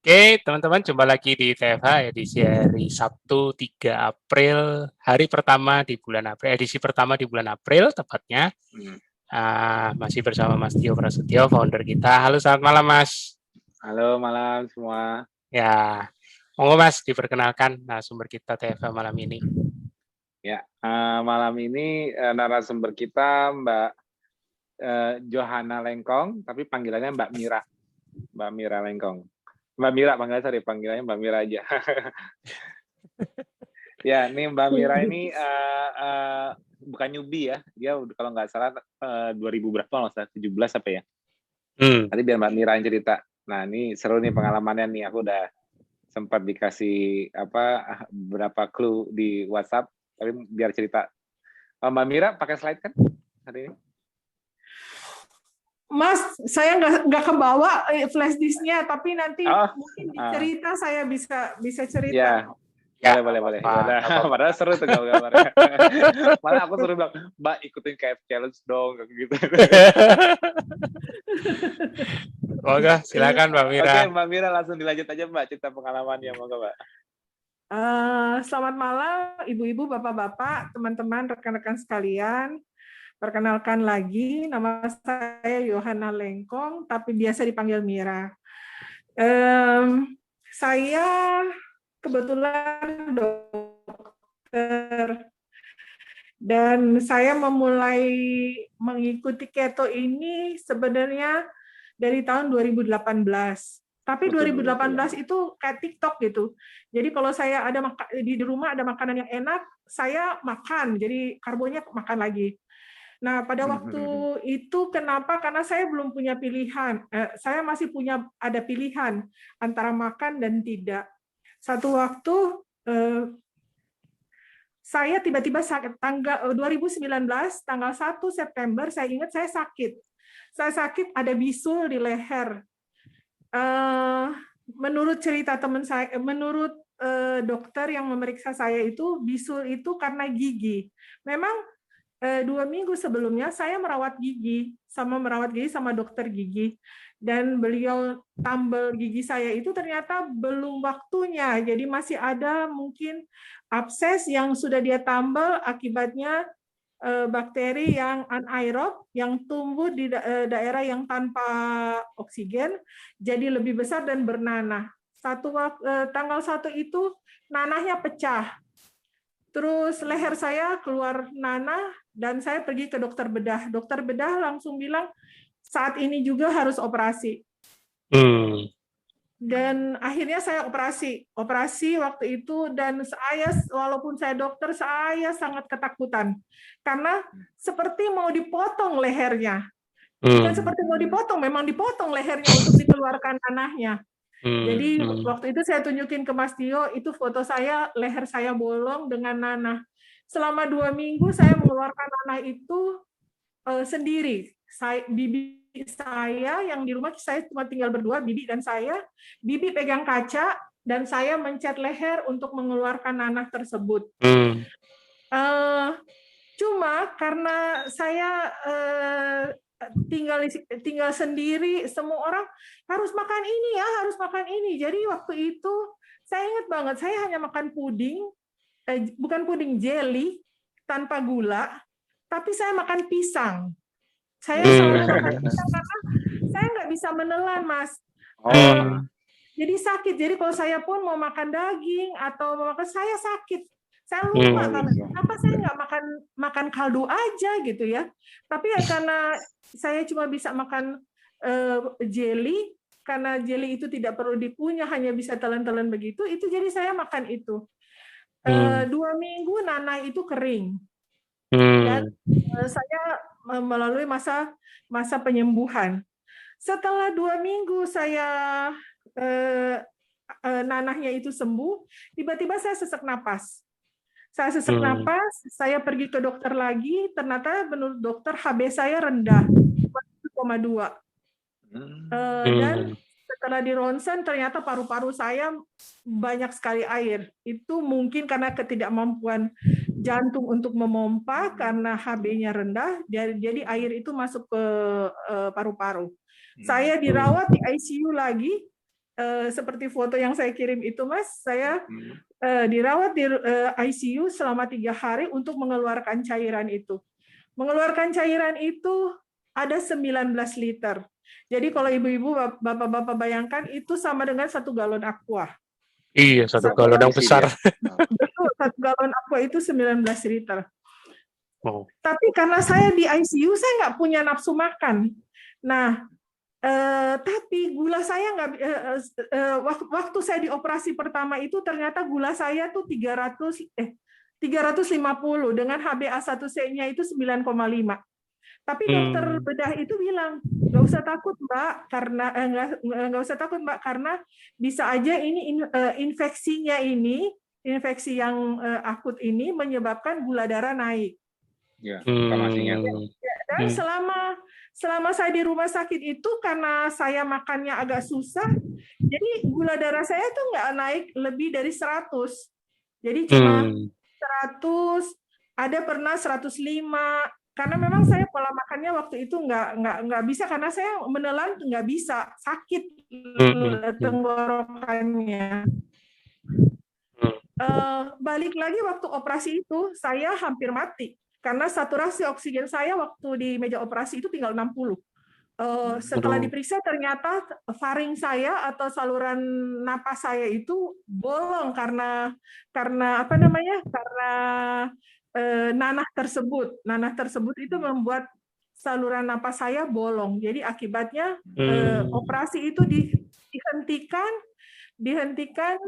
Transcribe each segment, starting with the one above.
Oke, teman-teman, jumpa lagi di TFH edisi hari Sabtu 3 April, hari pertama di bulan April, edisi pertama di bulan April tepatnya. Masih bersama Mas Tio Prasetyo, founder kita. Halo, selamat malam, Mas. Halo, malam semua. Ya, monggo Mas, diperkenalkan narasumber kita TFH malam ini. Ya, malam ini narasumber kita Mbak Johanna Lengkong, tapi panggilannya Mbak Mira. Mbak Mira Lengkong. Mbak Mira, panggilannya Mbak Mira aja. Ya, ini Mbak Mira ini bukan newbie ya. Dia kalau nggak salah 2000 berapa, kalau nggak salah 17 apa ya. Nanti biar Mbak Mira yang cerita. Nah, ini seru nih pengalamannya nih. Aku udah sempat dikasih beberapa clue di WhatsApp, tapi biar cerita. Mbak Mira pakai slide kan hari ini? Mas, saya nggak kebawa flash disknya, tapi nanti mungkin di cerita saya bisa cerita. Ya, boleh. Padahal seru tuh gambarnya. Malah aku suruh bilang, Mbak ikutin KF Challenge dong, gitu. Oke, silakan Mbak Mira. Oke, Mbak Mira langsung dilanjut aja Mbak, cerita pengalamannya, moga Mbak. Selamat malam, ibu-ibu, bapak-bapak, teman-teman, rekan-rekan sekalian. Perkenalkan lagi, nama saya Johanna Lengkong, tapi biasa dipanggil Mira. Saya kebetulan dokter, dan saya memulai mengikuti keto ini sebenarnya dari tahun 2018. Tapi 2018 itu kayak TikTok gitu. Jadi kalau saya ada di rumah ada makanan yang enak, saya makan. Jadi karbonya makan lagi. Nah, pada waktu itu kenapa? Karena saya belum punya pilihan. Saya masih ada pilihan antara makan dan tidak. Satu waktu saya tiba-tiba sakit, tanggal 2019, tanggal 1 September, saya ingat saya sakit. Saya sakit, ada bisul di leher. Menurut cerita teman saya, menurut dokter yang memeriksa saya itu, bisul itu karena gigi. Memang 2 minggu sebelumnya saya merawat gigi sama dokter gigi, dan beliau tambal gigi saya itu ternyata belum waktunya, jadi masih ada mungkin abses yang sudah dia tambal akibatnya bakteri yang anaerob yang tumbuh di daerah yang tanpa oksigen jadi lebih besar dan bernanah. Tanggal 1 itu nanahnya pecah. Terus leher saya keluar nanah dan saya pergi ke dokter bedah. Dokter bedah langsung bilang saat ini juga harus operasi. Dan akhirnya saya operasi waktu itu, dan saya walaupun saya dokter, saya sangat ketakutan karena seperti mau dipotong lehernya. Bukan seperti mau dipotong, memang dipotong lehernya untuk dikeluarkan nanahnya. Jadi waktu itu saya tunjukin ke Mas Tio, itu foto saya, leher saya bolong dengan nanah. Selama 2 minggu saya mengeluarkan nanah itu sendiri. Bibi saya yang di rumah, saya cuma tinggal berdua, bibi dan saya. Bibi pegang kaca dan saya mencet leher untuk mengeluarkan nanah tersebut. Cuma karena saya tinggal sendiri, semua orang harus makan ini ya, harus makan ini. Jadi waktu itu saya ingat banget, saya hanya makan puding, bukan puding, jelly tanpa gula, tapi saya makan pisang. Saya selalu makan pisang karena saya nggak bisa menelan, Mas. Jadi sakit. Jadi kalau saya pun mau makan daging atau mau makan, saya sakit. Saya lupa kenapa saya nggak makan kaldu aja gitu ya. Tapi ya karena saya cuma bisa makan jelly, karena jelly itu tidak perlu dikunyah, hanya bisa telan-telan begitu. Itu jadi saya makan itu. 2 minggu nanah itu kering. Dan saya melalui masa penyembuhan. Setelah 2 minggu saya nanahnya itu sembuh, tiba-tiba saya sesak napas. Saya pergi ke dokter lagi, ternyata menurut dokter HB saya rendah, 1,2. Dan setelah di ronsen ternyata paru-paru saya banyak sekali air. Itu mungkin karena ketidakmampuan jantung untuk memompa karena HB-nya rendah, jadi air itu masuk ke paru-paru. Saya dirawat di ICU lagi seperti foto yang saya kirim itu, Mas, saya dirawat di ICU selama 3 hari untuk mengeluarkan cairan itu. Mengeluarkan cairan itu ada 19 liter. Jadi kalau ibu-ibu, bapak-bapak bayangkan itu sama dengan 1 galon aqua. Iya, 1 galon yang besar. Betul, 1 galon aqua itu 19 liter. Oh. Tapi karena saya di ICU, saya nggak punya nafsu makan. Nah, tapi gula saya nggak, waktu saya di operasi pertama itu ternyata gula saya tuh 350 dengan HbA1c-nya itu 9,5. Tapi dokter bedah itu bilang, nggak usah takut Mbak, karena nggak usah takut Mbak, karena bisa aja ini infeksinya ini, infeksi yang akut ini menyebabkan gula darah naik. Ya, inflamasinya. Dan selama saya di rumah sakit itu, karena saya makannya agak susah, jadi gula darah saya tuh nggak naik lebih dari 100. Jadi cuma 100, ada pernah 105. Karena memang saya pola makannya waktu itu nggak bisa, karena saya menelan nggak bisa, sakit tenggorokannya. Balik lagi waktu operasi itu, saya hampir mati. Karena saturasi oksigen saya waktu di meja operasi itu tinggal 60. Setelah diperiksa ternyata faring saya atau saluran napas saya itu bolong karena apa namanya? Karena nanah tersebut itu membuat saluran napas saya bolong. Jadi akibatnya operasi itu dihentikan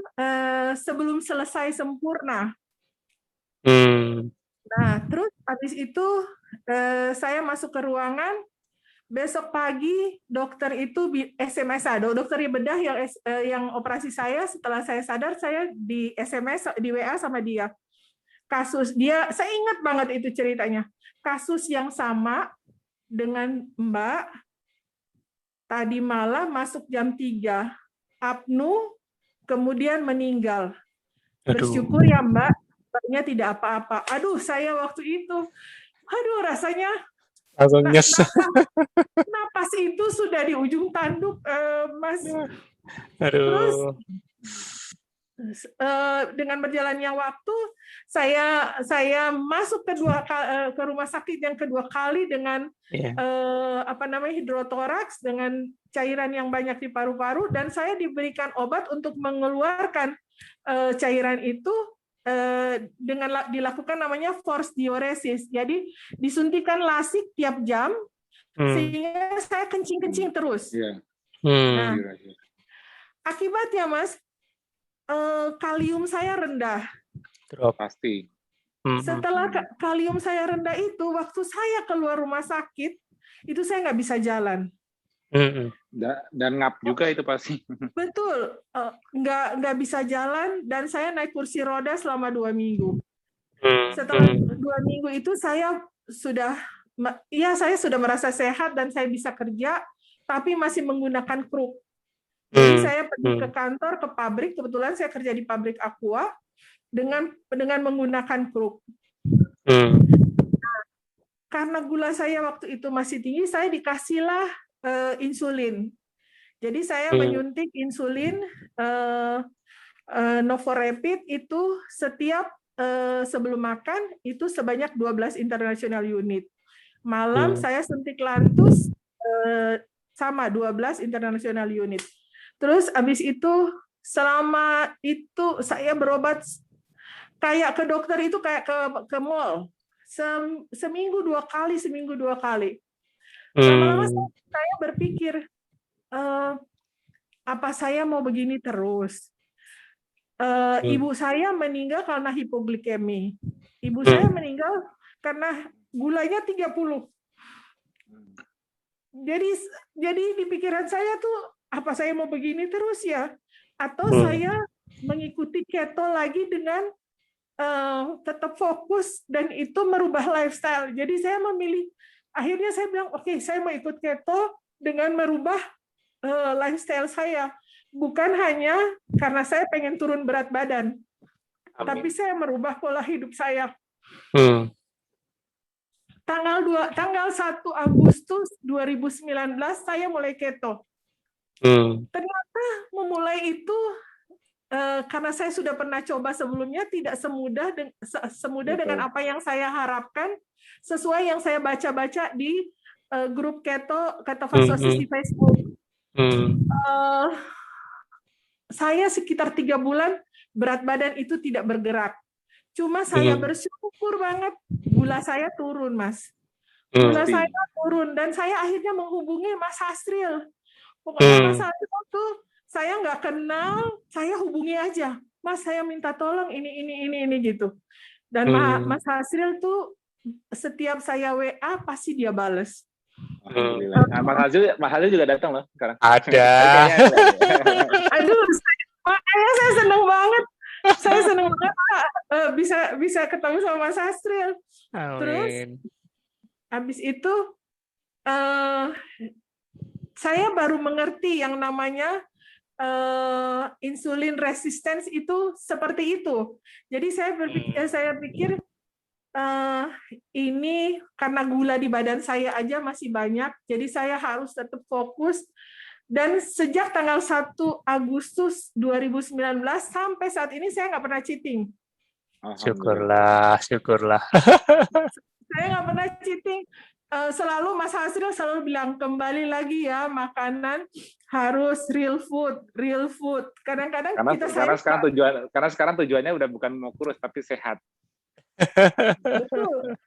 sebelum selesai sempurna. Nah, terus habis itu saya masuk ke ruangan. Besok pagi dokter itu SMS, dokter bedah yang operasi saya. Setelah saya sadar, saya di SMS, di WA sama dia. Saya ingat banget itu ceritanya. Kasus yang sama dengan Mbak, tadi malam masuk jam 3, apnu, kemudian meninggal. Bersyukur ya Mbak, Mbaknya tidak apa-apa. Aduh, saya waktu itu, rasanya napas itu sudah di ujung tanduk, Mas. Terus dengan berjalannya waktu, saya masuk ke rumah sakit yang kedua kali dengan hidrotoraks, dengan cairan yang banyak di paru-paru, dan saya diberikan obat untuk mengeluarkan cairan itu dengan dilakukan namanya forced diuresis. Jadi disuntikan lasik tiap jam sehingga saya kencing-kencing terus. Nah, akibatnya Mas, kalium saya rendah. Pasti. Setelah kalium saya rendah itu, waktu saya keluar rumah sakit, itu saya nggak bisa jalan. Dan ngap juga itu pasti. Betul, nggak bisa jalan, dan saya naik kursi roda selama 2 minggu. Setelah 2 minggu itu saya sudah merasa sehat dan saya bisa kerja, tapi masih menggunakan kruk. Jadi saya pergi ke kantor, ke pabrik, kebetulan saya kerja di pabrik aqua, dengan menggunakan kruk. Nah, karena gula saya waktu itu masih tinggi, saya dikasihlah insulin. Jadi saya menyuntik insulin Novorapid itu setiap sebelum makan itu sebanyak 12 international unit. Malam saya suntik Lantus sama 12 international unit. Terus habis itu selama itu saya berobat kayak ke dokter itu kayak ke mall. Seminggu 2 kali. Lama-lama saya berpikir, apa saya mau begini terus? Ibu saya meninggal karena hipoglikemi. Ibu saya meninggal karena gulanya 30. Jadi di pikiran saya tuh, apa saya mau begini terus ya? Atau saya mengikuti keto lagi dengan tetap fokus dan itu merubah lifestyle. Jadi saya memilih, akhirnya saya bilang, oke, saya mau ikut keto dengan merubah lifestyle saya. Bukan hanya karena saya pengen turun berat badan, tapi saya merubah pola hidup saya. Tanggal 1 Agustus 2019 saya mulai keto. Ternyata mulai itu karena saya sudah pernah coba sebelumnya, tidak semudah dengan apa yang saya harapkan, sesuai yang saya baca-baca di grup keto fast sosis di Facebook. Saya sekitar 3 bulan berat badan itu tidak bergerak. Cuma saya bersyukur banget gula saya turun, Mas. Gula saya turun dan saya akhirnya menghubungi Mas Hasril. Pokoknya Mas Hasril tuh saya nggak kenal, saya hubungi aja. Mas, saya minta tolong ini gitu. Dan Mas Hasril tuh setiap saya WA pasti dia bales. Alhamdulillah. Nah, Mas Hasril juga datang loh sekarang. Ada. Aduh, makanya saya seneng banget. Saya seneng banget bisa ketemu sama Mas Hasril. Terus habis itu saya baru mengerti yang namanya insulin resistance itu seperti itu. Jadi saya pikir ini karena gula di badan saya aja masih banyak, jadi saya harus tetap fokus. Dan sejak tanggal 1 Agustus 2019 sampai saat ini saya nggak pernah cheating. Syukurlah. Saya nggak pernah cheating. Selalu Mas Hasril selalu bilang, kembali lagi ya, makanan harus real food. Kadang-kadang karena sekarang tujuannya udah bukan mau kurus tapi sehat. Betul.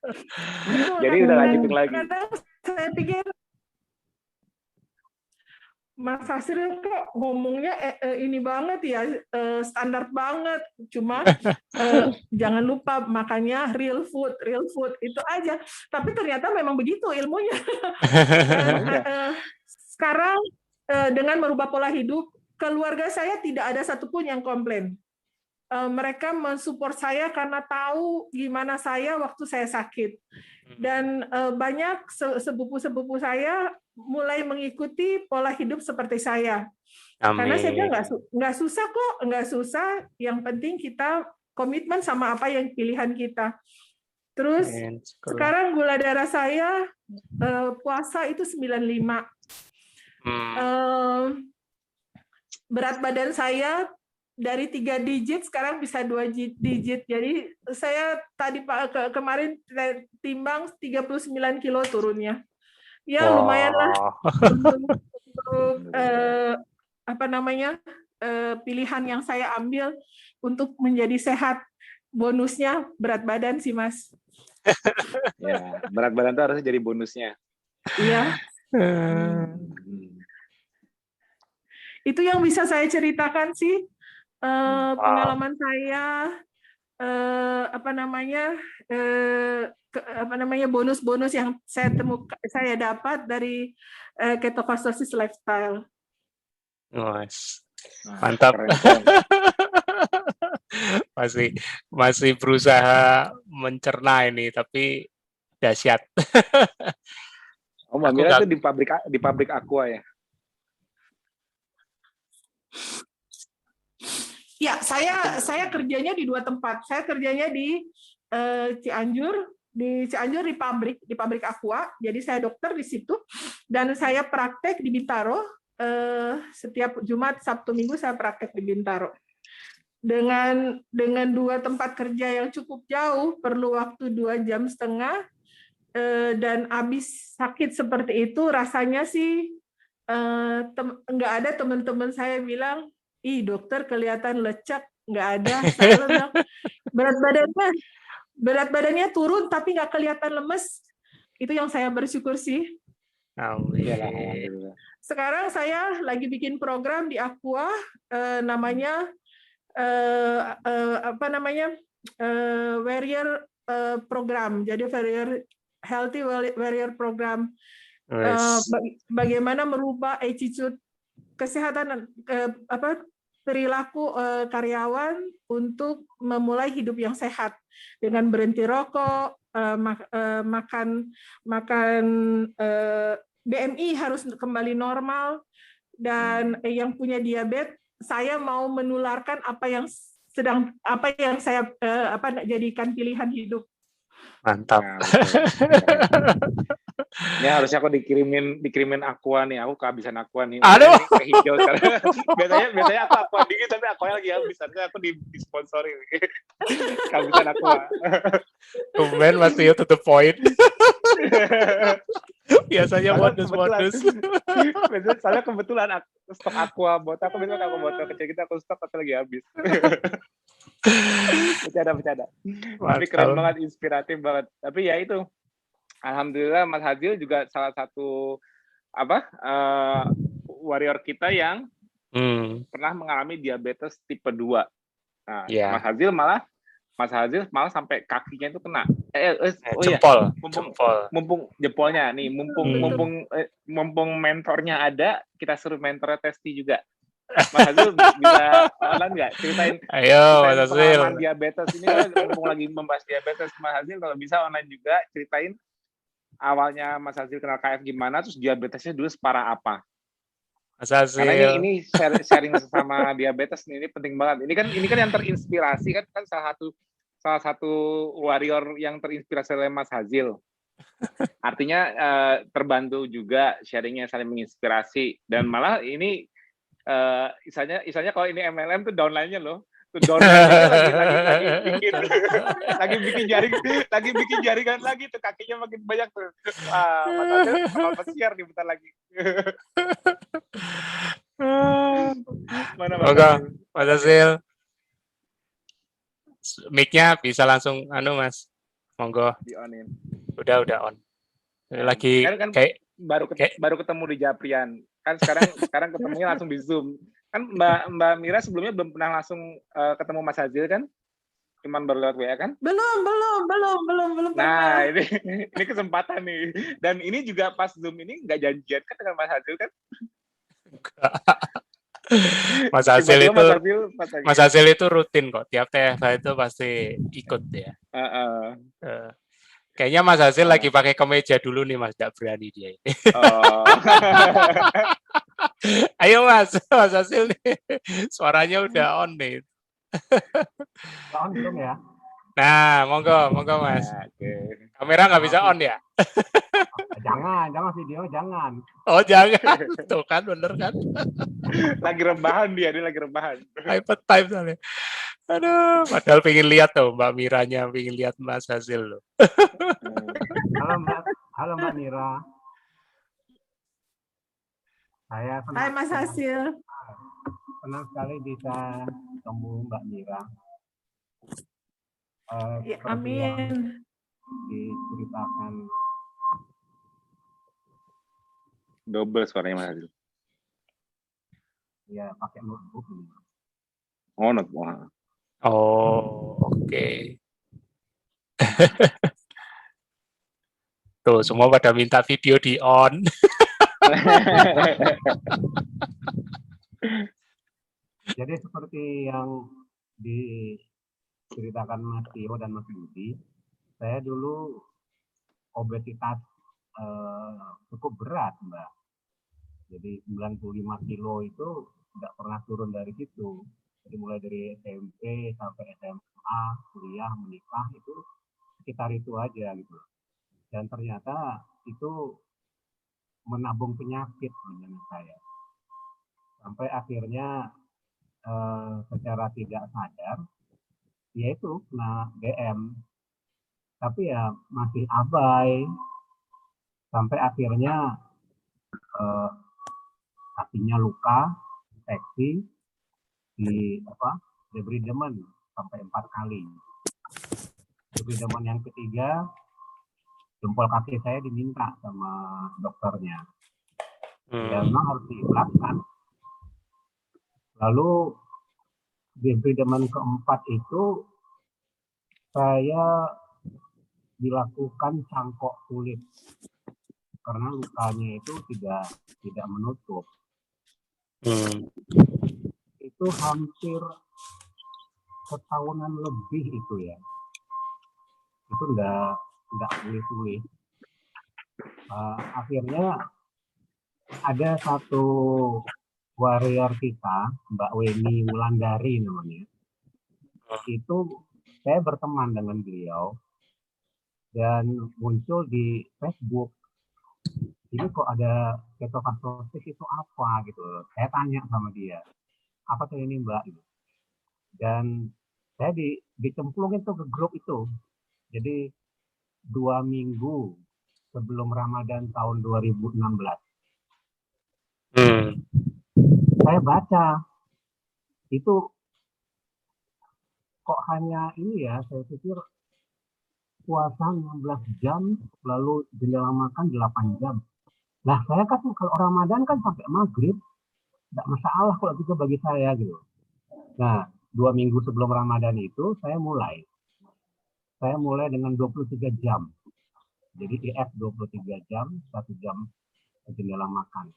Jadi udah lanjutin lagi. Kadang saya pikir Mas Hasril kok ngomongnya ini banget ya, standar banget. Cuma jangan lupa makannya real food itu aja. Tapi ternyata memang begitu ilmunya. Sekarang dengan merubah pola hidup, keluarga saya tidak ada satupun yang komplain. Mereka mensupport saya karena tahu gimana saya waktu saya sakit. Dan banyak sepupu-sepupu saya mulai mengikuti pola hidup seperti saya. Amin. Karena saya bilang nggak susah kok, nggak susah. Yang penting kita komitmen sama apa yang pilihan kita. Terus sekarang gula darah saya puasa itu 95. Berat badan saya dari 3 digit sekarang bisa 2 digit. Jadi saya kemarin timbang 39 kilo turunnya. Ya lumayan lah untuk pilihan yang saya ambil untuk menjadi sehat. Bonusnya berat badan sih, Mas. Ya, berat badan itu harusnya jadi bonusnya. Iya. Itu yang bisa saya ceritakan sih. Pengalaman saya bonus-bonus yang saya dapat dari ketofastosis lifestyle. Mantap. masih berusaha mencerna ini, tapi dahsyat. Mbak Mira itu di pabrik Aqua ya? Ya, saya kerjanya di 2 tempat. Saya kerjanya di Cianjur di pabrik Aqua. Jadi saya dokter di situ dan saya praktek di Bintaro. Setiap Jumat, Sabtu, Minggu saya praktek di Bintaro. Dengan 2 tempat kerja yang cukup jauh, perlu waktu 2,5 jam, dan habis sakit seperti itu, rasanya sih nggak ada teman-teman saya bilang, ih dokter kelihatan lecek, nggak ada. Saya bilang berat badannya turun tapi nggak kelihatan lemes. Itu yang saya bersyukur sih. Alhamdulillah. Sekarang saya lagi bikin program di Aqua, namanya Warrior program. Jadi Healthy Warrior program. Bagaimana merubah attitude kesehatan perilaku karyawan untuk memulai hidup yang sehat dengan berhenti rokok, makan BMI harus kembali normal, dan yang punya diabetes saya mau menularkan apa yang saya jadikan pilihan hidup. Mantap. Nah, ini harusnya aku dikirimin aqua nih. Aku kehabisan aqua nih. Aduh. Ini teh hijau sekarang. biasanya aku aqua dingin, tapi aqua lagi habis. Harusnya aku disponsori. Kehabisan aqua. Tumben Mas Tio to the point. Biasanya modus-modus. Soalnya kebetulan stok aqua botol. Aku biasanya aku botol kecil kita aku stok tapi lagi habis. Bercanda. Tapi keren banget, inspiratif banget. Tapi ya itu, alhamdulillah Mas Hazil juga salah satu warrior kita yang pernah mengalami diabetes tipe 2. Nah, yeah. Mas Hazil malah sampai kakinya itu kena. Jempol. Mumpung jempolnya nih, mumpung mentornya ada, kita suruh mentornya testi juga. Mas Hazil bisa online nggak ceritain pengalaman diabetes ini, kan mumpung lagi membahas diabetes. Mas Hazil kalau bisa online juga ceritain awalnya Mas Hazil kenal KF gimana, terus diabetesnya dulu separah apa. Mas Hazil. Karena ini sharing sesama diabetes ini penting banget. Ini kan yang terinspirasi kan salah satu warrior yang terinspirasi oleh Mas Hazil. Artinya terbantu juga sharingnya, saling menginspirasi, dan malah ini isanya kalau ini MLM tuh downline-nya loh. Tuh downline-nya lagi bikin jaringan lagi tuh, kakinya makin banyak tuh. Mas Hazil bakal share nih bentar lagi. Mana Mas Hazil? Mic-nya bisa langsung Mas. Monggo. Di-on-in. Udah on. Lagi kan kayak baru ketemu di Japrian. Kan sekarang ketemunya langsung di Zoom. Kan Mbak Mira sebelumnya belum pernah langsung ketemu Mas Hazil kan? Cuman baru lewat WA kan? Belum. Nah, ini kesempatan nih. Dan ini juga pas Zoom ini nggak janjian kan dengan Mas Hazil kan? Mas Hazil itu rutin kok, tiap TFH itu pasti ikut ya. Kayaknya Mas Hazil lagi pakai kemeja dulu nih Mas, nggak berani dia ini. Ayo Mas Hazil nih, suaranya udah on nih. On belum ya? Nah, monggo Mas. Okay. Kamera nggak bisa on ya? Jangan video, jangan. Oh jangan, tuh kan bener kan? Lagi rebahan dia lagi rebahan. iPad time soalnya. Aduh, padahal pengen lihat tuh Mbak Miranya, pengen lihat Mas Hazil loh. Halo Mbak Mira. Hai Mas Hazil. Senang sekali bisa ketemu Mbak Mira. Ya, amin. Diceritakan. Double suaranya Mas Hazil. Iya, pakai notebook ini. Oh, notebook. Oh, oke. Tuh, semua pada minta video di on. Jadi seperti yang diceritakan Mas Tio dan Mas Budi, saya dulu obesitas cukup berat, Mbak. Jadi 95 kilo itu tidak pernah turun dari situ. Jadi mulai dari SMP sampai SMA, kuliah, menikah itu sekitar itu aja gitu. Dan ternyata itu menabung penyakit menurut saya. Sampai akhirnya secara tidak sadar, yaitu kena DM. Tapi ya masih abai. Sampai akhirnya kakinya luka, infeksi, diberi demen sampai 4 kali. Diberi demen yang ketiga, jempol kaki saya diminta sama dokternya. Dan memang harus diikhlaskan. Lalu diberi demen keempat itu saya dilakukan cangkok kulit karena lukanya itu tidak menutup. Itu hampir setahunan lebih itu ya. Itu enggak sulit-sulit. Akhirnya ada satu warrior kita, Mbak Weni Wulandari namanya. Itu saya berteman dengan beliau. dan muncul di Facebook. Ini kok ada ketofastosis itu apa gitu. Saya tanya sama dia, apa tuh ini Mbak? Dan saya dicemplungin tuh ke grup itu. Jadi 2 minggu sebelum Ramadan tahun 2016. Saya baca itu kok hanya ini ya, saya pikir puasa 16 jam, lalu jendela makan 8 jam. Nah, saya kan kalau Ramadan kan sampai maghrib, tidak masalah kalau itu bagi saya gitu. Nah, 2 minggu sebelum Ramadan itu saya mulai dengan 23 jam. Jadi IF 23 jam, 1 jam jendela makan.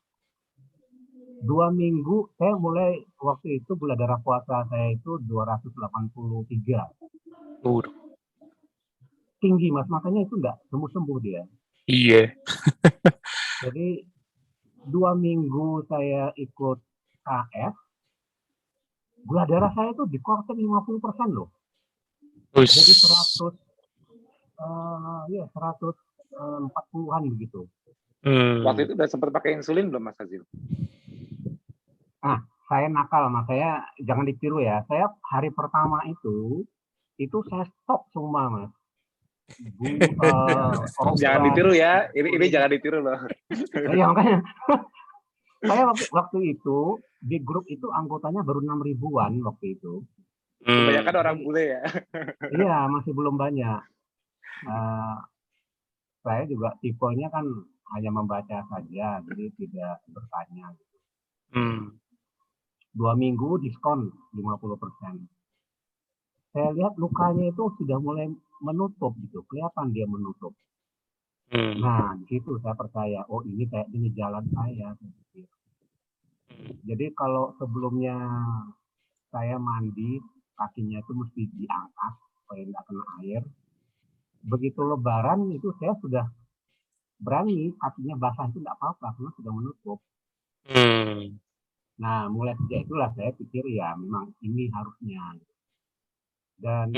2 minggu saya mulai, waktu itu gula darah puasa saya itu 283. Tinggi Mas, makanya itu enggak sembuh-sembuh dia. Iya. Jadi 2 minggu saya ikut KF, gula darah saya itu di quarter 50% loh. Jadi 140-an begitu. Waktu itu udah sempat pakai insulin belum Mas Fazil? Saya nakal Mas, saya jangan ditiru ya. Saya hari pertama itu saya stop semua Mas. Jangan ditiru ya, ini jangan ditiru loh. Ya makanya. Saya waktu itu di grup itu anggotanya baru 6.000-an waktu itu. Kebanyakan orang bule ya. Iya, masih belum banyak. Saya juga tipenya kan hanya membaca saja, jadi tidak bertanya. 2 minggu diskon 50%. Saya lihat lukanya itu sudah mulai menutup gitu, kelihatan dia menutup. Nah, di situ saya percaya, oh ini kayak ini jalan saya. Jadi kalau sebelumnya saya mandi, kakinya itu mesti di atas supaya nggak kena air. Begitu Lebaran itu saya sudah berani, kakinya basah itu nggak apa-apa karena sudah menutup. Nah, mulai sejak itulah saya pikir ya memang ini harusnya. Dan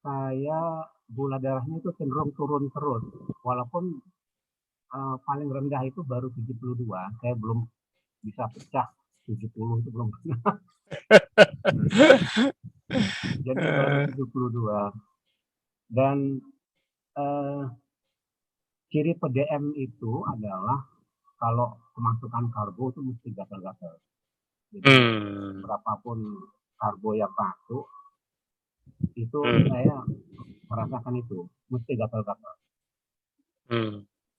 saya gula darahnya itu cenderung turun terus, walaupun paling rendah itu baru 72, saya belum bisa pecah 70 itu belum pernah. Jadi baru 72. Dan ciri PDM itu adalah kalau kemasukan karbo itu mesti gatal-gatal. Jadi berapapun karbo yang masuk, itu saya merasakan itu mesti gatal-gatal.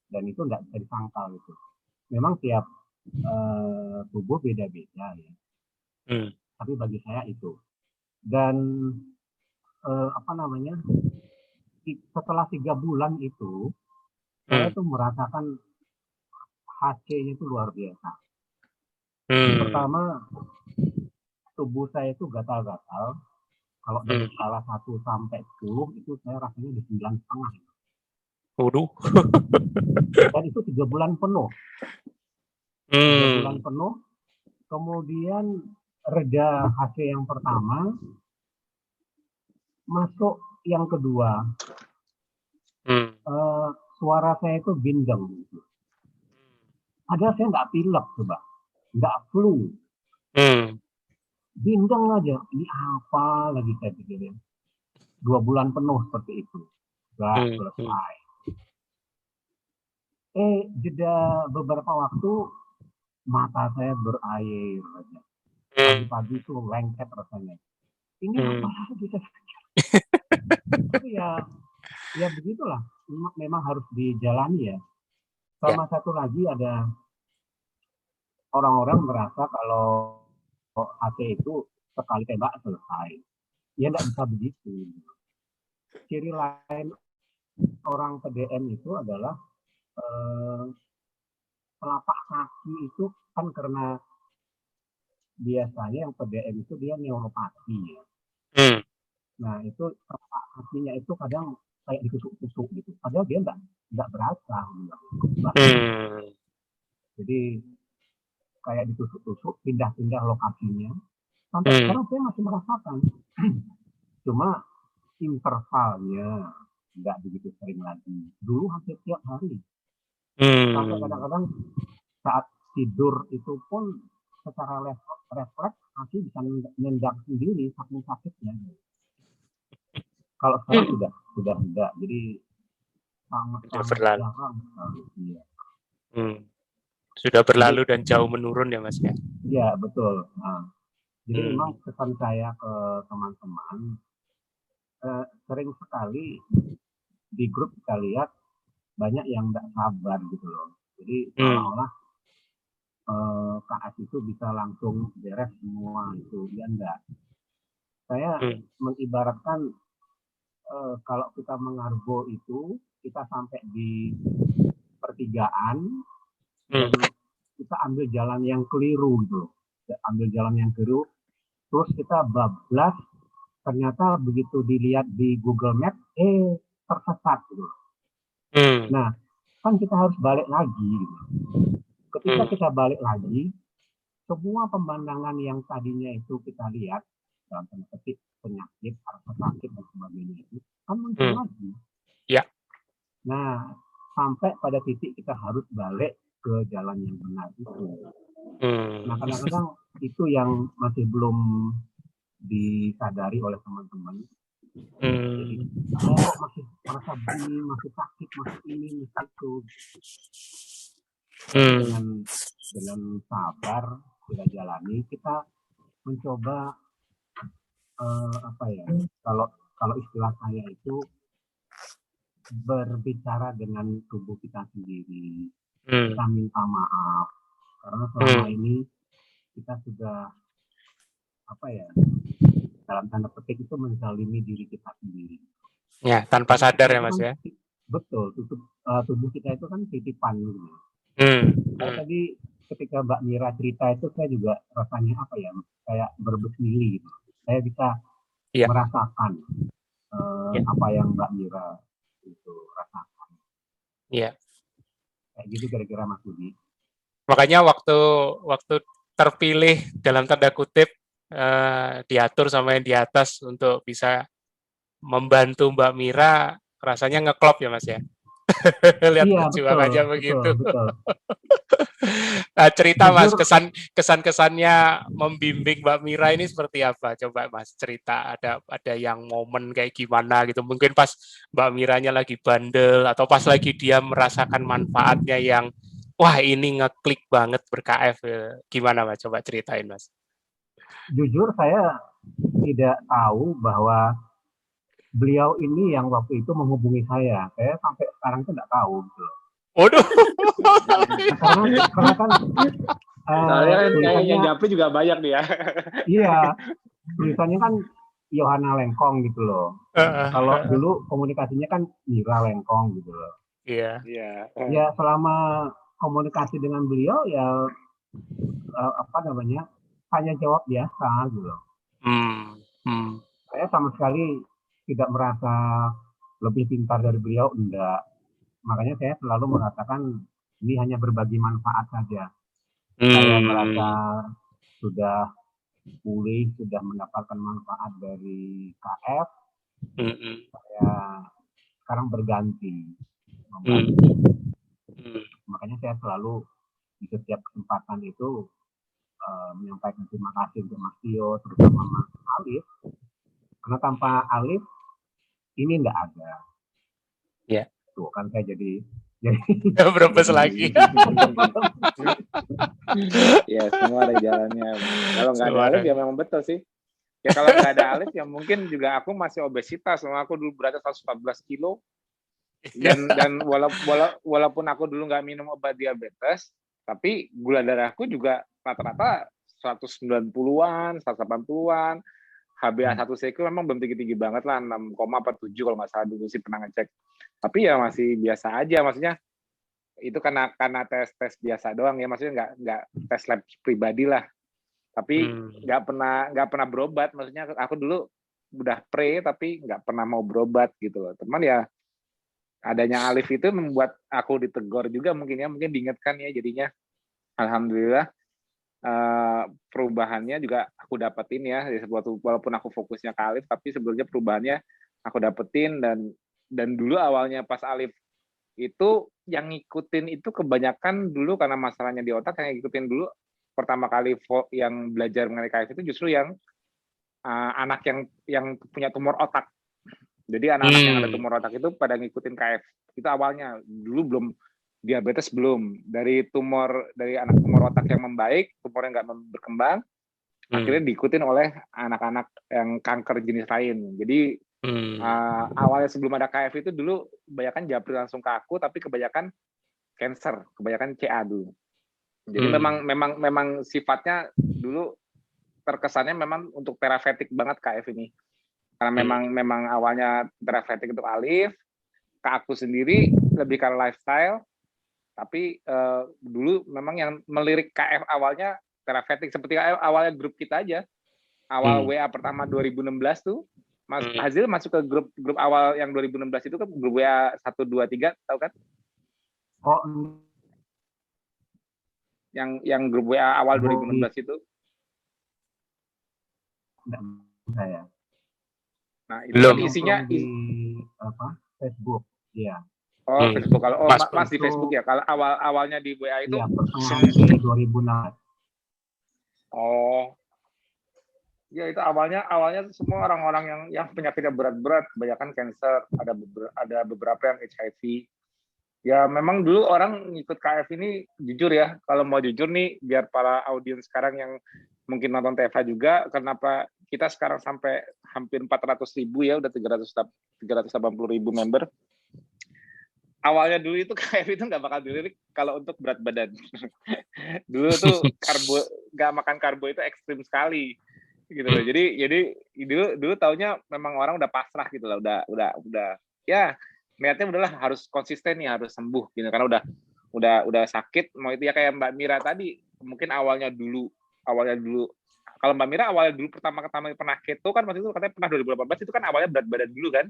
Dan itu nggak bisa disangkal itu. Memang tiap tubuh beda-beda ya. Tapi bagi saya itu. Dan setelah 3 bulan itu saya tuh merasakan HC-nya itu luar biasa. Pertama, tubuh saya itu gatal-gatal. Kalau dari skala 1 sampai 10 itu saya rasanya di 9,5. Waduh. Dan itu 3 bulan penuh. 3 bulan penuh. Kemudian reda HC yang pertama, masuk yang kedua. Suara saya itu bindeng. Padahal saya nggak pilek coba, nggak flu. Bindeng aja, ini apa lagi saya pikirin. 2 bulan penuh seperti itu. Nggak selesai. Jeda beberapa waktu, mata saya berair aja. Pagi-pagi itu lengket rasanya. Ini apa lagi saya pikir. Tapi ya begitulah. Memang harus dijalani ya. Sama satu lagi ada orang-orang merasa kalau HC itu sekali tembak selesai. Ya nggak bisa begitu. Ciri lain orang PDM itu adalah telapak kaki itu kan karena biasanya yang PDM itu dia neuropati ya. Nah itu telapak kakinya itu kadang kayak ditusuk-tusuk gitu. Padahal dia nggak berasa. Jadi kayak ditusuk-tusuk, pindah-pindah lokasinya. Sampai sekarang saya masih merasakan. Cuma intervalnya nggak begitu sering lagi. Dulu hampir tiap hari. Sampai kadang-kadang saat tidur itu pun secara refleks kaki bisa nendang sendiri saking sakitnya. Kalau sekarang sudah enggak, jadi sangat jarang sekali. Iya. Sudah berlalu dan jauh menurun ya Mas ya? Iya, betul. Nah, jadi memang pesan saya ke teman-teman, sering sekali di grup kita lihat banyak yang nggak sabar gitu loh. Jadi seolah-olah KS itu bisa langsung beres semua itu. Ya enggak. Saya mengibaratkan kalau kita mengargo itu, kita sampai di pertigaan, dan kita ambil jalan yang keliru gitu. Ambil jalan yang keliru, terus kita bablas, ternyata begitu dilihat di Google Maps, tersesat gitu. Nah, kan kita harus balik lagi gitu. Ketika kita balik lagi, semua pemandangan yang tadinya itu kita lihat, dalam tanda petik penyakit, rasa sakit dan sebagainya itu kan muncul lagi. Ya. Nah, sampai pada titik kita harus balik ke jalan yang benar itu. Nah, kadang-kadang itu yang masih belum disadari oleh teman-teman. Jadi, kok masih merasa begini, masih sakit, masih ini, masih itu. Dengan sabar kita jalani, kita mencoba kalau istilah saya itu berbicara dengan tubuh kita sendiri, kita minta maaf karena selama ini kita sudah dalam tanda petik itu menzalimi diri kita sendiri. Ya, tanpa sadar ya Mas ya. Betul, tubuh kita itu kan titipan gitu. Tadi ketika Mbak Mira cerita itu saya juga rasanya kayak berbesmili gitu. Saya bisa merasakan apa yang Mbak Mira itu rasakan. Iya. Kayak gitu kira-kira Mas Budi. Makanya waktu terpilih dalam tanda kutip diatur sama yang di atas untuk bisa membantu Mbak Mira, rasanya ngeklop ya Mas ya. Lihat perjuangannya begitu. Betul. Nah, cerita Mas, kesan-kesannya membimbing Mbak Mira ini seperti apa? Coba Mas cerita, ada yang momen kayak gimana gitu. Mungkin pas Mbak Miranya lagi bandel atau pas lagi dia merasakan manfaatnya yang wah ini ngeklik banget ber-KF. Gimana Mas? Coba ceritain Mas. Jujur saya tidak tahu bahwa beliau ini yang waktu itu menghubungi saya. Saya sampai sekarang itu nggak tahu gitu. Waduh. Karena kan kayaknya Japri juga banyak dia. Iya, tulisannya kan Yohana Lengkong gitu loh. Kalau dulu komunikasinya kan Mira Lengkong gitu loh. Iya. Ya selama komunikasi dengan beliau ya tanya jawab biasa gitu loh. Saya sama sekali tidak merasa lebih pintar dari beliau, enggak. Makanya saya selalu mengatakan ini hanya berbagi manfaat saja. Saya merasa sudah pulih, sudah mendapatkan manfaat dari KF. Saya sekarang berganti. Makanya saya selalu di setiap kesempatan itu menyampaikan terima kasih untuk Mas Tio, terutama Mas Alif. Karena tanpa Alif ini enggak ada. Ya. Tuh kan saya jadi berbes lagi. Ya semua ada jalannya. Kalau nggak ada Alif ya memang betul sih. Ya kalau nggak ada Alif ya mungkin juga aku masih obesitas. Aku dulu berat 114 kilo. Dan walaupun aku dulu nggak minum obat diabetes, tapi gula darahku juga rata-rata 190-an, 180-an. HbA1c memang belum tinggi-tinggi banget lah, 6,47 kalau nggak salah dulu sih pernah ngecek. Tapi ya masih biasa aja, maksudnya itu karena tes biasa doang ya, maksudnya nggak tes lab pribadi lah. Tapi nggak pernah berobat, maksudnya aku dulu udah pre tapi nggak pernah mau berobat gitu loh. Teman ya adanya Alif itu membuat aku ditegur juga mungkin diingatkan ya, jadinya alhamdulillah. Perubahannya juga aku dapetin ya, walaupun aku fokusnya ke Alif, tapi sebelumnya perubahannya aku dapetin dan dan dulu awalnya pas Alif itu yang ngikutin itu kebanyakan dulu karena masalahnya di otak, yang ngikutin dulu pertama kali yang belajar mengenai KF itu justru yang anak yang punya tumor otak. Jadi anak-anak yang ada tumor otak itu pada ngikutin KF. Itu awalnya, dulu belum diabetes, belum. Dari anak tumor otak yang membaik, tumor yang nggak berkembang, akhirnya diikutin oleh anak-anak yang kanker jenis lain. Jadi awalnya sebelum ada KF itu dulu kebanyakan japri langsung ke aku, tapi kebanyakan cancer, kebanyakan CA dulu. Jadi memang sifatnya dulu terkesannya memang untuk terapeutik banget KF ini. Karena memang awalnya terapeutik untuk Alif, ke aku sendiri lebih ke lifestyle, tapi dulu memang yang melirik KF awalnya terapeutik, seperti awalnya grup kita aja. Awal WA pertama 2016 tuh, Mas Hazil masuk ke grup awal yang 2016 itu kan grup WA 1, 2, 3, tahu kan? Oh. Yang grup WA awal 2016 itu. Saya. Nah, itu kan isinya di Facebook, iya. Oh, Facebook. Kalau Mas di Facebook ya. Kalau awalnya di WA itu pertengahan 2016. Oh. Ya itu awalnya semua orang-orang yang penyakitnya berat-berat, kebanyakan cancer, ada beberapa yang HIV. Ya memang dulu orang ngikut KF ini jujur ya, kalau mau jujur nih biar para audiens sekarang yang mungkin nonton TV juga, kenapa kita sekarang sampai hampir 400.000 ya, udah 380.000 member. Awalnya dulu itu KF itu nggak bakal dilirik kalau untuk berat badan. Dulu tuh nggak makan karbo itu ekstrim sekali. Gitu loh. Jadi dulu taunya memang orang udah pasrah gitu loh, udah ya niatnya udahlah harus konsisten nih, harus sembuh gitu, karena udah sakit. Mau itu ya kayak Mbak Mira tadi, mungkin awalnya dulu kalau Mbak Mira awalnya dulu pertama pernah keto kan, waktu itu katanya pernah 2018, itu kan awalnya berat badan dulu kan,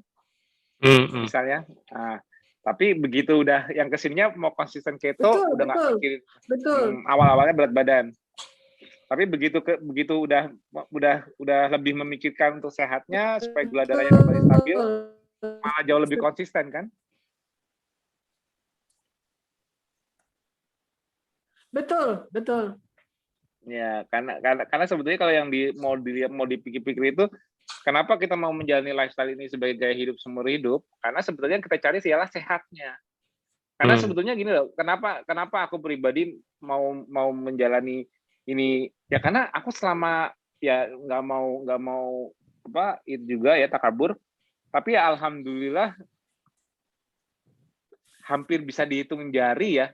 misalnya. Nah, tapi begitu udah yang kesininya mau konsisten keto, udah nggak mikirin awal-awalnya berat badan. Tapi begitu udah lebih memikirkan untuk sehatnya supaya gula darahnya kembali stabil, malah jauh lebih konsisten kan? Betul. Ya, karena sebetulnya kalau yang mau dipikir-pikir itu, kenapa kita mau menjalani lifestyle ini sebagai gaya hidup seumur hidup? Karena sebetulnya yang kita cari ialah sehatnya. Karena sebetulnya gini loh, kenapa aku pribadi mau menjalani ini ya, karena aku selama ya nggak mau itu juga ya takabur, tapi ya alhamdulillah hampir bisa dihitung jari ya,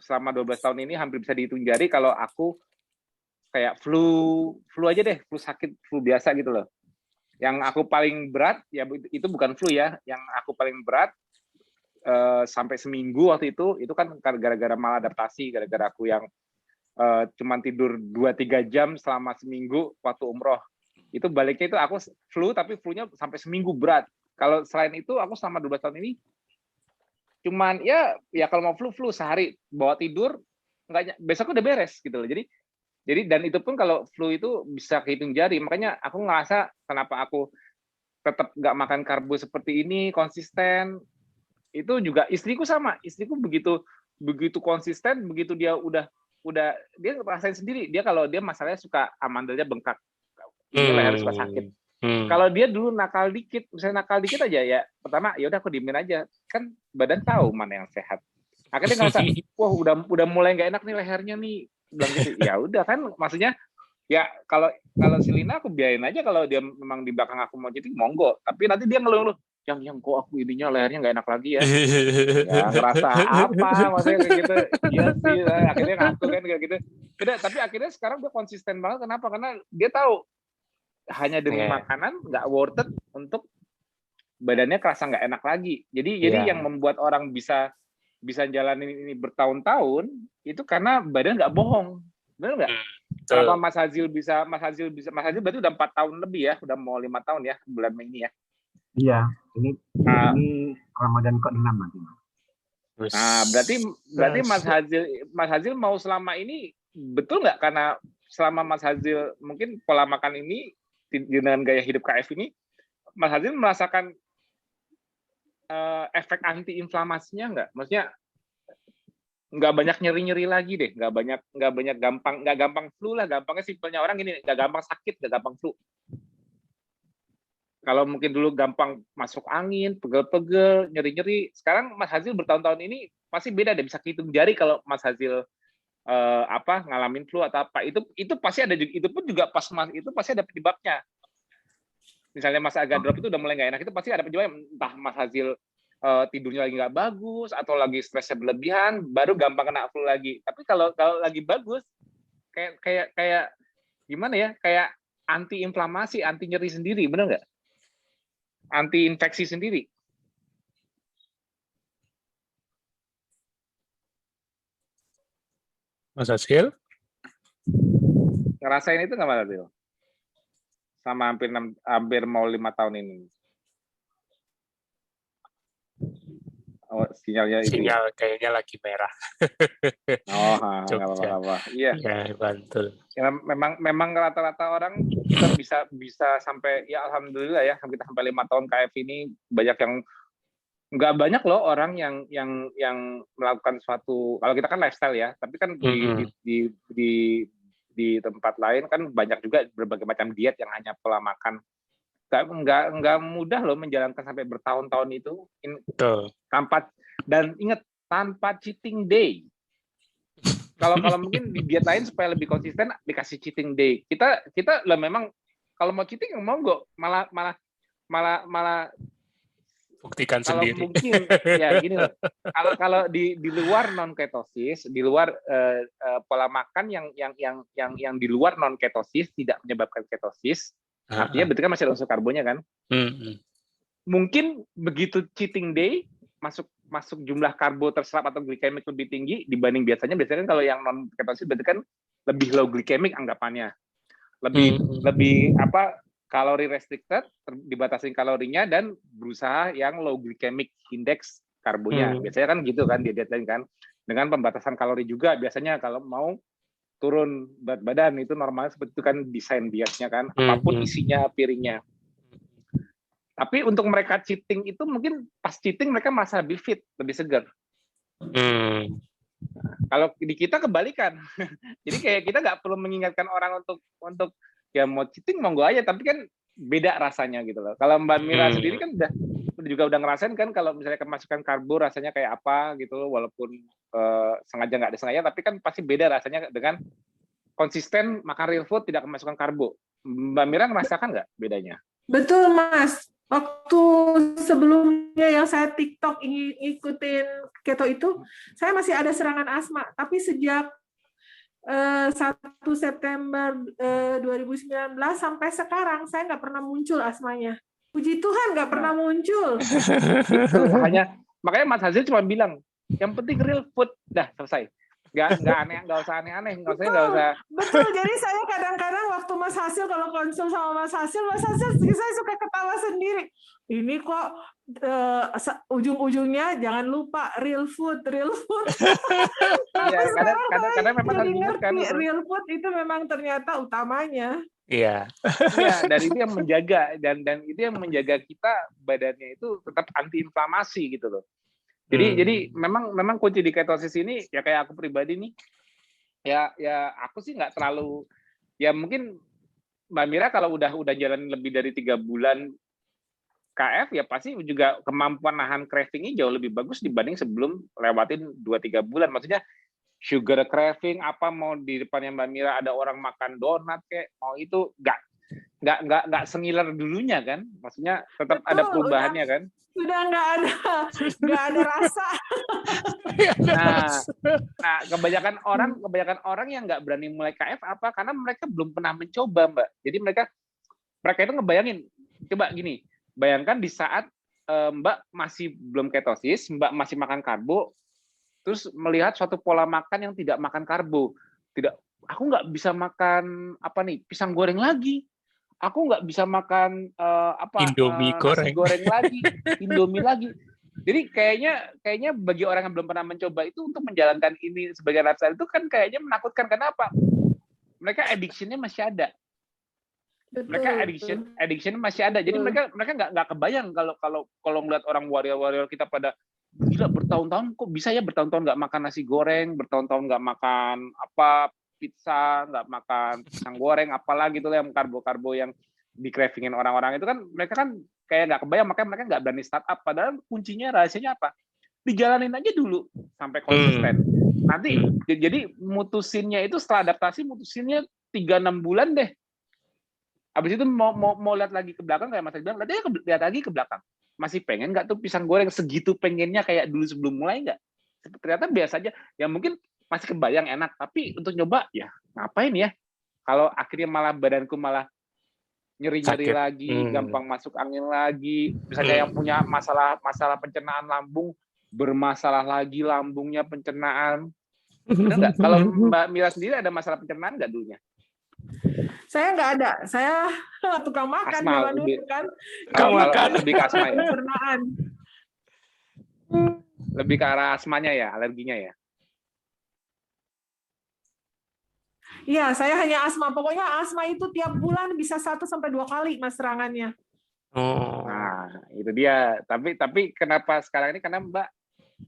selama 12 tahun ini hampir bisa dihitung jari kalau aku kayak flu aja deh, flu biasa gitu loh. Yang aku paling berat ya itu bukan flu ya, yang aku paling berat sampai seminggu waktu itu kan gara-gara maladaptasi, gara-gara aku yang cuman tidur 2-3 jam selama seminggu waktu umroh. Itu baliknya itu aku flu, tapi flu-nya sampai seminggu berat. Kalau selain itu aku selama 12 tahun ini cuman ya kalau mau flu sehari bawa tidur, besok udah beres gitu loh. Jadi dan itu pun kalau flu itu bisa kehitung jari. Makanya aku ngerasa kenapa aku tetap nggak makan karbo seperti ini, konsisten. Itu juga istriku sama. Istriku begitu konsisten, begitu dia udah dia ngerasain sendiri. Dia kalau dia masalahnya suka amandelnya bengkak, leher suka sakit. Kalau dia dulu nakal dikit aja ya, pertama ya udah aku diemin aja, kan badan tahu mana yang sehat. Akhirnya ngerasa, wah udah mulai nggak enak nih lehernya nih, bilang gitu. Ya udah kan, maksudnya ya kalau si Lina aku biarin aja, kalau dia memang di belakang aku mau jadi monggo, tapi nanti dia ngeluh, yang kok aku ininya lehernya nggak enak lagi ya. Ya ngerasa apa maksudnya kayak gitu. Iya sih, akhirnya ngaku kan kayak gitu. Udah, tapi akhirnya sekarang dia konsisten banget. Kenapa? Karena dia tahu hanya demi makanan nggak worth it untuk badannya kerasa nggak enak lagi. Jadi yang membuat orang bisa jalanin ini bertahun-tahun itu karena badan nggak bohong. Benar nggak? Kenapa Mas Hazil berarti udah 4 tahun lebih ya, udah mau 5 tahun ya bulan Mei ini ya. Iya, ini Ramadan ke-6 nanti. Nah, berarti Mas Hazil mau selama ini betul nggak, karena selama Mas Hazil mungkin pola makan ini dengan gaya hidup KF ini, Mas Hazil merasakan efek anti-inflamasinya nggak? Maksudnya nggak banyak nyeri-nyeri lagi deh, nggak gampang flu lah, gampangnya simpelnya orang gini, nggak gampang sakit, nggak gampang flu. Kalau mungkin dulu gampang masuk angin, pegel-pegel, nyeri-nyeri, sekarang Mas Hazil bertahun-tahun ini pasti beda deh, bisa hitung jari kalau Mas Hazil ngalamin flu atau apa. Itu pasti ada, itu pun juga pas Mas itu pasti ada penyebabnya. Misalnya Mas agak drop itu udah mulai nggak enak, itu pasti ada penyebabnya, entah Mas Hazil tidurnya lagi nggak bagus atau lagi stresnya berlebihan, baru gampang kena flu lagi. Tapi kalau lagi bagus, kayak gimana ya, kayak anti inflamasi, anti nyeri sendiri, bener nggak? Anti infeksi sendiri. Mas Hasil? Ngerasain itu nggak Mas Hasil? Sama hampir mau 5 tahun ini. Oh, sinyalnya itu. Sinyal kayaknya lagi merah. Oh, nggak apa-apa. Iya. Ya, bantul. Ya, memang rata-rata orang kita bisa sampai, ya alhamdulillah ya, kita sampai 5 tahun KF ini banyak yang nggak banyak loh orang yang melakukan suatu, kalau kita kan lifestyle ya, tapi kan di tempat lain kan banyak juga berbagai macam diet yang hanya pola makan. Nggak mudah loh menjalankan sampai bertahun-tahun itu. Tanpa cheating day. Kalau mungkin di diet lain supaya lebih konsisten dikasih cheating day. Kita lah memang kalau mau cheating monggo, malah buktikan kalau sendiri. Mungkin ya gini loh. Kalau di luar non ketosis, di luar pola makan yang di luar non ketosis tidak menyebabkan ketosis. Artinya berarti kan masih ada unsur karbonnya kan? Mungkin begitu cheating day masuk jumlah karbo terserap atau glikemik lebih tinggi dibanding biasanya kan kalau yang non ketosis berarti kan lebih low glikemik anggapannya. Lebih kalori restricted, dibatasin kalorinya dan berusaha yang low glycemic index karbonya. Biasanya kan gitu kan di diet lain kan. Dengan pembatasan kalori juga biasanya kalau mau turun berat badan itu normalnya seperti itu kan desain dietnya kan, apapun isinya piringnya. Tapi untuk mereka cheating itu mungkin pas cheating mereka merasa lebih fit, lebih segar. Kalau di kita kebalikan. Jadi kayak kita nggak perlu mengingatkan orang untuk ya mau cheating monggo aja, tapi kan beda rasanya gitu loh. Kalau Mbak Mira sendiri kan udah ngerasain kan kalau misalnya kemasukan karbo rasanya kayak apa gitu loh, walaupun sengaja nggak disengaja, tapi kan pasti beda rasanya dengan konsisten makan real food tidak kemasukan karbo. Mbak Mira ngerasakan nggak bedanya? Betul Mas. Waktu sebelumnya yang saya TikTok ngikutin keto itu, saya masih ada serangan asma. Tapi sejak 1 September 2019 sampai sekarang, saya nggak pernah muncul asmanya. Puji Tuhan nggak pernah muncul. Makanya Mas Hazil cuma bilang, yang penting real food, dah selesai. Nggak usah aneh-aneh, nggak usah. Betul, jadi saya kadang-kadang waktu Mas Hasil kalau konsul sama Mas Hasil saya suka ketawa sendiri. Ini kok ujung-ujungnya jangan lupa real food. Iya, kadang memang harus diingatkan. Real food itu memang ternyata utamanya. Iya. Dan itu yang menjaga dan itu yang menjaga kita badannya itu tetap antiinflamasi gitu loh. Jadi memang kunci di ketosis ini ya kayak aku pribadi nih ya aku sih nggak terlalu, ya mungkin Mbak Mira kalau udah jalan lebih dari 3 bulan KF ya pasti juga kemampuan nahan craving-nya jauh lebih bagus dibanding sebelum lewatin 2-3 bulan. Maksudnya sugar craving apa mau di depannya Mbak Mira ada orang makan donat kayak mau itu nggak sengiler dulunya kan, maksudnya tetap betul, ada perubahannya kan. Sudah nggak ada rasa. Nah kebanyakan orang yang nggak berani mulai KF apa karena mereka belum pernah mencoba Mbak. Jadi mereka itu ngebayangin, coba gini, bayangkan di saat Mbak masih belum ketosis, Mbak masih makan karbo, terus melihat suatu pola makan yang tidak makan karbo, aku nggak bisa makan pisang goreng lagi. Aku nggak bisa makan Indomie goreng lagi, Indomie lagi. Jadi kayaknya bagi orang yang belum pernah mencoba itu untuk menjalankan ini sebagai lifestyle itu kan kayaknya menakutkan. Kenapa? Mereka addiction-nya masih ada. Mereka addiction masih ada. Jadi mereka nggak kebayang kalau ngeliat orang warrior kita pada gila bertahun-tahun kok bisa ya bertahun-tahun nggak makan nasi goreng, bertahun-tahun nggak makan pizza, nggak makan pisang goreng, apalagi itu yang karbo-karbo yang di-cravingin orang-orang itu kan mereka kan kayak nggak kebayang, makanya mereka nggak berani startup. Padahal kuncinya rahasianya apa? Dijalanin aja dulu sampai konsisten. Nanti jadi mutusinnya itu setelah adaptasi mutusinnya 3-6 bulan deh. Habis itu mau lihat lagi ke belakang kayak Mas bilang, lihat lagi ke belakang. Masih pengen nggak tuh pisang goreng segitu pengennya kayak dulu sebelum mulai nggak? Ternyata biasa aja. Ya mungkin masih kebayang enak, tapi untuk nyoba ya ngapain ya? Kalau akhirnya malah badanku malah nyeri-nyeri lagi, gampang masuk angin lagi. Misalnya yang punya masalah pencernaan lambung, bermasalah lagi lambungnya pencernaan. Benar nggak? Kalau Mbak Mira sendiri ada masalah pencernaan nggak dulunya? Saya nggak ada. Saya tukang makan asma, dulu kan. Tukang makan lebih ke asma ya. Pencernaan. Lebih ke arah asmanya ya, alerginya ya. Iya, saya hanya asma. Pokoknya asma itu tiap bulan bisa 1-2 kali Mas serangannya. Nah, itu dia. Tapi kenapa sekarang ini? Karena Mbak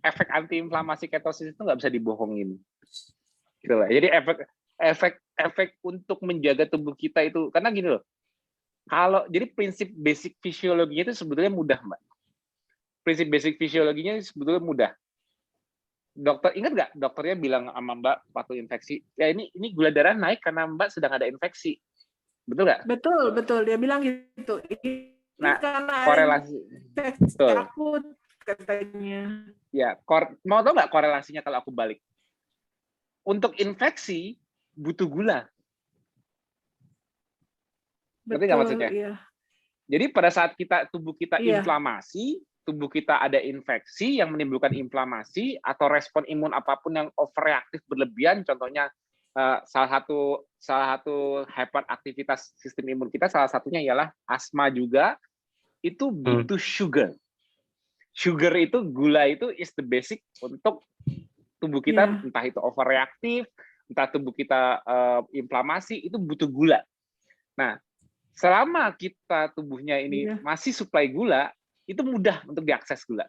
efek antiinflamasi ketosis itu nggak bisa dibohongin. Gitu lah. Jadi efek untuk menjaga tubuh kita itu karena gini loh. Jadi prinsip basic fisiologinya itu sebetulnya mudah, Mbak. Prinsip basic fisiologinya sebetulnya mudah. Dokter ingat nggak dokternya bilang sama Mbak waktu infeksi, ya ini gula darah naik karena Mbak sedang ada infeksi, betul nggak? Betul dia bilang gitu. Nah, karena korelasi takut katanya. Ya, mau tahu nggak korelasinya kalau aku balik? Untuk infeksi butuh gula. Ngerti nggak maksudnya? Iya. Jadi pada saat tubuh kita inflamasi, tubuh kita ada infeksi yang menimbulkan inflamasi atau respon imun apapun yang overreaktif berlebihan, contohnya salah satu hyperaktivitas sistem imun kita, salah satunya ialah asma juga, itu butuh sugar. Sugar itu, gula itu is the basic untuk tubuh kita, entah itu overreaktif, entah tubuh kita inflamasi, itu butuh gula. Nah, selama kita tubuhnya ini masih suplai gula, itu mudah untuk diakses gula.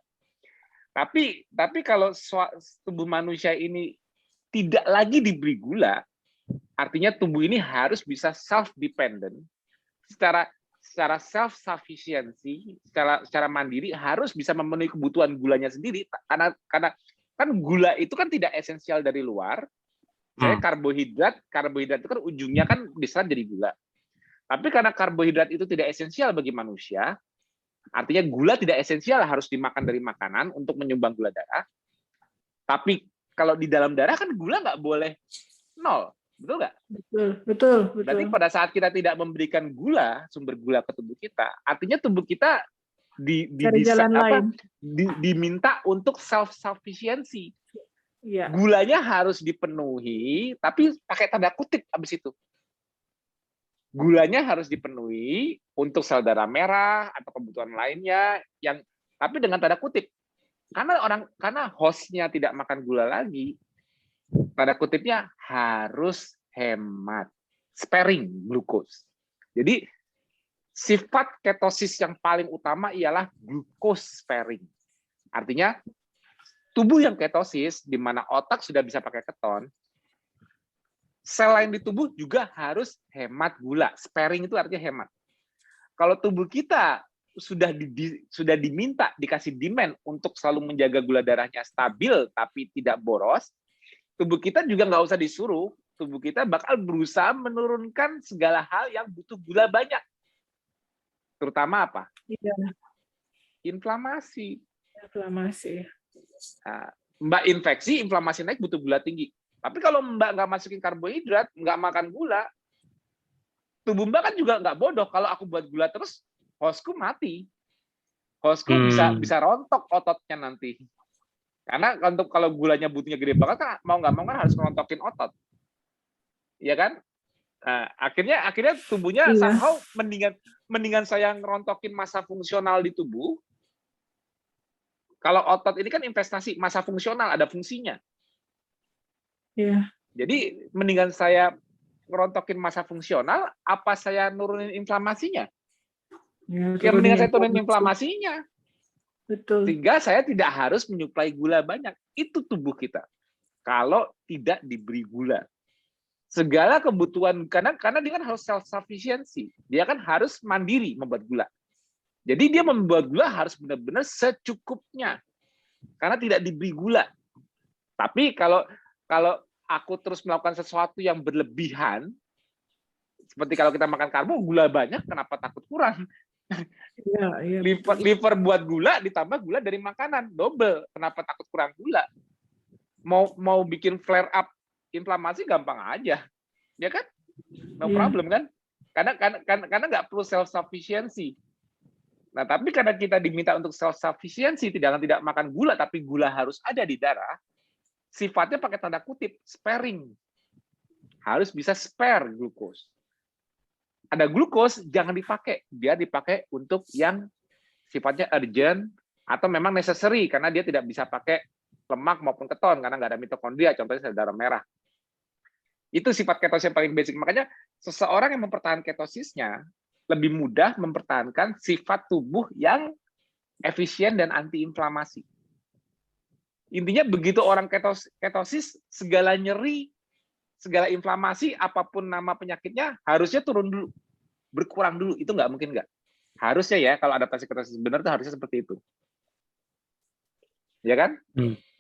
Tapi kalau tubuh manusia ini tidak lagi diberi gula, artinya tubuh ini harus bisa self-dependent, secara self-sufficiency, secara mandiri, harus bisa memenuhi kebutuhan gulanya sendiri. Karena kan gula itu kan tidak esensial dari luar. Saya karbohidrat itu kan ujungnya kan bisa jadi gula. Tapi karena karbohidrat itu tidak esensial bagi manusia, artinya gula tidak esensial harus dimakan dari makanan untuk menyumbang gula darah. Tapi kalau di dalam darah kan gula nggak boleh 0, betul nggak? Betul. Berarti pada saat kita tidak memberikan gula, sumber gula ke tubuh kita, artinya tubuh kita diminta untuk self-sufficiency. Ya. Gulanya harus dipenuhi, tapi pakai tanda kutip abis itu. Gulanya harus dipenuhi untuk sel darah merah atau kebutuhan lainnya tapi dengan tanda kutip. Karena hostnya tidak makan gula lagi, tanda kutipnya harus hemat, sparing glukos. Jadi sifat ketosis yang paling utama ialah glukos sparing. Artinya tubuh yang ketosis di mana otak sudah bisa pakai keton, sel lain di tubuh juga harus hemat gula. Sparing itu artinya hemat. Kalau tubuh kita sudah diminta, dikasih demand untuk selalu menjaga gula darahnya stabil tapi tidak boros, tubuh kita juga nggak usah disuruh. Tubuh kita bakal berusaha menurunkan segala hal yang butuh gula banyak. Terutama apa? Inflamasi. Mbak infeksi, inflamasi naik, butuh gula tinggi. Tapi kalau Mbak nggak masukin karbohidrat, nggak makan gula, tubuh Mbak kan juga nggak bodoh. Kalau aku buat gula terus, hostku mati. Hostku bisa rontok ototnya nanti. Karena kalau gulanya butuhnya gede banget, kan mau nggak mau kan harus merontokin otot. Iya kan? Nah, akhirnya tubuhnya somehow mendingan saya ngerontokin massa fungsional di tubuh. Kalau otot ini kan investasi massa fungsional, ada fungsinya. Iya. Jadi mendingan saya ngerontokin massa fungsional, apa saya nurunin inflamasinya? Ya, Yang mendingan saya turunin inflamasinya. Betul. Sehingga saya tidak harus menyuplai gula banyak. Itu tubuh kita. Kalau tidak diberi gula. Segala kebutuhan, karena dia kan harus self-sufficiency. Dia kan harus mandiri membuat gula. Jadi dia membuat gula harus benar-benar secukupnya. Karena tidak diberi gula. Tapi kalau aku terus melakukan sesuatu yang berlebihan, seperti kalau kita makan karbo, gula banyak, kenapa takut kurang? Ya. Liver buat gula ditambah gula dari makanan, double. Kenapa takut kurang gula? Mau bikin flare up inflamasi gampang aja, ya kan? No problem kan? Karena nggak perlu self sufficiency. Nah, tapi karena kita diminta untuk self sufficiency, tidak makan gula, tapi gula harus ada di darah. Sifatnya pakai tanda kutip sparing, harus bisa spare glukos. Ada glukos jangan dipakai, biar dipakai untuk yang sifatnya urgent atau memang necessary karena dia tidak bisa pakai lemak maupun keton karena nggak ada mitokondria, contohnya sel darah merah. Itu sifat ketosis yang paling basic. Makanya seseorang yang mempertahankan ketosisnya lebih mudah mempertahankan sifat tubuh yang efisien dan antiinflamasi. Intinya begitu orang ketosis, segala nyeri, segala inflamasi, apapun nama penyakitnya, harusnya turun dulu. Berkurang dulu. Itu nggak mungkin nggak. Harusnya ya, kalau adaptasi ketosis benar, itu harusnya seperti itu. Ya kan?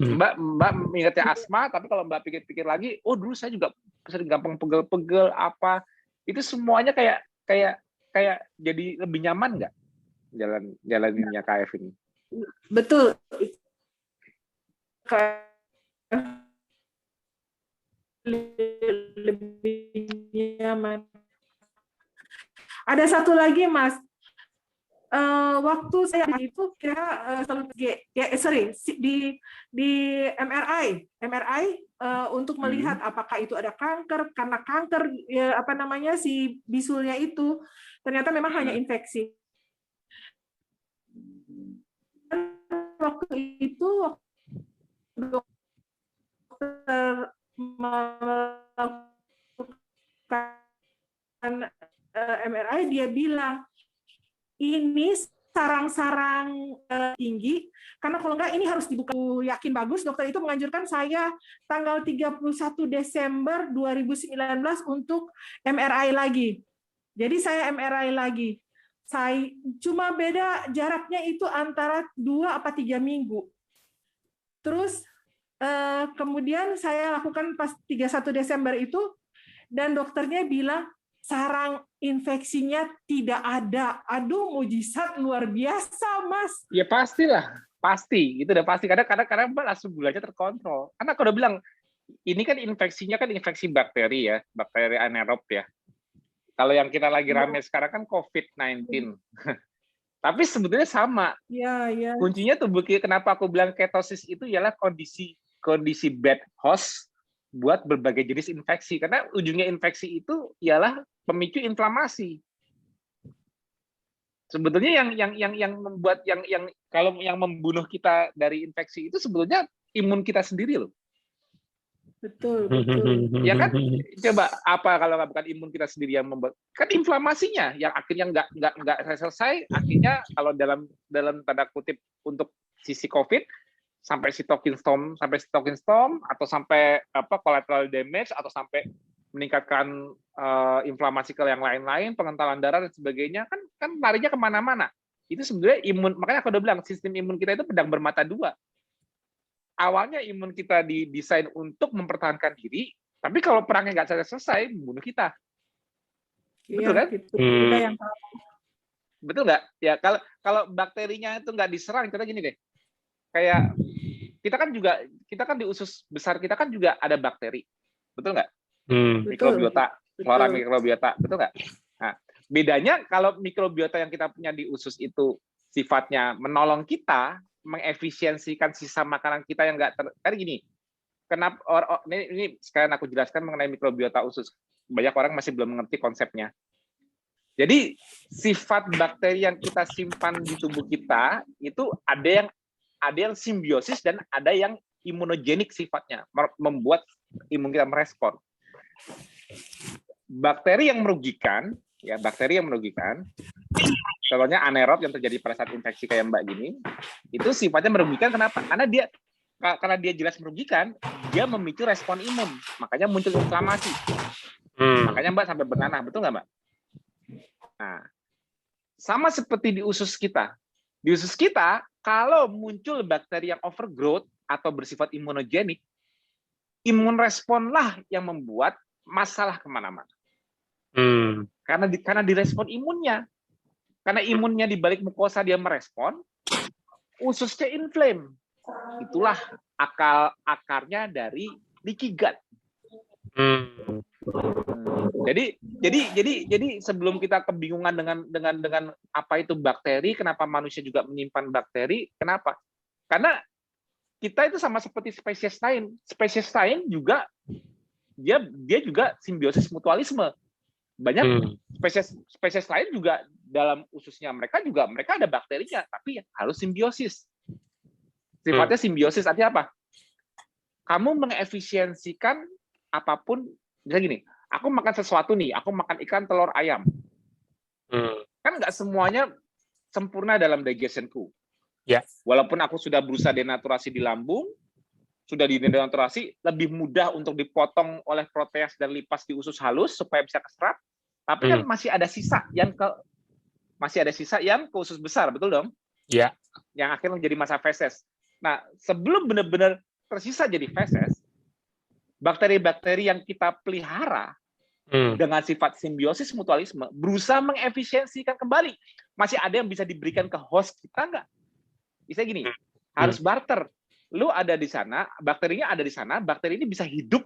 Mbak ingatnya asma, tapi kalau Mbak pikir-pikir lagi, oh dulu saya juga sering gampang pegel-pegel, apa. Itu semuanya kayak jadi lebih nyaman nggak? Jalaninnya KF ini. Betul. Lebih nyaman. Ada satu lagi, Mas. Waktu saya itu kira di MRI untuk melihat apakah itu ada kanker, karena kanker si bisulnya itu ternyata memang hanya infeksi. Waktu itu dokter melakukan MRI, dia bilang ini sarang-sarang tinggi, karena kalau enggak ini harus dibuka. Yakin bagus, dokter itu menganjurkan saya tanggal 31 Desember 2019 untuk MRI lagi. Jadi saya MRI lagi. Saya cuma beda jaraknya itu antara 2 apa 3 minggu. Terus kemudian saya lakukan pas 31 Desember itu, dan dokternya bilang sarang infeksinya tidak ada. Aduh, mujizat luar biasa, Mas. Ya pastilah, pasti. Itu udah pasti. Karena Mbak langsung gulanya terkontrol. Karena aku udah bilang, ini kan infeksinya kan infeksi bakteri ya, bakteri anaerob ya. Kalau yang kita lagi rame sekarang kan COVID-19. Tapi sebetulnya sama. Ya. Kuncinya tubuh kita, kenapa aku bilang ketosis itu ialah kondisi bed host buat berbagai jenis infeksi, karena ujungnya infeksi itu ialah pemicu inflamasi. Sebetulnya yang membuat kalau yang membunuh kita dari infeksi itu sebetulnya imun kita sendiri loh. Betul. Ya kan? Coba apa kalau bukan imun kita sendiri yang membuat, kan inflamasinya yang akhirnya nggak selesai, akhirnya kalau dalam tanda kutip untuk sisi COVID sampai cytokine storm atau sampai collateral damage atau sampai meningkatkan inflamasi ke yang lain-lain, pengentalan darah dan sebagainya, kan larinya kemana-mana. Itu sebenarnya imun, makanya aku udah bilang sistem imun kita itu pedang bermata dua. Awalnya imun kita didesain untuk mempertahankan diri, tapi kalau perangnya nggak selesai, membunuh kita. Betul kan? Gitu. Kita yang betul nggak? Ya kalau bakterinya itu nggak diserang, kita gini deh. Kayak kita kan di usus besar kita kan juga ada bakteri, betul nggak? Mikrobiota, flora mikrobiota, betul nggak? Nah, bedanya kalau mikrobiota yang kita punya di usus itu sifatnya menolong kita, mengefisiensikan sisa makanan kita yang nggak kan gini. Kenapa? Ini sekalian aku jelaskan mengenai mikrobiota usus. Banyak orang masih belum mengerti konsepnya. Jadi sifat bakteri yang kita simpan di tubuh kita itu ada yang simbiosis dan ada yang imunogenik sifatnya, membuat imun kita merespon. bakteri yang merugikan, contohnya anaerob yang terjadi pada saat infeksi kayak Mbak gini, itu sifatnya merugikan. Kenapa? Karena dia jelas merugikan, dia memicu respon imun, makanya muncul inflamasi. Makanya Mbak sampai bernanah, betul nggak Mbak? Nah, sama seperti di usus kita. Di usus kita, kalau muncul bakteri yang overgrowth atau bersifat imunogenik, imun responlah yang membuat masalah kemana-mana. Karena direspon imunnya. Karena imunnya di balik mukosa dia merespon, ususnya inflame. Itulah akarnya dari leaky gut. Jadi sebelum kita kebingungan dengan apa itu bakteri, kenapa manusia juga menyimpan bakteri, kenapa? Karena kita itu sama seperti spesies lain. Spesies lain juga dia juga simbiosis mutualisme. Banyak spesies lain juga dalam ususnya mereka ada bakterinya, tapi harus simbiosis. Sifatnya simbiosis artinya apa? Kamu mengefisiensikan apapun, misalnya gini, aku makan sesuatu nih, aku makan ikan, telur, ayam. Kan nggak semuanya sempurna dalam digestionku. Ya. Walaupun aku sudah berusaha denaturasi di lambung, sudah didenaturasi, lebih mudah untuk dipotong oleh proteas dan lipas di usus halus supaya bisa keserap. Tapi kan masih ada sisa yang ke usus besar, betul dong? Ya. Yang akhirnya menjadi masa feses. Nah, sebelum benar-benar tersisa jadi feses, bakteri-bakteri yang kita pelihara dengan sifat simbiosis mutualisme berusaha mengefisiensikan kembali. Masih ada yang bisa diberikan ke host kita nggak? Bisa gini, harus barter. Lu ada di sana, bakterinya ada di sana, bakteri ini bisa hidup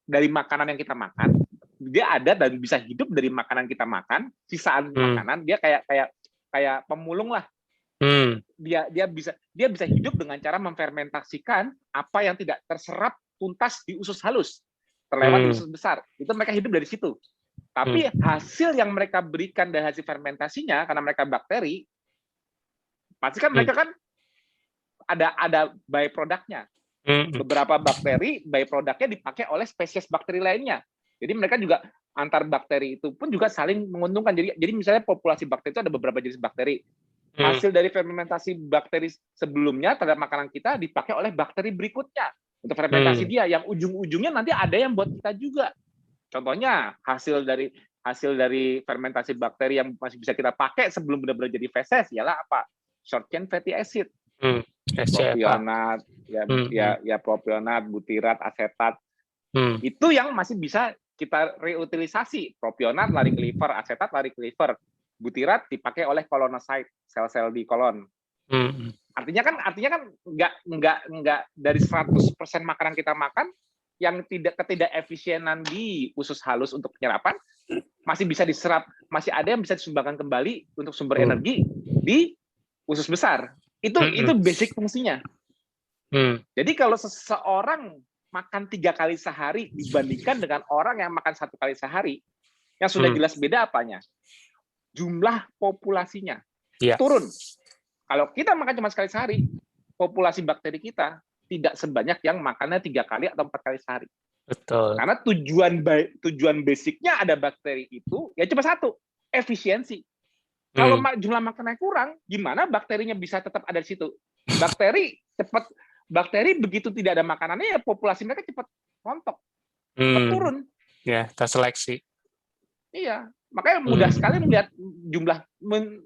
dari makanan yang kita makan. Dia ada dan bisa hidup dari makanan kita makan, sisaan makanan. Dia kayak pemulung lah. Dia bisa hidup dengan cara memfermentasikan apa yang tidak terserap tuntas di usus halus, terlewat di usus besar. Itu mereka hidup dari situ. Tapi hasil yang mereka berikan dari hasil fermentasinya, karena mereka bakteri, pasti kan mereka kan ada byproduct-nya. Beberapa bakteri byproduct-nya dipakai oleh spesies bakteri lainnya. Jadi mereka juga antar bakteri itu pun juga saling menguntungkan. Jadi misalnya populasi bakteri itu ada beberapa jenis bakteri. Hasil dari fermentasi bakteri sebelumnya terhadap makanan kita dipakai oleh bakteri berikutnya untuk fermentasi dia. Yang ujung-ujungnya nanti ada yang buat kita juga. Contohnya hasil dari fermentasi bakteri yang masih bisa kita pakai sebelum benar-benar jadi feses ialah apa? Short chain fatty acid. Propionat, propionat, butirat, asetat. Itu yang masih bisa kita reutilisasi. Propionat lari ke liver, asetat lari ke liver, butirat dipakai oleh kolonosit, sel-sel di kolon. Artinya kan nggak dari 100% makanan kita makan yang tidak efisienan di usus halus untuk penyerapan masih bisa diserap, masih ada yang bisa disumbangkan kembali untuk sumber energi di usus besar. Itu basic fungsinya. Jadi kalau seseorang makan 3 kali sehari dibandingkan dengan orang yang makan 1 kali sehari, yang sudah jelas beda apanya? Jumlah populasinya turun. Kalau kita makan cuma sekali sehari, populasi bakteri kita tidak sebanyak yang makannya 3 kali atau 4 kali sehari. Betul. Karena tujuan basicnya ada bakteri itu ya cuma satu, efisiensi. Kalau jumlah makanannya kurang, gimana bakterinya bisa tetap ada di situ? Bakteri begitu tidak ada makanannya, ya populasi mereka cepat rontok, cepat turun. Ya, terseleksi. Iya, makanya mudah sekali melihat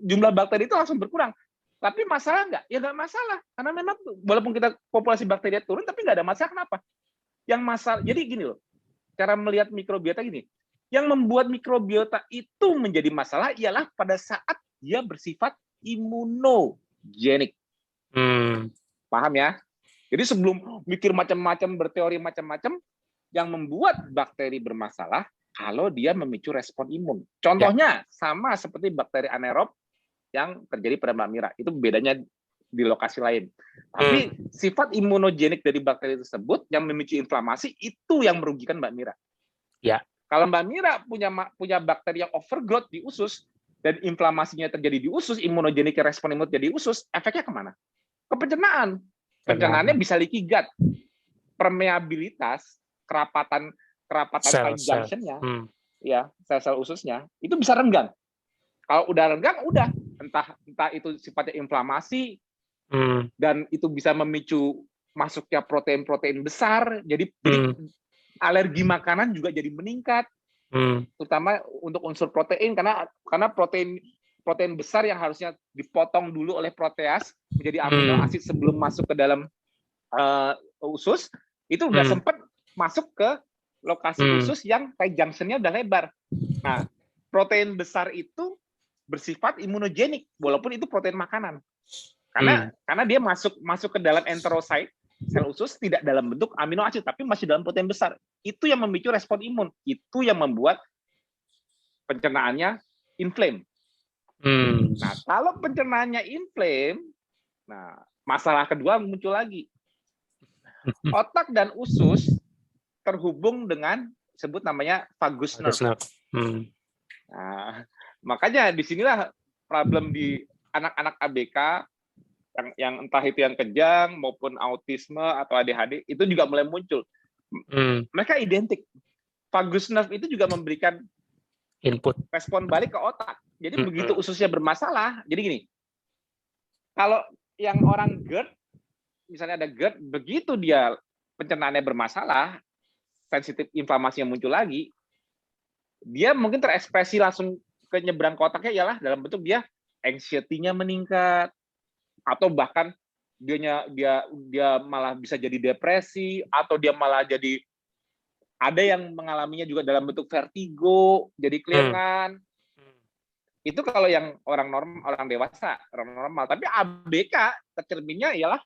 jumlah bakteri itu langsung berkurang. Tapi masalah nggak? Ya nggak masalah, karena memang walaupun kita populasi bakteri turun, tapi nggak ada masalah. Kenapa? Yang masalah, jadi gini loh, cara melihat mikrobiota gini. Yang membuat mikrobiota itu menjadi masalah ialah pada saat dia bersifat imunogenik. Paham ya? Jadi sebelum mikir macam-macam, berteori macam-macam, yang membuat bakteri bermasalah kalau dia memicu respon imun. Contohnya sama seperti bakteri anaerob yang terjadi pada Mbak Mira. Itu bedanya di lokasi lain. Tapi sifat imunogenik dari bakteri tersebut yang memicu inflamasi itu yang merugikan Mbak Mira. Ya. Kalau Mbak Mira punya bakteri yang overgrowth di usus dan inflamasinya terjadi di usus, imunogenik respon imun jadi usus, efeknya kemana? Ke pencernaan. Pencernaannya bisa leaky gut. Permeabilitas, kerapatan tight junction-nya ya, sel-sel ususnya itu bisa renggang. Kalau udah renggang, udah entah itu sifatnya inflamasi dan itu bisa memicu masuknya protein-protein besar, jadi alergi makanan juga jadi meningkat, terutama untuk unsur protein karena protein besar yang harusnya dipotong dulu oleh proteas menjadi amino asid sebelum masuk ke dalam usus, itu udah sempat masuk ke lokasi usus yang tight junctionnya udah lebar. Nah, protein besar itu bersifat imunogenik walaupun itu protein makanan. Karena dia masuk ke dalam enterosit, sel usus tidak dalam bentuk amino asid tapi masih dalam protein besar. Itu yang memicu respon imun. Itu yang membuat pencernaannya inflame. Nah, kalau pencernaannya inflame, nah masalah kedua muncul lagi. Otak dan usus terhubung dengan sebut namanya vagus nerve. Nah, makanya disinilah problem di anak-anak ABK yang entah itu yang kejang maupun autisme atau ADHD itu juga mulai muncul. Mereka identik. Vagus nerve itu juga memberikan input respon balik ke otak. Jadi begitu ususnya bermasalah, jadi gini. Kalau yang orang GERD, misalnya ada GERD, begitu dia pencernaannya bermasalah, sensitif inflamasi yang muncul lagi, dia mungkin terekspresi langsung ke nyebrang ke otaknya ialah dalam bentuk dia anxiety-nya meningkat, atau bahkan dia malah bisa jadi depresi, atau dia malah jadi ada yang mengalaminya juga dalam bentuk vertigo, jadi kelingan. Itu kalau yang orang dewasa, orang normal. Tapi ABK tercerminnya ialah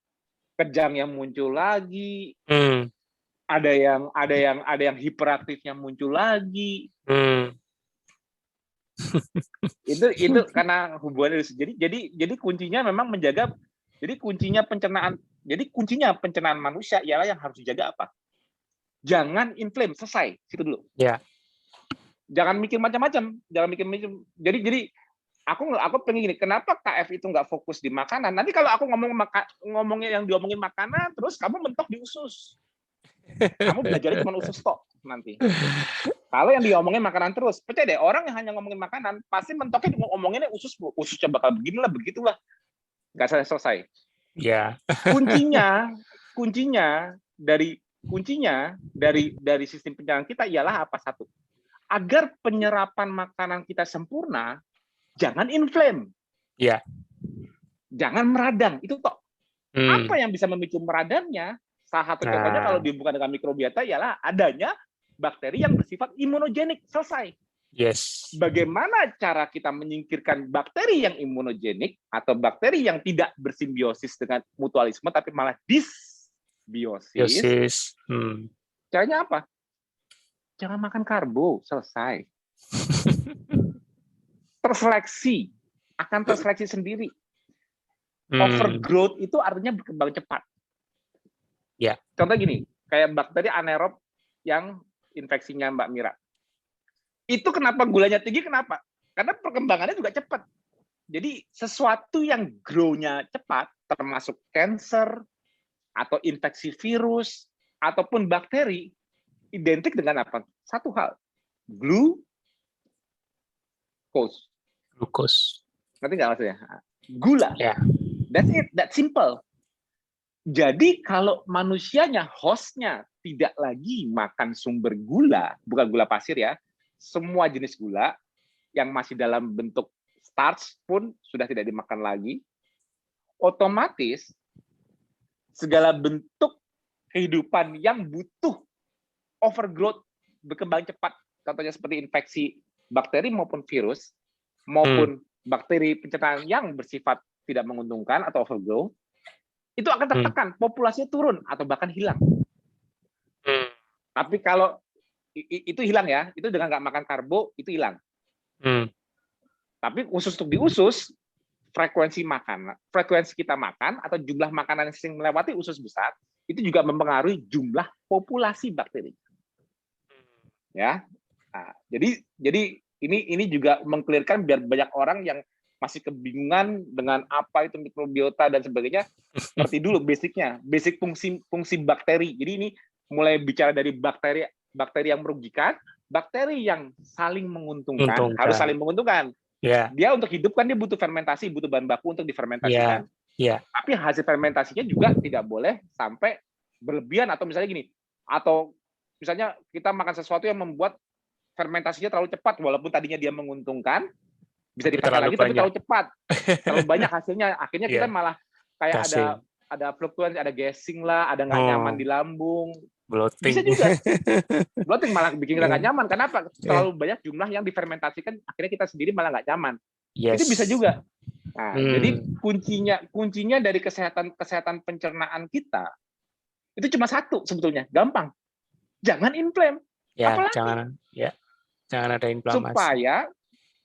kejang yang muncul lagi, ada yang hiperaktifnya muncul lagi. Itu karena hubungan itu. Jadi kuncinya memang menjaga. Jadi kuncinya pencernaan manusia ialah yang harus dijaga apa? Jangan inflame, selesai situ dulu. Ya. Jangan mikir macam-macam. Jadi aku pengen gini, kenapa KF itu nggak fokus di makanan? Nanti kalau aku ngomongnya yang diomongin makanan, terus kamu mentok di usus. Kamu belajarnya cuma usus tok nanti. Kalau yang diomongin makanan terus, percaya deh, orang yang hanya ngomongin makanan, pasti mentoknya ngomonginnya ususnya bakal beginilah, begitulah. Nggak selesai. Ya. Kuncinya dari sistem pencernaan kita ialah apa? Satu, agar penyerapan makanan kita sempurna, jangan inflame. Ya. Jangan meradang. Itu toh. Apa yang bisa memicu meradangnya? Salah satu contohnya kalau dibuka dengan mikrobiota ialah adanya bakteri yang bersifat imunogenik. Selesai. Yes. Bagaimana cara kita menyingkirkan bakteri yang imunogenik atau bakteri yang tidak bersimbiosis dengan mutualisme tapi malah disbiosis? Caranya apa? Jangan makan karbo, selesai. Akan terseleksi sendiri. Overgrowth itu artinya berkembang cepat. Ya. Contoh gini, kayak bakteri anaerob yang infeksinya Mbak Mira. Itu kenapa gulanya tinggi? Kenapa? Karena perkembangannya juga cepat. Jadi sesuatu yang grow-nya cepat, termasuk cancer atau infeksi virus ataupun bakteri, identik dengan apa? Satu hal, glucose. Ngerti nggak maksudnya? Gula. Yeah. That's it. That's simple. Jadi kalau manusianya, hostnya tidak lagi makan sumber gula, bukan gula pasir ya, semua jenis gula yang masih dalam bentuk starch pun sudah tidak dimakan lagi, otomatis segala bentuk kehidupan yang butuh overgrowth, berkembang cepat, contohnya seperti infeksi bakteri maupun virus, maupun bakteri pencernaan yang bersifat tidak menguntungkan atau overgrowth, itu akan tertekan, populasinya turun atau bahkan hilang. Tapi kalau itu hilang ya, itu dengan nggak makan karbo, itu hilang. Tapi khusus untuk di usus, frekuensi kita makan atau jumlah makanan yang sering melewati usus besar, itu juga mempengaruhi jumlah populasi bakteri. Ya, nah, jadi ini juga mengklirkan biar banyak orang yang masih kebingungan dengan apa itu mikrobiota dan sebagainya. Seperti dulu basicnya, basic fungsi bakteri. Jadi ini mulai bicara dari bakteri yang merugikan, bakteri yang saling menguntungkan, harus saling menguntungkan. Yeah. Dia untuk hidup kan dia butuh fermentasi, butuh bahan baku untuk difermentasikan. Yeah. Tapi hasil fermentasinya juga tidak boleh sampai berlebihan, atau misalnya gini, atau misalnya kita makan sesuatu yang membuat fermentasinya terlalu cepat, walaupun tadinya dia menguntungkan, bisa dipakai lagi tapi terlalu cepat, terlalu banyak hasilnya, akhirnya kita malah kayak ada fluktuasi, ada gassing lah, ada nggak nyaman di lambung. Bloating. Bisa juga. Bloating malah bikin kita nggak nyaman. Kenapa? Terlalu banyak jumlah yang difermentasikan, akhirnya kita sendiri malah nggak nyaman. Itu bisa juga. Nah, jadi kuncinya dari kesehatan pencernaan kita itu cuma satu sebetulnya, gampang. Jangan inflame. Jangan ada inflamasi.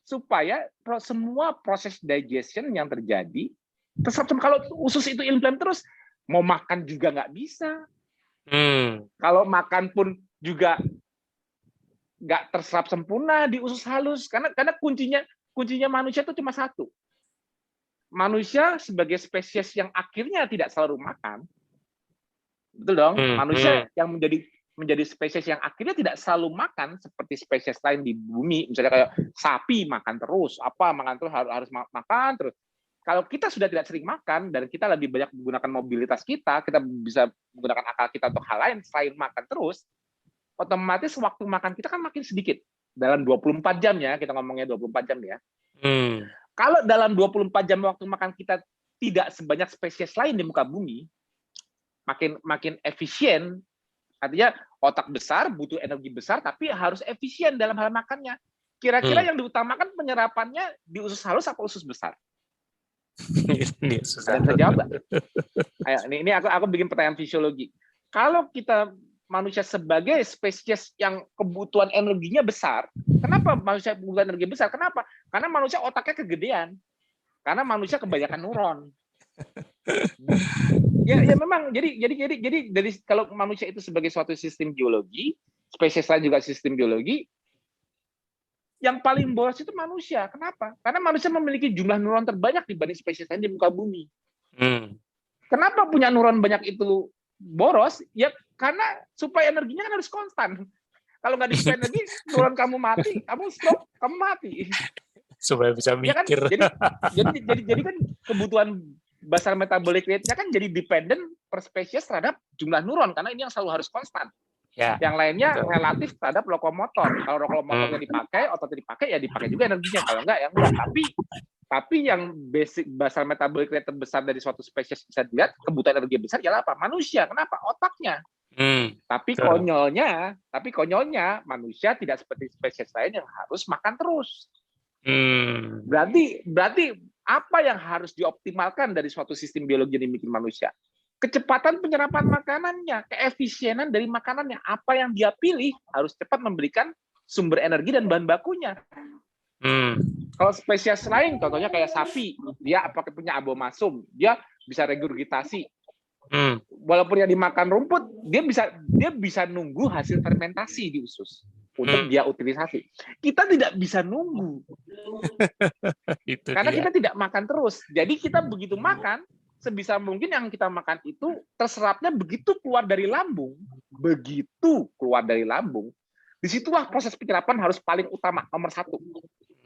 Supaya semua proses digestion yang terjadi terserap. Kalau usus itu inflame terus, mau makan juga nggak bisa. Kalau makan pun juga nggak terserap sempurna di usus halus, karena kuncinya manusia itu cuma satu. Manusia sebagai spesies yang akhirnya tidak selalu makan, betul dong? Manusia yang menjadi spesies yang akhirnya tidak selalu makan seperti spesies lain di bumi, misalnya kayak sapi makan terus, makan terus harus makan terus. Kalau kita sudah tidak sering makan dan kita lebih banyak menggunakan mobilitas kita bisa menggunakan akal kita untuk hal lain selain makan terus, otomatis waktu makan kita kan makin sedikit. Dalam 24 jam ya, kita ngomongnya 24 jam ya. Kalau dalam 24 jam waktu makan kita tidak sebanyak spesies lain di muka bumi, makin efisien, artinya otak besar, butuh energi besar, tapi harus efisien dalam hal makannya. Kira-kira yang diutamakan penyerapannya di usus halus apa usus besar? Ini susah. Bisa jawab nggak? Ayo, ini aku bikin pertanyaan fisiologi. Kalau kita manusia sebagai spesies yang kebutuhan energinya besar, kenapa manusia kebutuhan energi besar? Kenapa? Karena manusia otaknya kegedean. Karena manusia kebanyakan neuron. Ya memang. Jadi dari kalau manusia itu sebagai suatu sistem biologi, spesies lain juga sistem biologi. Yang paling boros itu manusia. Kenapa? Karena manusia memiliki jumlah neuron terbanyak dibanding spesies lain di muka bumi. Kenapa punya neuron banyak itu boros? Ya karena supaya energinya kan harus konstan. Kalau nggak disupply energi, neuron kamu mati, kamu stroke, kamu mati. Supaya bisa mikir. Ya kan? Jadi kan kebutuhan basal metabolic rate-nya kan jadi dependent per spesies terhadap jumlah neuron, karena ini yang selalu harus konstan. Ya, yang lainnya betul. Relatif terhadap lokomotor. Kalau lokomotornya dipakai, ototnya dipakai, ya dipakai juga energinya. Kalau enggak, ya enggak. Tapi yang basic basal metabolic rate terbesar dari suatu spesies bisa dilihat, kebutuhan energi besar ialah apa? Manusia. Kenapa? Otaknya. Tapi konyolnya manusia tidak seperti spesies lain yang harus makan terus. Berarti apa yang harus dioptimalkan dari suatu sistem biologi yang dimiliki manusia? Kecepatan penyerapan makanannya, keefisienan dari makanannya, apa yang dia pilih harus cepat memberikan sumber energi dan bahan bakunya. Kalau spesies lain, contohnya kayak sapi, dia apakah punya abomasum, dia bisa regurgitasi. Walaupun yang dimakan rumput, dia bisa nunggu hasil fermentasi di usus untuk dia utilisasi. Kita tidak bisa nunggu, karena kita tidak makan terus. Jadi kita begitu makan, sebisa mungkin yang kita makan itu terserapnya begitu keluar dari lambung, disitulah proses penyerapan harus paling utama, nomor satu.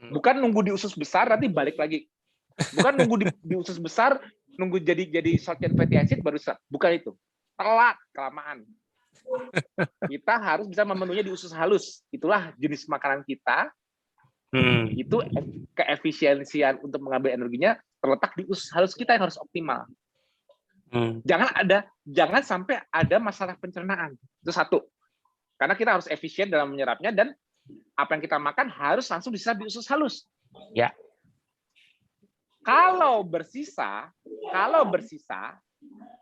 Bukan nunggu di usus besar nanti balik lagi. Bukan nunggu di usus besar, nunggu jadi short chain fatty acid baru serap. Bukan itu. Telat, kelamaan. Kita harus bisa memenuhinya di usus halus. Itulah jenis makanan kita. Itu keefisiensian untuk mengambil energinya terletak di usus halus kita yang harus optimal. Jangan sampai ada masalah pencernaan. Itu satu. Karena kita harus efisien dalam menyerapnya, dan apa yang kita makan harus langsung diserap di usus halus. Ya. Kalau bersisa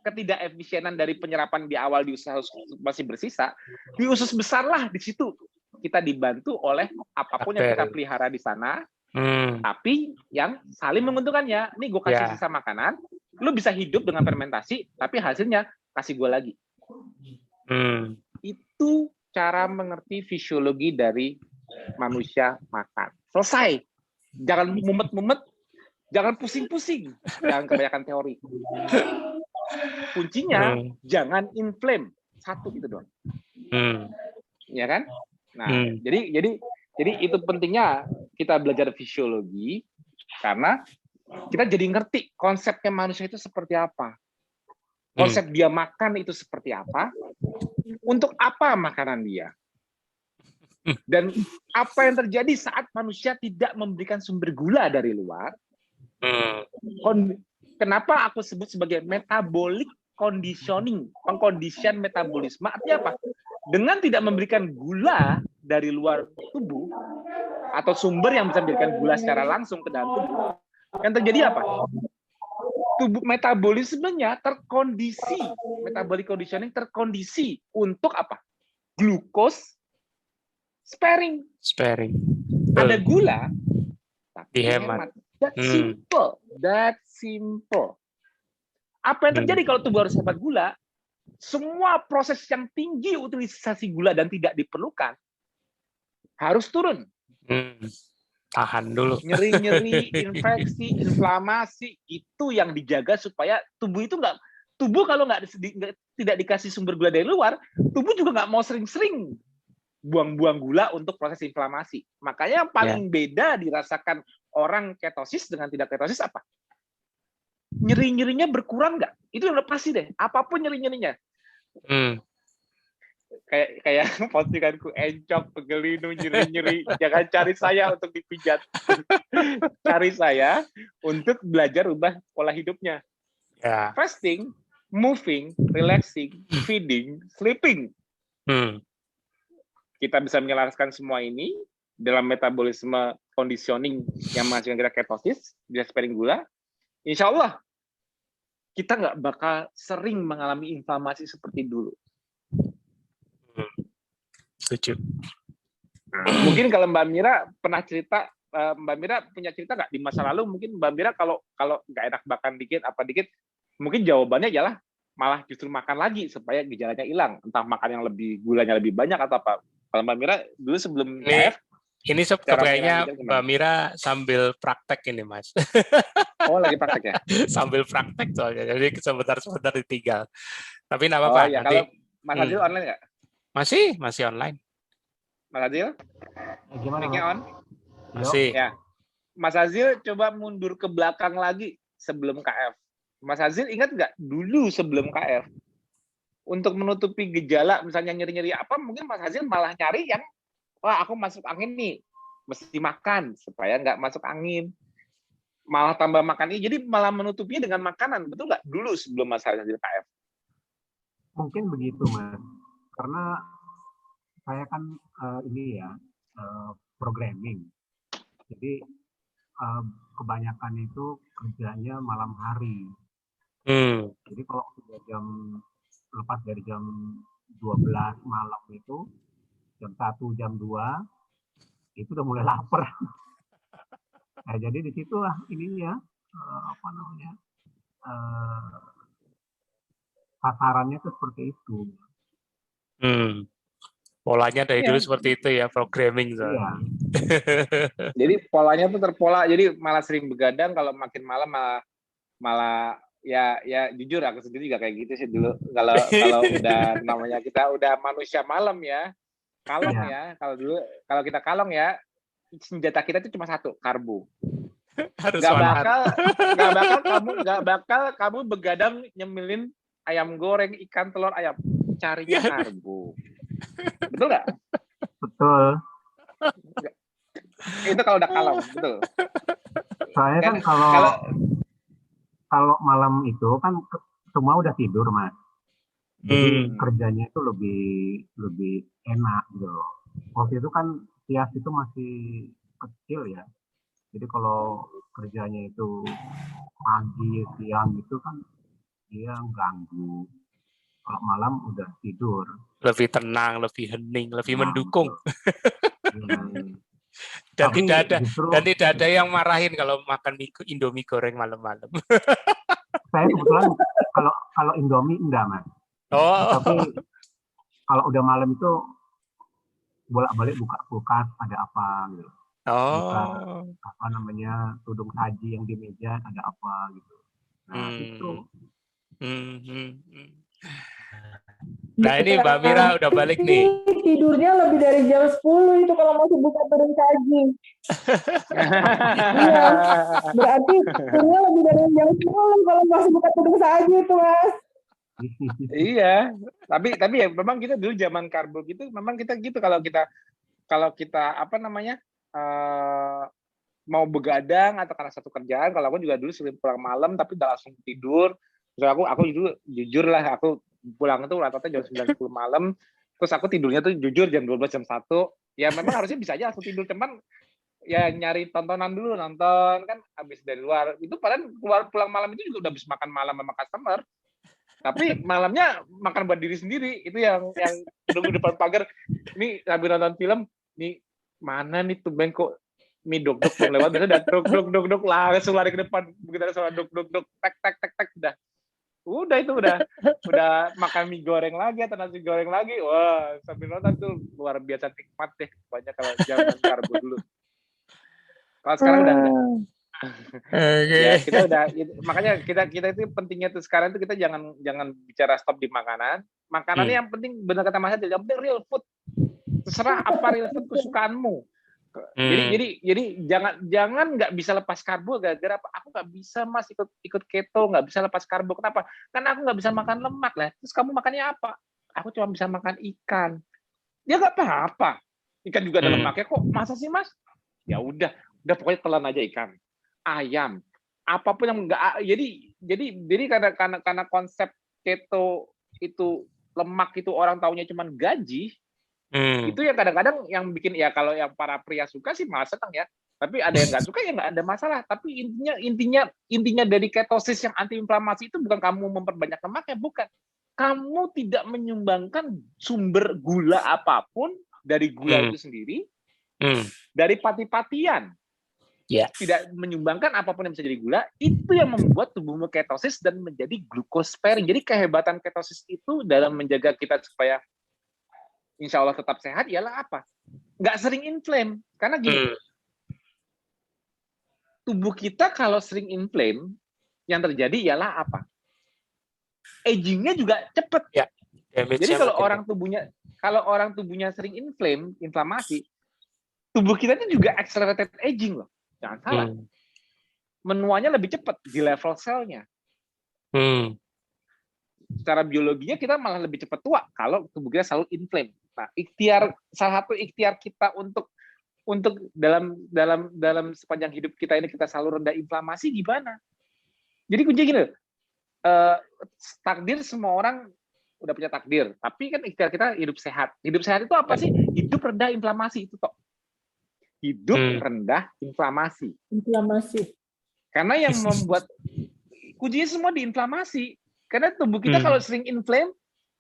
ketidakefisienan dari penyerapan di awal di usus halus masih bersisa, di usus besar lah, di situ kita dibantu oleh apapun yang kita pelihara di sana. Tapi yang saling menguntungkannya. Ini gue kasih sisa makanan, lu bisa hidup dengan fermentasi, tapi hasilnya kasih gue lagi. Itu cara mengerti fisiologi dari manusia makan. Selesai. Jangan mumet-mumet, jangan pusing-pusing, jangan kebanyakan teori. Kuncinya jangan inflame. Satu itu doang. Ya kan? Nah, jadi itu pentingnya kita belajar fisiologi karena kita jadi ngerti konsepnya manusia itu seperti apa. Konsep dia makan itu seperti apa, untuk apa makanan dia. Dan apa yang terjadi saat manusia tidak memberikan sumber gula dari luar. Kenapa aku sebut sebagai metabolic conditioning, pengkondisian metabolisme, artinya apa? Dengan tidak memberikan gula dari luar tubuh, atau sumber yang bisa memberikan gula secara langsung ke dalam tubuh, yang terjadi apa? Tubuh metabolismenya terkondisi, metabolic conditioning terkondisi untuk apa? Glukos sparing. Ada gula, tapi dihemat. That simple. Apa yang terjadi kalau tubuh harus hemat gula? Semua proses yang tinggi utilisasi gula dan tidak diperlukan harus turun. Tahan dulu. Nyeri-nyeri, infeksi, inflamasi itu yang dijaga supaya tubuh itu kalau tidak dikasih sumber gula dari luar, tubuh juga nggak mau sering-sering buang-buang gula untuk proses inflamasi. Makanya yang paling beda dirasakan orang ketosis dengan tidak ketosis apa? Nyeri-nyerinya berkurang nggak? Itu yang udah pasti deh. Apapun nyeri-nyerinya. Kayak postinganku, encok, pegelinu, nyeri-nyeri. Jangan cari saya untuk dipijat. Cari saya untuk belajar ubah pola hidupnya. Fasting, moving, relaxing, feeding, sleeping. Kita bisa menyelaraskan semua ini dalam metabolisme conditioning yang menghasilkan kita ketosis, dia sparing gula. Insya Allah kita nggak bakal sering mengalami inflamasi seperti dulu. Setuju. Mungkin kalau Mbak Mira pernah cerita, Mbak Mira punya cerita nggak di masa lalu? Mungkin Mbak Mira kalau nggak enak makan dikit, mungkin jawabannya ialah malah justru makan lagi supaya gejalanya hilang. Entah makan yang gulanya lebih banyak atau apa. Kalau Mbak Mira dulu sebelum ini kayaknya Mbak Mira sambil praktek ini, Mas. Oh, lagi praktek ya? Sambil praktek soalnya, jadi sebentar ditinggal. Tapi nggak apa-apa. Ya, kalau Mas Azil online nggak? Masih online. Mas Azil? Gimana? Mic-nya on? Masih. Ya. Mas Azil coba mundur ke belakang lagi sebelum KF. Mas Azil ingat nggak dulu sebelum KF? Untuk menutupi gejala, misalnya nyeri-nyeri apa, mungkin Mas Azil malah nyari yang, wah aku masuk angin nih, mesti makan supaya nggak masuk angin. Malah tambah makan ini, jadi malah menutupinya dengan makanan, betul nggak? Dulu sebelum Mas Azil KF. Mungkin begitu, Mas. Karena saya kan programming. Jadi kebanyakan itu kerjanya malam hari. Jadi kalau sudah lepas dari jam 12 malam itu, jam 1, jam 2, itu udah mulai lapar. Nah, jadi disitulah ininya, sasarannya itu seperti itu. Polanya dari dulu seperti itu ya, programming. Iya. Jadi polanya tuh terpola, jadi malah sering begadang, kalau makin malam malah ya jujur aku sendiri juga kayak gitu sih dulu. Kalau udah namanya kita udah manusia malam ya, kalong ya. Kalau kita kalong ya, senjata kita itu cuma satu, karbo. Gak bakal kamu begadang nyemilin ayam goreng, ikan, telur, ayam. Carinya karbo. Betul nggak? Betul. Itu kalau udah kalong, betul. Soalnya kan kalau malam itu kan semua udah tidur, Mas. Jadi kerjanya itu lebih enak gitu loh. Waktu itu kan Tias itu masih kecil ya. Jadi kalau kerjanya itu pagi, siang itu kan dia ganggu. Kalau malam udah tidur. Lebih tenang, lebih hening, lebih mendukung. Dan Tapi tidak ada yang marahin kalau makan Indomie goreng malam-malam. Saya kebetulan kalau Indomie enggak, Mas. Tapi kalau udah malam itu bolak-balik buka kulkas, ada apa gitu. Buka tudung saji yang di meja ada apa gitu. Nah, itu Nah ini Mbak Mira udah balik nih. Tidurnya lebih dari jam 10 itu kalau masih buka piring saji. Iya, berarti tidurnya lebih dari jam 10 kalau masih buka piring saji itu, Mas. Iya, tapi ya memang kita dulu zaman karbo gitu, memang kita gitu kalau kita apa namanya mau begadang atau karena satu kerjaan, kalau aku juga dulu sering pulang malam tapi udah langsung tidur. Terus aku jujur lah, aku pulang itu rata-rata jam 9-10 malam, terus aku tidurnya tuh jujur jam 12 jam 1. Ya memang harusnya bisa aja langsung tidur, cuman ya nyari tontonan dulu, nonton kan habis dari luar. Itu padahal pulang malam itu juga udah habis makan malam sama customer. Tapi malamnya makan buat diri sendiri, itu yang nunggu depan pagar. Ini sambil nonton film, nih mana nih tuh kok mie dok belum lewat, biasanya udah dok langsung lari ke depan, begitu ada suara dok tek udah itu udah makan mie goreng lagi atau nasi goreng lagi, wah sambil nonton tuh luar biasa nikmat deh, banyak kalau zaman karbo dulu. Kalau sekarang udah enggak. Ya kita udah, makanya kita itu pentingnya tuh sekarang tuh kita jangan bicara stop di makanannya yang penting benar kata Mas Adil, yang penting real food, terserah apa real food kesukaanmu. Jadi jangan nggak bisa lepas karbo gara-gara apa? Aku nggak bisa Mas ikut keto, nggak bisa lepas karbo. Kenapa? Karena aku nggak bisa makan lemak lah. Terus kamu makannya apa? Aku cuma bisa makan ikan. Ya nggak apa-apa. Ikan juga ada lemaknya kok. Masa sih Mas? Ya udah pokoknya telan aja ikan, ayam, apapun yang nggak. Jadi karena konsep keto itu lemak itu orang taunya cuma gaji. Itu yang kadang-kadang yang bikin, ya kalau yang para pria suka sih malah senang ya, tapi ada yang nggak suka ya nggak ada masalah. Tapi intinya dari ketosis yang antiinflamasi itu bukan kamu memperbanyak lemaknya, bukan. Kamu tidak menyumbangkan sumber gula apapun dari gula itu sendiri, dari pati-patian. Tidak menyumbangkan apapun yang bisa jadi gula, itu yang membuat tubuhmu ketosis dan menjadi glucose sparing. Jadi kehebatan ketosis itu dalam menjaga kita supaya insya Allah tetap sehat ialah apa? Nggak sering inflame. Karena gini, tubuh kita kalau sering inflame, yang terjadi ialah apa? Aging-nya juga cepat. Ya. Jadi kalau orang tubuhnya sering inflamasi, tubuh kita itu juga accelerated aging loh. Jangan salah. Menuanya lebih cepat di level selnya. Secara biologinya kita malah lebih cepat tua kalau tubuh kita selalu inflame. Nah, salah satu ikhtiar kita untuk dalam sepanjang hidup kita ini kita selalu rendah inflamasi gimana? Jadi kunci gini, takdir semua orang udah punya takdir, tapi kan ikhtiar kita hidup sehat. Hidup sehat itu apa sih? Hidup rendah inflamasi itu toh. Hidup rendah inflamasi. Karena yang membuat kuncinya semua di inflamasi. Karena tubuh kita kalau sering inflame,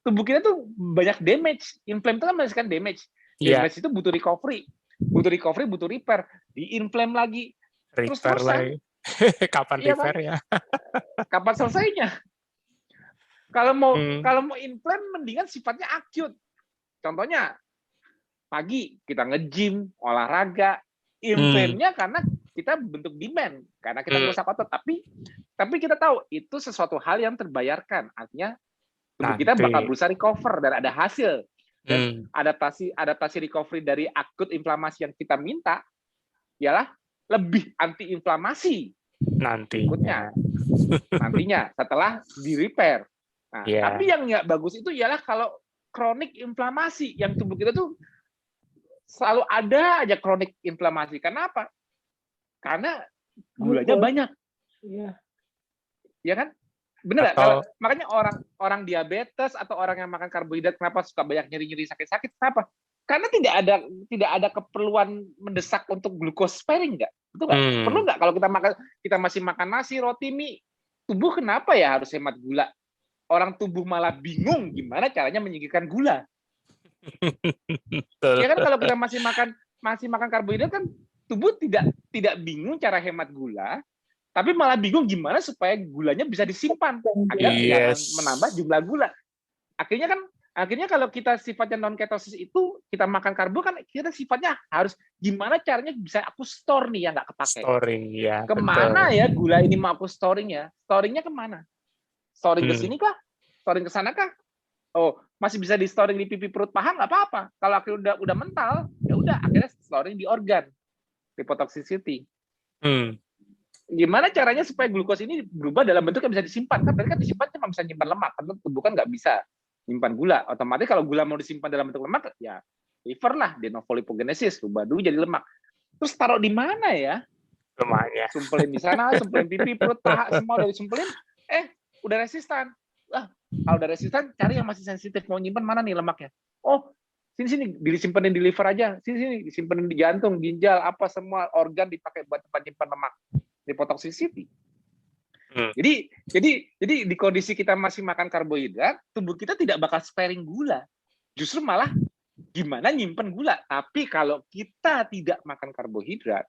tubuh kita tuh banyak damage. Inflame itu kan menghasilkan damage. Damage itu butuh recovery, butuh repair. Di-inflame lagi. Terus-terusan. Kapan repair ya? Kapan selesainya? Kalau mau inflame, mendingan sifatnya acute. Contohnya, pagi kita nge-gym, olahraga. Inflame-nya karena kita bentuk demand. Karena kita merusak otot. Tapi kita tahu, itu sesuatu hal yang terbayarkan. Artinya, tubuh kita bakal berusaha recover dan ada hasil. Dan adaptasi recovery dari akut inflamasi yang kita minta ialah lebih anti-inflamasi nantinya setelah di repair. Nah, tapi yang nggak bagus itu ialah kalau kronik inflamasi, yang tubuh kita tuh selalu ada aja kronik inflamasi. Kenapa? Karena gulanya banyak. Ya kan? Bener nggak? Makanya orang diabetes atau orang yang makan karbohidrat kenapa suka banyak nyeri-nyeri sakit-sakit? Kenapa? Karena tidak ada keperluan mendesak untuk glucose sparing, nggak? Betul nggak? Perlu nggak kalau kita masih makan nasi, roti, mie, tubuh kenapa ya harus hemat gula? Orang tubuh malah bingung gimana caranya menyingkirkan gula. Ya kan kalau kita masih makan karbohidrat kan tubuh tidak bingung cara hemat gula. Tapi malah bingung gimana supaya gulanya bisa disimpan agar jangan menambah jumlah gula. Akhirnya kalau kita sifatnya non ketosis itu kita makan karbo kan kita sifatnya harus gimana caranya bisa aku store nih yang nggak kepake. Storing ya. Kemana betul. Ya gula ini mau aku storing ya? Storingnya kemana? Storing ke sini kah? Storing ke sana kah? Oh, masih bisa di storing di pipi perut paha nggak apa-apa. Kalau akhirnya udah mental, ya udah akhirnya storing di organ, lipotoxicity. Gimana caranya supaya glukos ini berubah dalam bentuk yang bisa disimpan? Kan berarti kan disimpan cuma bisa nyimpan lemak, kan tubuh kan nggak bisa nyimpan gula. Otomatis kalau gula mau disimpan dalam bentuk lemak, ya liver lah, de novo lipogenesis, rubah dulu jadi lemak. Terus taruh di mana ya? Lemaknya. Sumpelin di sana, sumpelin pipi, perut, paha, semua udah disumpelin. Udah resistan. Kalau udah resistan, cari yang masih sensitif. Mau nyimpan mana nih lemaknya? Oh, sini disimpenin di liver aja. Sini disimpenin di jantung, ginjal, apa semua organ dipakai buat tempat nyimpan lemak. Lipotoxicity. Jadi di kondisi kita masih makan karbohidrat, tubuh kita tidak bakal sparing gula. Justru malah gimana nyimpen gula. Tapi kalau kita tidak makan karbohidrat,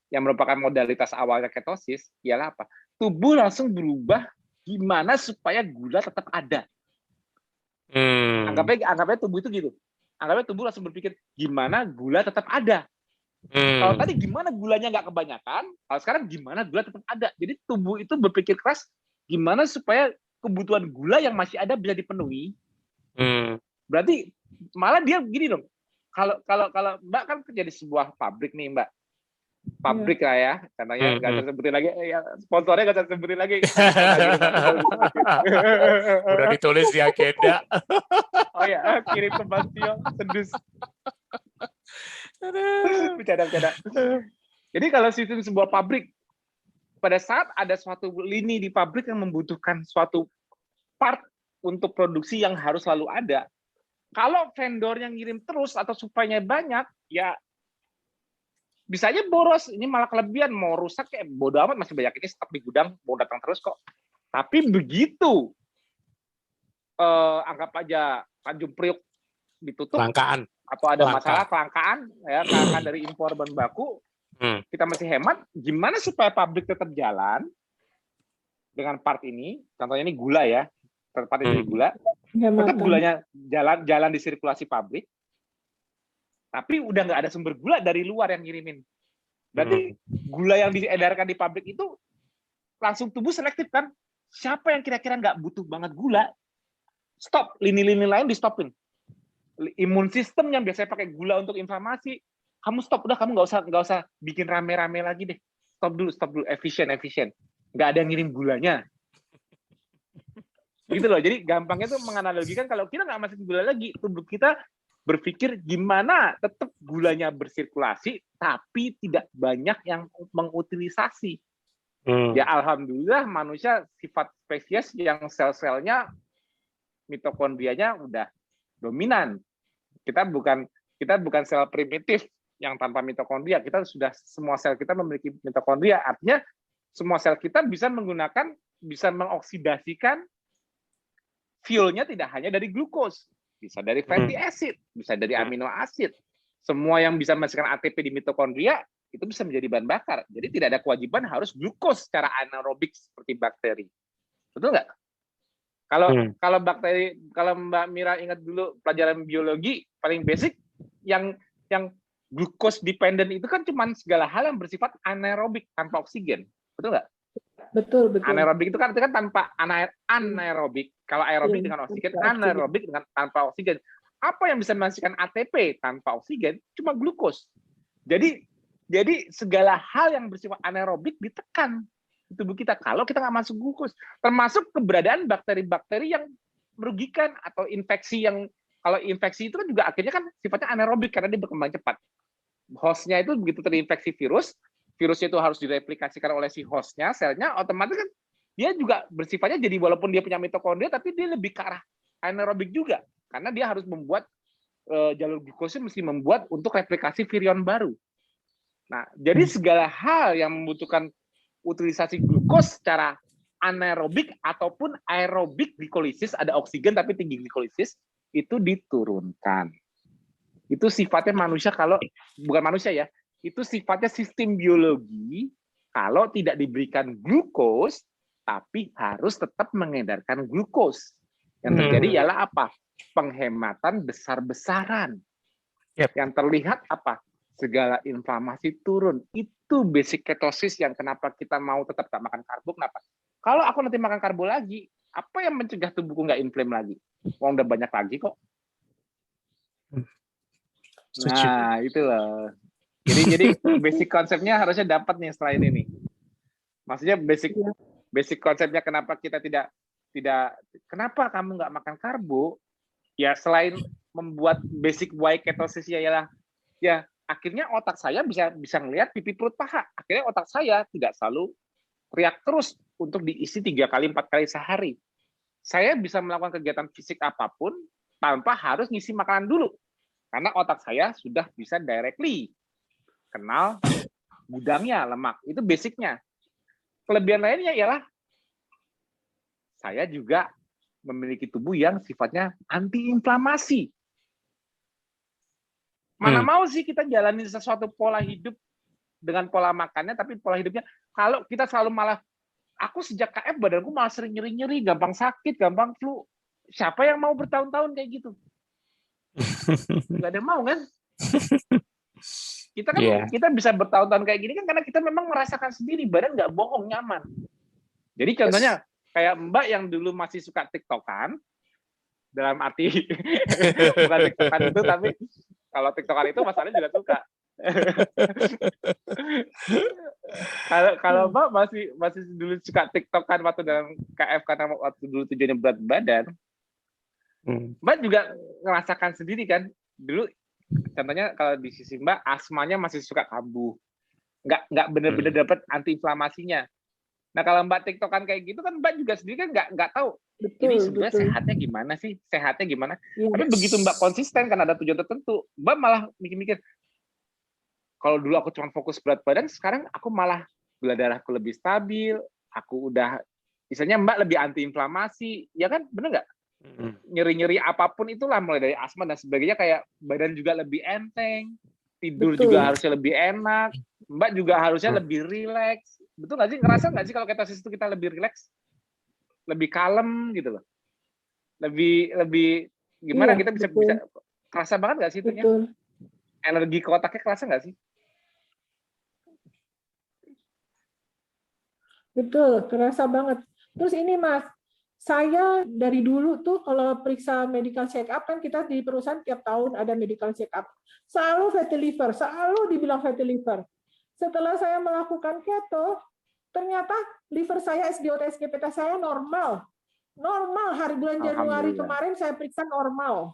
yang merupakan modalitas awalnya ketosis, ialah apa? Tubuh langsung berubah gimana supaya gula tetap ada. Anggapnya tubuh itu gitu. Anggapnya tubuh langsung berpikir gimana gula tetap ada. Kalau tadi gimana gulanya nggak kebanyakan, kalau sekarang gimana gula tetap ada. Jadi tubuh itu berpikir keras gimana supaya kebutuhan gula yang masih ada bisa dipenuhi. Berarti malah dia gini dong. Kalau Mbak kan kerja di sebuah pabrik nih Mbak. Pabrik lah ya, contohnya nggak usah sebutin lagi, ya, sponsornya nggak usah sebutin lagi. Udah ditulis di agenda. Oh ya, kirim ke Mas Tio, sedus. Bercanda. Jadi kalau sistem sebuah pabrik, pada saat ada suatu lini di pabrik yang membutuhkan suatu part untuk produksi yang harus selalu ada, kalau vendor yang ngirim terus atau supply-nya banyak, ya bisa aja boros. Ini malah kelebihan, mau rusak kayak bodo amat, masih banyak ini stok di gudang, mau datang terus kok. Tapi begitu anggap aja Tanjung Priok ditutup, kelangkaan atau ada masalah kelangkaan dari impor bahan baku, kita masih hemat. Gimana supaya pabrik tetap jalan dengan part ini? Contohnya ini gula ya, part ini gula, tetap gulanya jalan di sirkulasi pabrik. Tapi udah nggak ada sumber gula dari luar yang ngirimin. Berarti gula yang diedarkan di pabrik itu langsung tubuh selektif kan? Siapa yang kira-kira nggak butuh banget gula? Stop, lini-lini lain di stopin. Imun sistem yang biasanya pakai gula untuk inflamasi, kamu stop, udah kamu nggak usah bikin rame-rame lagi deh. Stop dulu, efisien. Nggak ada yang ngirim gulanya. Gitu loh. Jadi gampangnya tuh menganalogikan kalau kita nggak masukin gula lagi, tubuh kita berpikir gimana tetap gulanya bersirkulasi tapi tidak banyak yang mengutilisasi. Ya alhamdulillah manusia sifat spesies yang sel-selnya mitokondrianya udah dominan. Kita bukan sel primitif yang tanpa mitokondria. Kita sudah semua sel kita memiliki mitokondria. Artinya semua sel kita bisa mengoksidasikan fuelnya tidak hanya dari glukos. Bisa dari fatty acid, bisa dari amino acid. Semua yang bisa menghasilkan ATP di mitokondria itu bisa menjadi bahan bakar. Jadi tidak ada kewajiban harus glukos secara anaerobik seperti bakteri. Betul nggak? Kalau bakteri, kalau Mbak Mira ingat dulu pelajaran biologi paling basic, yang glukos dependent itu kan cuma segala hal yang bersifat anaerobik tanpa oksigen. Betul nggak? Betul. Anaerobik itu kan tanpa anaerobik. Kalau aerobik dengan oksigen, anaerobik dengan tanpa oksigen. Apa yang bisa menghasilkan ATP tanpa oksigen? Cuma glukos. Jadi segala hal yang bersifat anaerobik ditekan di tubuh kita kalau kita nggak masuk glukos. Termasuk keberadaan bakteri-bakteri yang merugikan atau infeksi yang, kalau infeksi itu kan juga akhirnya kan sifatnya anaerobik karena dia berkembang cepat. Hostnya itu begitu terinfeksi virusnya itu harus direplikasikan oleh si hostnya, selnya, otomatis kan dia juga bersifatnya jadi walaupun dia punya mitokondria, tapi dia lebih ke arah anaerobik juga. Karena dia harus membuat jalur glukosnya mesti membuat untuk replikasi virion baru. Nah, jadi segala hal yang membutuhkan utilisasi glukos secara anaerobik ataupun aerobik glikolisis, ada oksigen tapi tinggi glikolisis, itu diturunkan. Itu sifatnya manusia bukan manusia ya, itu sifatnya sistem biologi kalau tidak diberikan glukos, tapi harus tetap mengedarkan glukos. Yang terjadi ialah apa? Penghematan besar-besaran. Yang terlihat apa? Segala inflamasi turun. Itu basic ketosis yang kenapa kita mau tetap gak makan karbo. Kenapa? Kalau aku nanti makan karbo lagi, Apa yang mencegah tubuhku nggak inflame lagi? Wong udah banyak lagi kok. Nah, itu loh. Jadi basic konsepnya harusnya dapat nih setelah ini nih. Maksudnya basic konsepnya kenapa kita tidak kenapa kamu nggak makan karbo? Ya selain membuat basic why ketosis ya akhirnya otak saya bisa ngelihat pipi perut paha. Akhirnya otak saya tidak selalu teriak terus untuk diisi 3 kali 4 kali sehari. Saya bisa melakukan kegiatan fisik apapun tanpa harus ngisi makanan dulu. Karena otak saya sudah bisa directly kenal gudangnya lemak. Itu basicnya. Kelebihan lainnya ialah saya juga memiliki tubuh yang sifatnya anti-inflamasi. Mana mau sih kita jalani sesuatu pola hidup dengan pola makannya, tapi pola hidupnya kalau kita selalu malah, aku sejak KF badanku malah sering nyeri-nyeri, gampang sakit, gampang flu. Siapa yang mau bertahun-tahun kayak gitu? Gak ada yang mau kan? Kita kan kita bisa bertahun-tahun kayak gini kan karena kita memang merasakan sendiri, badan nggak bohong, nyaman. Jadi contohnya kayak Mbak yang dulu masih suka TikTokan, dalam arti bukan TikTokan itu, tapi kalau TikTokan itu masalahnya juga suka. Kalau Mbak masih dulu suka TikTokan waktu dalam KF karena waktu dulu tujuannya berat badan, Mbak juga merasakan sendiri kan. Dulu contohnya kalau di sisi Mbak asmanya masih suka kambuh, nggak benar-benar dapat antiinflamasinya. Nah kalau Mbak TikTokan kayak gitu kan Mbak juga sendiri kan nggak tahu ini sebenarnya sehatnya gimana sih, sehatnya gimana. Tapi begitu Mbak konsisten kan ada tujuan tertentu, Mbak malah mikir-mikir, kalau dulu aku cuma fokus berat badan, sekarang aku malah gula darahku lebih stabil, aku udah, misalnya Mbak lebih antiinflamasi, ya kan, bener nggak? Nyeri-nyeri apapun itulah, mulai dari asma dan sebagainya, kayak badan juga lebih enteng, tidur juga harusnya lebih enak, Mbak juga harusnya lebih rileks. Betul nggak sih? Ngerasa nggak sih kalau ketosis itu kita lebih rileks, lebih kalem gitu loh, lebih gimana, kita bisa kerasa banget nggak sih itunya? Energi ke otaknya kerasa nggak sih? Betul, kerasa banget. Terus ini Mas, saya dari dulu tuh kalau periksa medical check up kan kita di perusahaan tiap tahun ada medical check up. Selalu fatty liver, selalu dibilang fatty liver. Setelah saya melakukan keto, ternyata liver saya, SGOT, SGPT saya normal. Normal, hari bulan Januari kemarin saya periksa normal.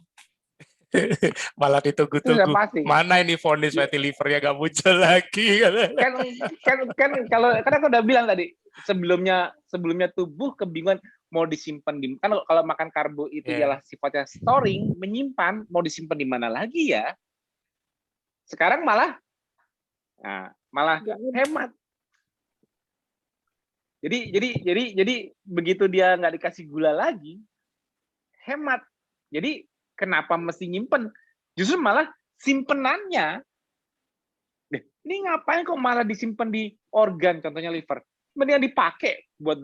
Malah ditunggu-tunggu. Mana ini vonis fatty livernya gak muncul lagi. Kan kalau karena aku udah bilang tadi, sebelumnya tubuh kebingungan mau disimpan di, kan kalau makan karbo itu ialah sifatnya storing, menyimpan, mau disimpan di mana lagi ya? Sekarang malah hemat. Jadi begitu dia nggak dikasih gula lagi, hemat. Jadi kenapa mesti nyimpen? Justru malah simpenannya, ini ngapain kok malah disimpan di organ, contohnya liver? Mendingan dipakai buat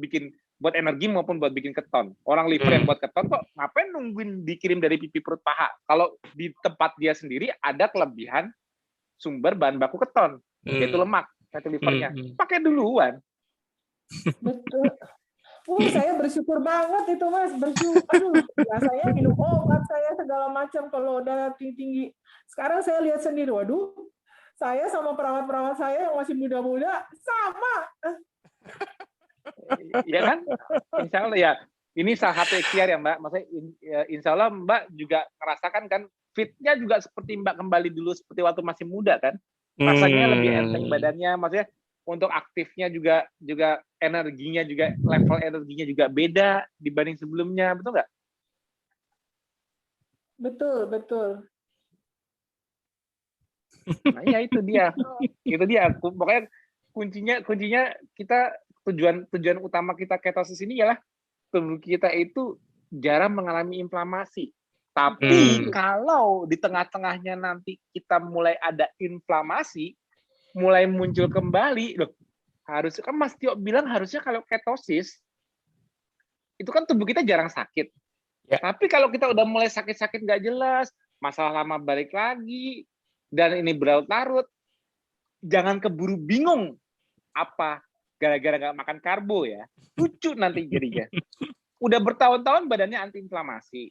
energi maupun buat bikin keton. Orang liver yang buat keton kok ngapain nungguin dikirim dari pipi perut paha? Kalau di tempat dia sendiri ada kelebihan sumber bahan baku keton, yaitu lemak, fatty livernya. Pakai duluan. Betul. Saya bersyukur banget itu Mas, bersyukur. Aduh, saya minum obat, saya segala macam kalau darah tinggi. Sekarang saya lihat sendiri, waduh, saya sama perawat-perawat saya yang masih muda-muda sama. Ya kan? Insya Allah ya. Ini salah satu ikhtiar ya Mbak. Maksudnya insya Allah Mbak juga merasakan kan fitnya juga seperti Mbak kembali dulu seperti waktu masih muda kan. Rasanya lebih enteng badannya, maksudnya untuk aktifnya juga energinya juga, level energinya juga beda dibanding sebelumnya, betul nggak? Betul. Nah ya itu dia. Pokoknya kuncinya kita tujuan utama kita ketosis ini ialah tubuh kita itu jarang mengalami inflamasi. Tapi kalau di tengah-tengahnya nanti kita mulai ada inflamasi, mulai muncul kembali, loh, harusnya kan Mas Tio bilang harusnya kalau ketosis itu kan tubuh kita jarang sakit. Ya. Tapi kalau kita udah mulai sakit-sakit nggak jelas, masalah lama balik lagi, dan ini berlarut-larut, jangan keburu bingung apa gara-gara nggak makan karbo ya. Lucu nanti jadinya. udah bertahun-tahun badannya antiinflamasi.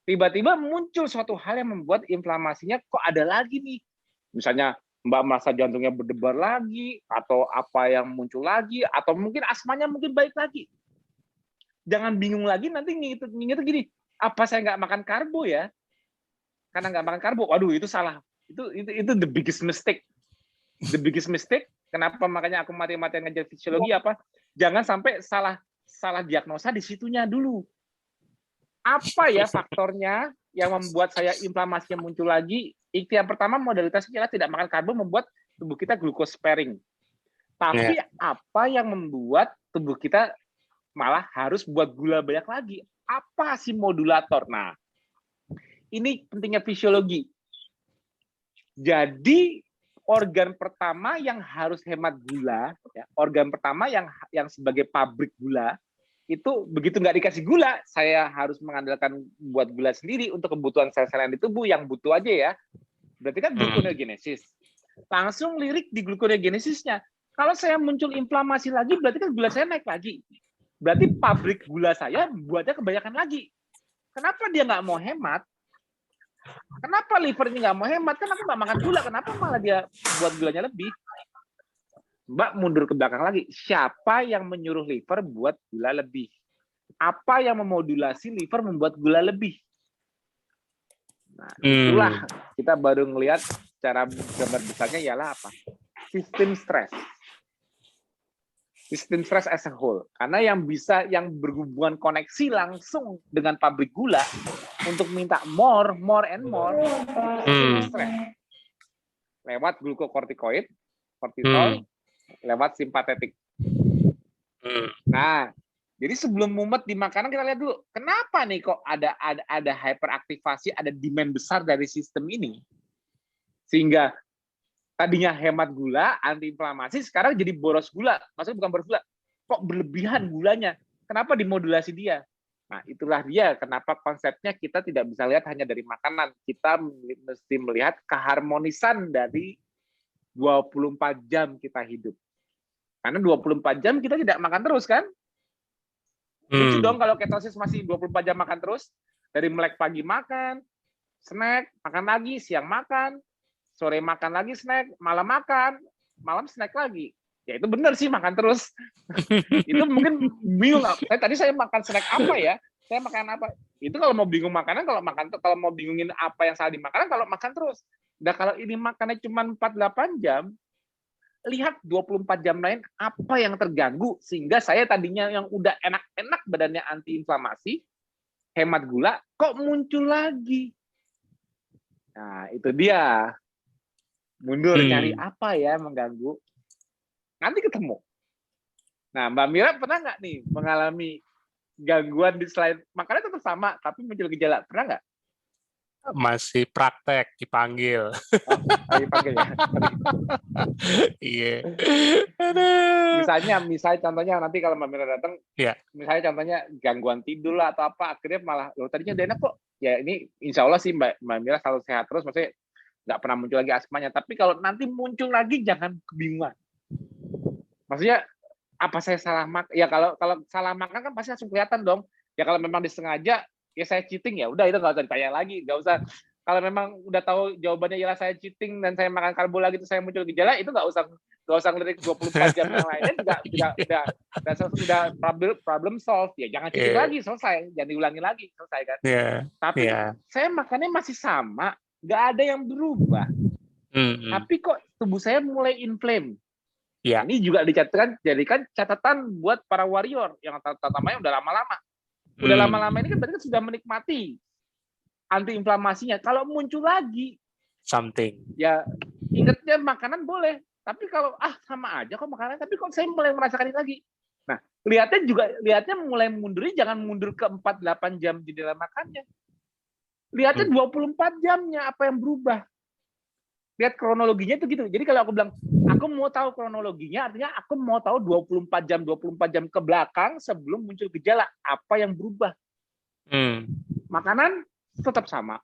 Tiba-tiba muncul suatu hal yang membuat inflamasinya kok ada lagi nih. Misalnya Mbak merasa jantungnya berdebar lagi, atau apa yang muncul lagi, atau mungkin asmanya mungkin baik lagi. Jangan bingung lagi nanti nginget gini, apa saya nggak makan karbo ya? Karena nggak makan karbo, waduh itu salah. Itu the biggest mistake. The biggest mistake. Kenapa makanya aku mati-matian ngajar fisiologi apa? Jangan sampai salah diagnosa di situnya dulu. Apa ya faktornya yang membuat saya inflamasinya muncul lagi? Yang pertama modalitasnya adalah tidak makan karbo membuat tubuh kita glucose sparing. Tapi apa yang membuat tubuh kita malah harus buat gula banyak lagi? Apa sih modulator? Nah, ini pentingnya fisiologi. Jadi organ pertama yang harus hemat gula, ya, organ pertama yang sebagai pabrik gula, itu begitu nggak dikasih gula, saya harus mengandalkan buat gula sendiri untuk kebutuhan sel-sel yang di tubuh yang butuh aja ya. Berarti kan gluconeogenesis. Langsung lirik di gluconeogenesisnya. Kalau saya muncul inflamasi lagi, berarti kan gula saya naik lagi. Berarti pabrik gula saya buatnya kebanyakan lagi. Kenapa dia nggak mau hemat? Kenapa liver ini nggak mau hemat? Kan aku nggak makan gula. Kenapa malah dia buat gulanya lebih? Mbak mundur ke belakang lagi. Siapa yang menyuruh liver buat gula lebih? Apa yang memodulasi liver membuat gula lebih? Nah, itulah kita baru ngelihat secara gambar besarnya ialah apa? Sistem stres. Sistem stres as a whole. Karena yang berhubungan koneksi langsung dengan pabrik gula untuk minta more and more, itu stres. Lewat glukokortikoid, kortisol, lewat simpatetik. Nah, jadi sebelum mumet di makanan kita lihat dulu, kenapa nih kok ada hyperaktivasi, ada demand besar dari sistem ini, sehingga tadinya hemat gula, antiinflamasi, sekarang jadi boros gula. Maksudnya bukan boros gula, kok berlebihan gulanya? Kenapa dimodulasi dia? Nah, itulah dia kenapa konsepnya kita tidak bisa lihat hanya dari makanan. Kita mesti melihat keharmonisan dari 24 jam kita hidup. Karena 24 jam kita tidak makan terus, kan? Lucu dong kalau ketosis masih 24 jam makan terus. Dari melek pagi makan, snack, makan lagi, siang makan, sore makan lagi snack, malam makan, malam snack lagi. Ya itu benar sih makan terus. Itu mungkin bingung. Tadi saya makan snack apa ya? Saya makan apa? Itu kalau mau bingung makanan, kalau mau bingungin apa yang salah di makanan, kalau makan terus. Nah kalau ini makannya cuma 48 jam, lihat 24 jam lain apa yang terganggu sehingga saya tadinya yang udah enak-enak badannya antiinflamasi, hemat gula, kok muncul lagi. Nah itu dia. Mundur cari apa ya mengganggu. Nanti ketemu. Nah, Mbak Mira pernah nggak nih mengalami gangguan di selain makannya tetap sama, tapi muncul gejala? Pernah nggak? Masih praktek, dipanggil. Dipanggil ya? Iya. Misalnya contohnya nanti kalau Mbak Mira datang, misalnya contohnya gangguan tidur lah atau apa, akhirnya malah, loh tadinya udah enak kok. Ya ini insya Allah sih Mbak Mira selalu sehat terus, maksudnya nggak pernah muncul lagi asmanya. Tapi kalau nanti muncul lagi, jangan kebingungan. Maksudnya apa saya salah makan? Ya kalau salah makan kan pasti langsung kelihatan dong. Ya kalau memang disengaja, ya saya cheating ya udah itu nggak usah ditanya lagi, nggak usah. Kalau memang udah tahu jawabannya ialah saya cheating dan saya makan karbo lagi itu saya muncul gejala, itu nggak usah ngelirik 24 jam yang lainnya udah problem solve ya. Jangan cheating lagi, selesai. Jangan diulangi lagi, selesai kan. Tapi saya makannya masih sama, nggak ada yang berubah. Tapi kok tubuh saya mulai inflame. Ini juga jadikan catatan buat para warrior yang tatamanya udah lama-lama. Udah lama-lama ini kan berarti sudah menikmati antiinflamasinya. Kalau muncul lagi something, ya ingatnya makanan boleh. Tapi kalau sama aja kok makanan, tapi kok saya mulai merasakan ini lagi. Nah, lihatnya mulai mundurnya jangan mundur ke 48 jam jendela makannya. Lihatnya 24 jamnya apa yang berubah. Lihat kronologinya itu gitu. Jadi kalau aku bilang, aku mau tahu kronologinya, artinya aku mau tahu 24 jam ke belakang sebelum muncul gejala. Apa yang berubah? Makanan tetap sama.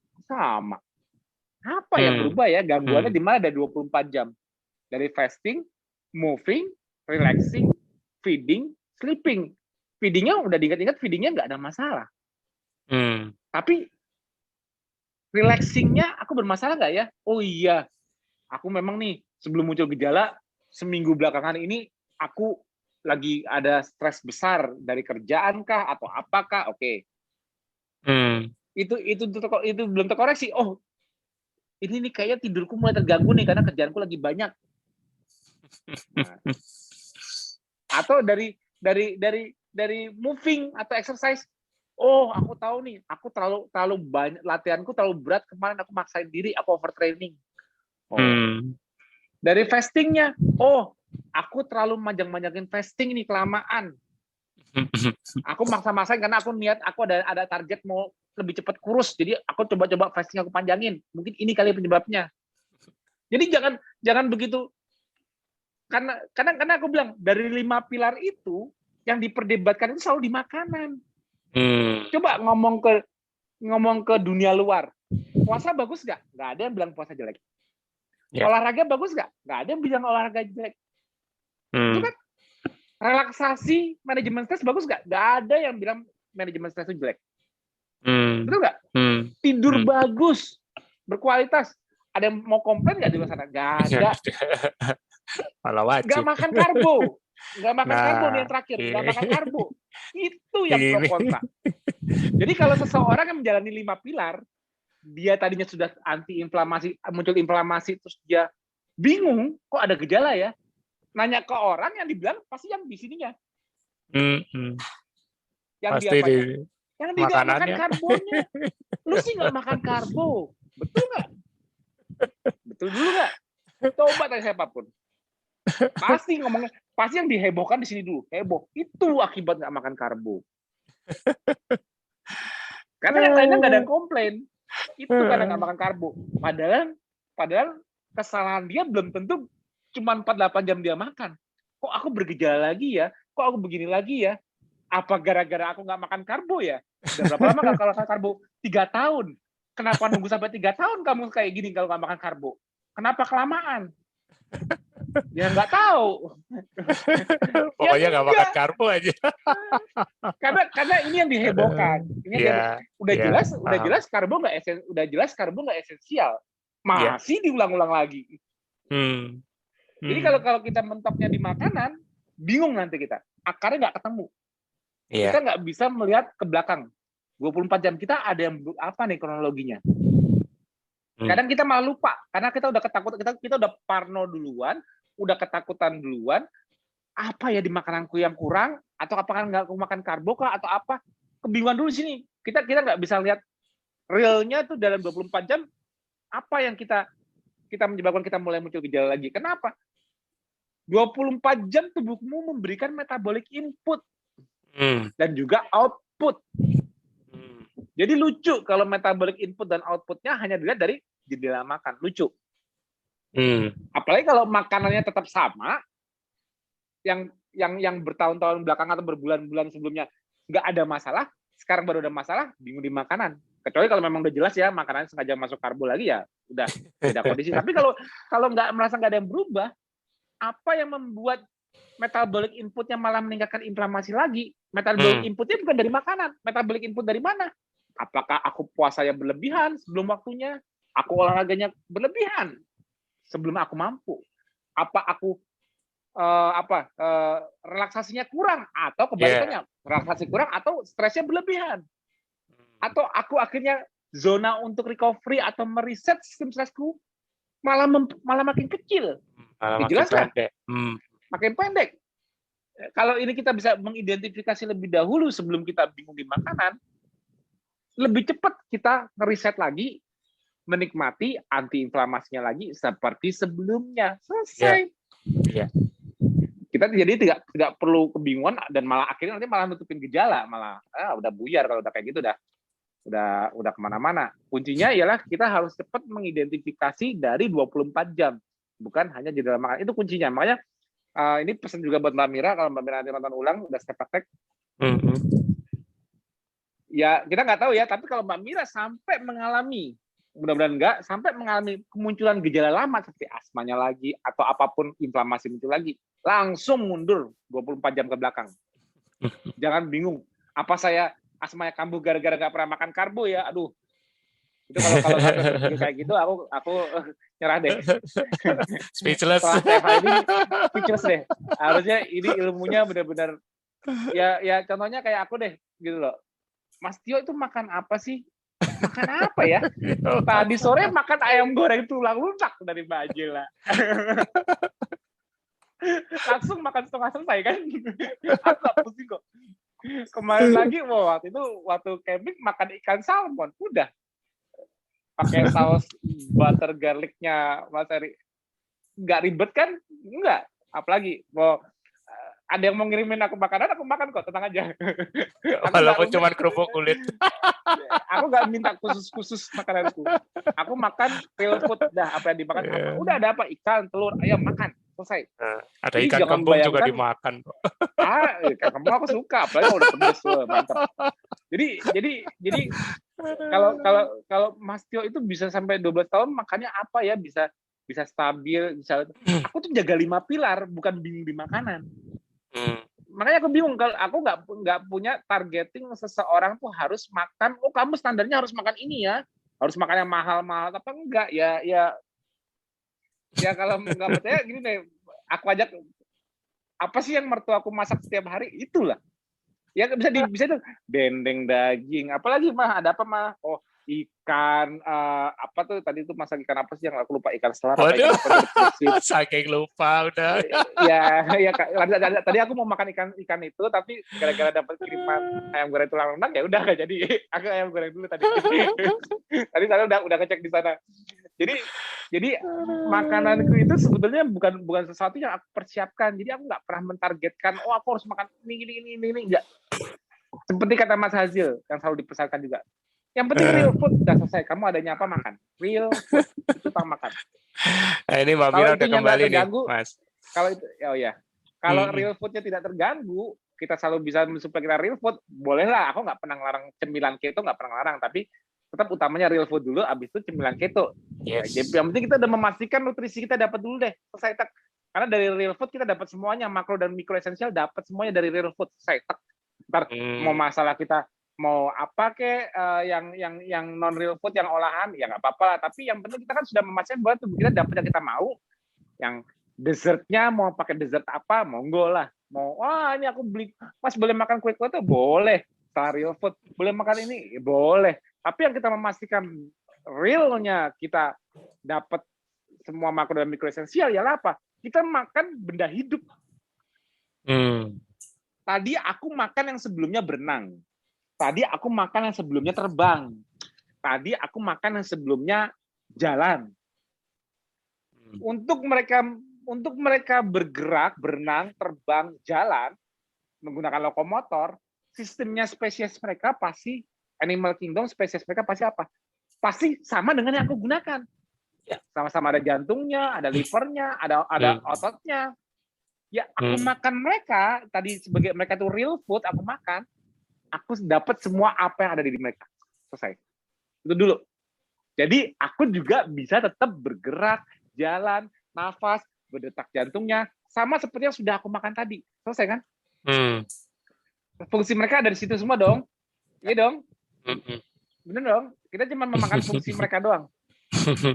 Apa yang berubah ya? Gangguannya di mana ada 24 jam? Dari fasting, moving, relaxing, feeding, sleeping. feedingnya udah diingat-ingat, feedingnya nggak ada masalah. Tapi relaxingnya aku bermasalah nggak ya? Oh iya, aku memang nih sebelum muncul gejala seminggu belakangan ini aku lagi ada stres besar dari kerjaan kah atau apakah? Oke. Itu belum terkoreksi. Oh, ini nih kayaknya tidurku mulai terganggu nih karena kerjaanku lagi banyak. Nah, atau dari moving atau exercise. Oh, aku tahu nih, aku terlalu banyak, latihanku terlalu berat kemarin, aku maksain diri, aku overtraining. Dari fastingnya, oh, aku terlalu manjang-manjangin fasting ini kelamaan. Aku maksa-maksain karena aku niat, aku ada target mau lebih cepat kurus, jadi aku coba-coba fasting aku panjangin. Mungkin ini kali penyebabnya. Jadi jangan begitu. Karena aku bilang dari 5 pilar itu yang diperdebatkan itu selalu di makanan. Coba ngomong ke dunia luar. Puasa bagus nggak? Nggak ada yang bilang puasa jelek. Olahraga bagus nggak? Nggak ada yang bilang olahraga jelek. Itu kan relaksasi, manajemen stres bagus nggak? Nggak ada yang bilang manajemen stres itu jelek. Betul nggak? Tidur bagus, berkualitas. Ada yang mau komplain nggak di luar sana? Nggak ada. Malah wajib. Nggak makan karbo. Nggak makan karbo nih yang terakhir. Nggak makan karbo. Itu yang pro kontra. Jadi kalau seseorang yang menjalani 5 pilar, dia tadinya sudah anti-inflamasi, muncul inflamasi, terus dia bingung, kok ada gejala ya? Nanya ke orang yang dibilang pasti yang di sininya. Yang pasti dia yang dia nggak makan karbonya. Lu sih nggak makan karbo. Betul nggak? Betul dulu nggak? Coba tanya siapapun. Pasti ngomongnya, pasti yang dihebohkan di sini dulu. Heboh. Itu akibat nggak makan karbo. Karena yang lainnya nggak ada yang komplain. Itu karena nggak makan karbo. Padahal kesalahan dia belum tentu cuma 4-8 jam dia makan. Kok aku bergejala lagi ya? Kok aku begini lagi ya? Apa gara-gara aku nggak makan karbo ya? Udah berapa lama kalau makan karbo? 3 tahun. Kenapa nunggu sampai 3 tahun kamu kayak gini kalau nggak makan karbo? Kenapa kelamaan? Ya nggak tahu. Pokoknya nggak makan karbo aja. karena ini yang dihebohkan. Udah jelas karbo nggak esensial. Masih diulang-ulang lagi. Jadi kalau kita mentoknya di makanan, bingung nanti kita. Akarnya nggak ketemu. Kita nggak bisa melihat ke belakang. 24 jam kita ada yang apa nih kronologinya. Kadang kita malah lupa karena kita udah ketakutan, kita udah parno duluan, udah ketakutan duluan. Apa ya di makananku yang kurang, atau apakah nggak aku makan karbo kah, atau apa? Kebingungan dulu sini. Kita nggak bisa lihat realnya tuh dalam 24 jam apa yang kita menyebabkan kita mulai muncul gejala lagi. Kenapa? 24 jam tubuhmu memberikan metabolic input dan juga output. Jadi lucu kalau metabolic input dan outputnya hanya dilihat dari jendela makan. Lucu. Apalagi kalau makanannya tetap sama, yang bertahun-tahun belakang atau berbulan-bulan sebelumnya nggak ada masalah, sekarang baru ada masalah, bingung di makanan. Kecuali kalau memang udah jelas ya makanannya sengaja masuk karbo lagi ya udah beda kondisi. Tapi kalau nggak merasa nggak ada yang berubah, apa yang membuat metabolic inputnya malah meningkatkan inflamasi lagi? Metabolic inputnya bukan dari makanan. Metabolic input dari mana? Apakah aku puasanya berlebihan sebelum waktunya? Aku olahraganya berlebihan sebelum aku mampu? Apa aku relaksasinya kurang atau kebalikannya, relaksasi kurang atau stresnya berlebihan? Atau aku akhirnya zona untuk recovery atau mereset sistem stresku malah makin kecil? Jelaslah, makin pendek. Kalau ini kita bisa mengidentifikasi lebih dahulu sebelum kita bingung di makanan, lebih cepat kita ngeriset lagi, menikmati antiinflamasinya lagi seperti sebelumnya. Selesai. Kita jadi tidak perlu kebingungan dan malah akhirnya nanti malah nutupin gejala, malah udah buyar kalau udah kayak gitu, udah kemana-mana. Kuncinya ialah kita harus cepat mengidentifikasi dari 24 jam, bukan hanya di dalam makan. Itu kuncinya. Makanya ini pesan juga buat Mbak Mira, kalau Mbak Mira nanti nonton ulang, udah step praktek. Ya, kita nggak tahu ya, tapi kalau Mbak Mira sampai mengalami, mudah-mudahan enggak, sampai mengalami kemunculan gejala lama seperti asmanya lagi, atau apapun inflamasi muncul lagi, langsung mundur 24 jam ke belakang. Jangan bingung. Apa saya asmanya kambuh gara-gara nggak pernah makan karbo ya? Aduh, itu kalau sampai berpikir kayak gitu, aku nyerah deh. Speechless. Setelah TFA ini speechless deh. Harusnya ini ilmunya benar-benar ya contohnya kayak aku deh gitu loh. Mas Tio itu makan apa sih? Makan apa ya? Tadi sore makan ayam goreng tulang lunak dari Mbak Ajila. Langsung makan setengah selesai kan? Aku gak pusing kok. Kemarin lagi waktu camping makan ikan salmon, udah pakai saus butter garlicnya Mas Eri. Nggak ribet kan? Enggak. Apalagi ada yang mau ngirimin aku makanan, aku makan kok, tenang aja. Walaupun cuma kerupuk kulit. Aku nggak minta khusus makananku. Aku makan real food, dah apa yang dimakan apa. Udah ada apa, ikan, telur, ayam, makan, selesai. Ada ikan kembung juga dimakan kok. Ikan kembung aku suka, apalagi udah pedes, mantap. Jadi kalau Mas Tio itu bisa sampai 12 tahun makannya apa ya, bisa stabil, bisa. Aku tuh jaga 5 pilar, bukan bingung di makanan. Makanya aku bingung kalau aku nggak punya targeting seseorang tuh harus makan. Oh, kamu standarnya harus makan ini ya, harus makan yang mahal-mahal apa enggak ya kalau nggak percaya gini deh, aku ajak apa sih yang mertua aku masak setiap hari, itulah ya bisa tuh dendeng daging, apalagi mah ada apa mah, oh ikan apa tuh tadi tuh masak ikan apa sih yang aku lupa, ikan selar apa ikan apa saking lupa udah. ya tadi aku mau makan ikan itu, tapi gara-gara dapat kiriman ayam goreng tulang lunak ya udah nggak jadi. Aku ayam goreng dulu tadi. Tadi saya udah ngecek di sana. Jadi makananku itu sebetulnya bukan sesuatu yang aku persiapkan. Jadi aku nggak pernah mentargetkan, oh aku harus makan ini enggak. Seperti kata Mas Hazil yang selalu dipesankan juga. Yang penting real food, udah selesai. Kamu adanya apa makan. Real food, itu tak makan. Ini Mbak Mira udah kembali nih, Mas. Kalau itu, kalau real foodnya tidak terganggu, kita selalu bisa mensupply kita real food, bolehlah. Aku nggak pernah ngelarang cemilan keto, nggak pernah ngelarang, tapi tetap utamanya real food dulu, abis itu cemilan keto. Yes. Yang penting kita udah memastikan nutrisi kita dapat dulu deh, selesai tak. Karena dari real food kita dapat semuanya, makro dan mikro esensial dapat semuanya dari real food, selesai tak. Ntar mau masalah kita mau apa yang non real food, yang olahan ya nggak apa-apa, tapi yang penting kita kan sudah memastikan bahwa tubuh kita dapat yang kita mau. Yang dessertnya mau pakai dessert apa, monggo lah. Mau ini aku beli, Mas boleh makan kue tuh boleh, setelah real food boleh makan ini boleh, tapi yang kita memastikan realnya kita dapat semua makro dan mikro esensial ya apa, kita makan benda hidup. Tadi aku makan yang sebelumnya berenang. Tadi aku makan yang sebelumnya terbang. Tadi aku makan yang sebelumnya jalan. Untuk mereka bergerak, berenang, terbang, jalan, menggunakan lokomotor, sistemnya spesies mereka pasti, animal kingdom spesies mereka pasti apa? Pasti sama dengan yang aku gunakan. Sama-sama ada jantungnya, ada livernya, ada ototnya. Ya, aku makan mereka, tadi sebagai mereka itu real food, aku makan, aku dapat semua apa yang ada di mereka. Selesai. Itu dulu. Jadi, aku juga bisa tetap bergerak, jalan, nafas, berdetak jantungnya, sama seperti yang sudah aku makan tadi. Selesai kan? Fungsi mereka ada di situ semua dong. Iya dong? Bener dong? Kita cuma memakan fungsi mereka doang.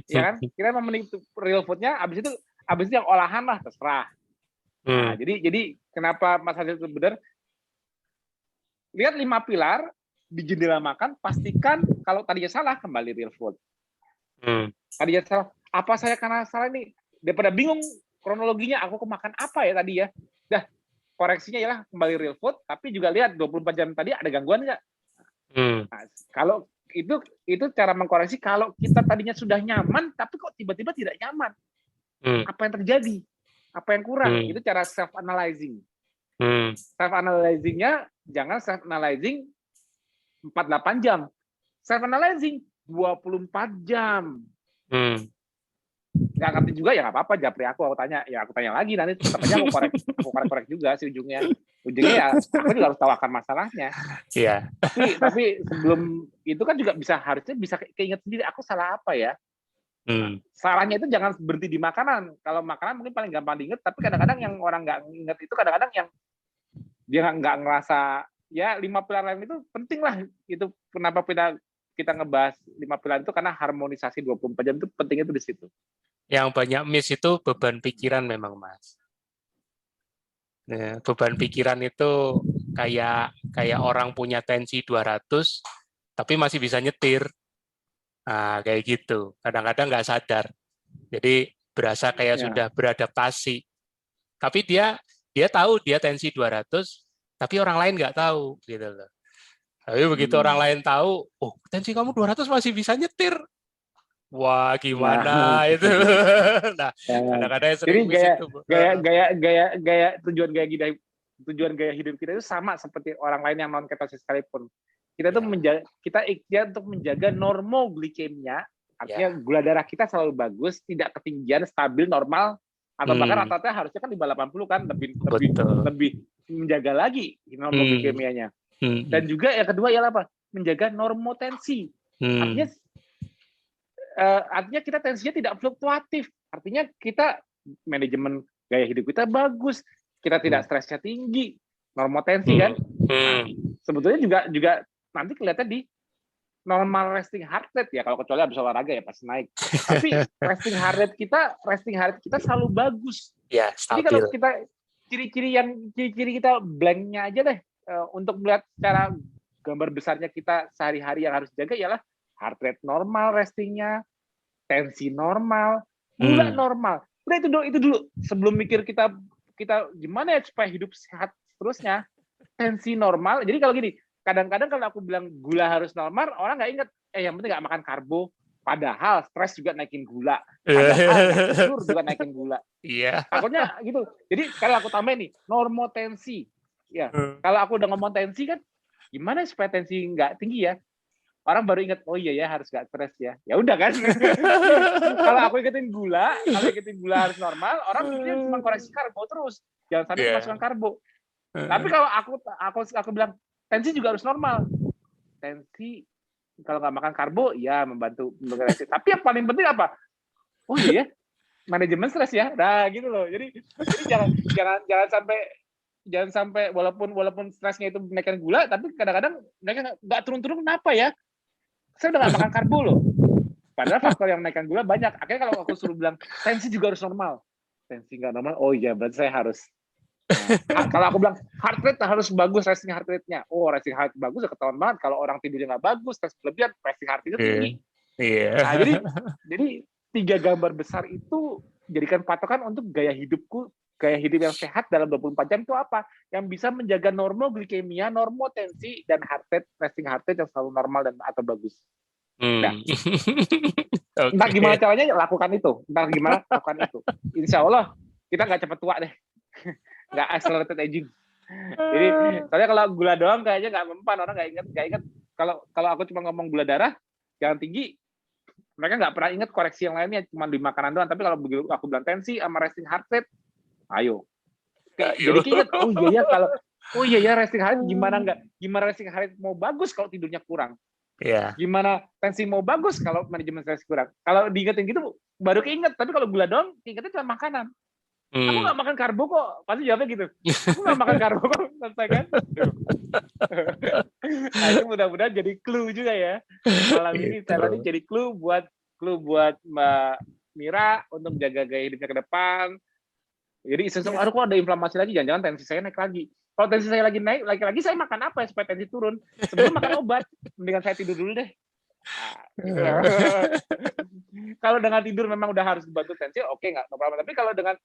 Ya kan? Kita memenuhi real food-nya, abis itu yang olahan lah, terserah. Nah, jadi kenapa Mas Hasil itu benar? Lihat 5 pilar di jendela makan, pastikan kalau tadinya salah, kembali real food. Tadinya salah, apa saya karena salah ini? Daripada bingung kronologinya, aku makan apa ya tadi ya? Dah, koreksinya ialah kembali real food, tapi juga lihat 24 jam tadi ada gangguan nggak? Nah, kalau itu cara mengkoreksi kalau kita tadinya sudah nyaman, tapi kok tiba-tiba tidak nyaman. Apa yang terjadi? Apa yang kurang? Itu cara self-analyzing. Self-analyzing-nya jangan self-analyzing 48 jam. Self-analyzing 24 jam. Nggak ngerti juga ya nggak apa-apa, japri aku tanya lagi, nanti tetap aja aku korek juga sih ujungnya ya aku juga harus tahu akar masalahnya. Iya. Tapi sebelum itu kan juga harusnya bisa keinget sendiri aku salah apa ya. Salahnya itu jangan berhenti di makanan. Kalau makanan mungkin paling gampang diinget, tapi kadang-kadang yang orang nggak inget itu kadang-kadang yang dia nggak ngerasa ya 5 pilar lain itu penting lah. Itu kenapa kita ngebahas 5 pilar itu karena harmonisasi 24 jam itu penting itu di situ. Yang banyak miss itu beban pikiran memang, Mas. Ya, beban pikiran itu kayak orang punya tensi 200 tapi masih bisa nyetir. Nah, kayak gitu. Kadang-kadang nggak sadar. Jadi berasa kayak sudah beradaptasi. Tapi dia tahu dia tensi 200, tapi orang lain nggak tahu gitu loh. Tapi begitu orang lain tahu, oh tensi kamu 200 masih bisa nyetir. Wah, gimana itu? Nah, kadang-kadang sering gaya tujuan gaya hidup kita itu sama seperti orang lain yang non ketosis sekalipun. Kita tuh kita ikhtiar untuk menjaga normoglikemia, artinya gula darah kita selalu bagus, tidak ketinggian, stabil, normal, atau bahkan rata-rata harusnya kan di bawah 80 kan, lebih menjaga lagi normoglikemianya. Dan juga yang kedua ialah apa? Menjaga normotensi. Artinya kita tensinya tidak fluktuatif. Artinya kita manajemen gaya hidup kita bagus, kita tidak stresnya tinggi, normotensi kan. Nah, sebetulnya juga nanti kelihatan di normal resting heart rate ya, kalau kecuali habis olahraga ya pasti naik. Tapi resting heart rate kita selalu bagus. Ya, jadi kalau kita ciri-ciri kita blanknya aja deh, untuk melihat secara gambar besarnya kita sehari-hari yang harus jaga ialah heart rate normal restingnya, tensi normal, gula normal. Udah itu dulu. Sebelum mikir kita gimana ya supaya hidup sehat seterusnya, tensi normal. Jadi kalau gini, kadang-kadang kalau aku bilang gula harus normal, orang nggak inget, yang penting nggak makan karbo. Padahal stres juga naikin gula. Padahal tidur juga naikin gula. Iya. Takutnya gitu. Jadi kalau aku tambahin nih, normotensi. Ya, kalau aku udah ngomong tensi kan, gimana supaya tensi nggak tinggi ya? Orang baru ingat, oh iya ya harus nggak stres ya. Ya udah kan. Kalau aku ingetin gula harus normal, orang pikirnya cuma koreksi karbo terus. Jangan sampai masukkan karbo. Tapi kalau aku bilang tensi juga harus normal. Tensi kalau nggak makan karbo, ya membantu mengoreksi. Tapi yang paling penting apa? Oh iya, manajemen stres ya. Nah gitu loh. Jadi jangan sampai walaupun stresnya itu menaikkan gula, tapi kadang-kadang mereka nggak turun-turun. Kenapa ya? Saya udah nggak makan karbo loh. Padahal faktor yang menaikkan gula banyak. Akhirnya kalau aku suruh bilang tensi juga harus normal. Tensi nggak normal, oh iya berarti saya harus. Nah, kalau aku bilang heart rate harus bagus, resting heart rate-nya. Oh, resting heart bagus udah ketahuan banget. Kalau orang tidurnya nggak bagus, stres berlebihan, resting heart rate tinggi. Nah, jadi 3 gambar besar itu jadikan patokan untuk gaya hidup yang sehat dalam 24 jam itu apa? Yang bisa menjaga normoglikemia, normotensi, dan heart rate, resting heart rate yang selalu normal dan atau bagus. Nah, entah gimana caranya lakukan itu. Insya Allah kita nggak cepat tua deh. Nggak accelerated aging. Jadi soalnya kalau gula doang kayaknya nggak mempan, orang nggak ingat. Kalau aku cuma ngomong gula darah jangan tinggi, mereka nggak pernah ingat koreksi yang lainnya, cuma di makanan doang. Tapi kalau begitu aku bilang tensi sama resting heart rate, ayo. Jadi ingat, oh iya ya resting heart gimana resting heart mau bagus kalau tidurnya kurang. Gimana tensi mau bagus kalau manajemen stres kurang. Kalau diingetin gitu baru keinget. Tapi kalau gula doang ingetnya cuma makanan. Aku nggak makan karbo kok, pasti jawabnya gitu. Aku nggak makan karbo kok, selesai kan? Nah, itu mudah-mudahan jadi clue juga ya. Malam ini saya tadi jadi clue buat Mbak Mira untuk jaga gaya hidupnya ke depan. Jadi iseng-iseng, aduh kok ada inflamasi lagi, jangan-jangan tensi saya naik lagi. Kalau tensi saya lagi naik, lagi saya makan apa ya supaya tensi turun? Sebelum makan obat, mendingan saya tidur dulu deh. Nah, kalau dengan tidur memang udah harus dibantu tensi, oke, nggak apa-apa. Tapi kalau dengan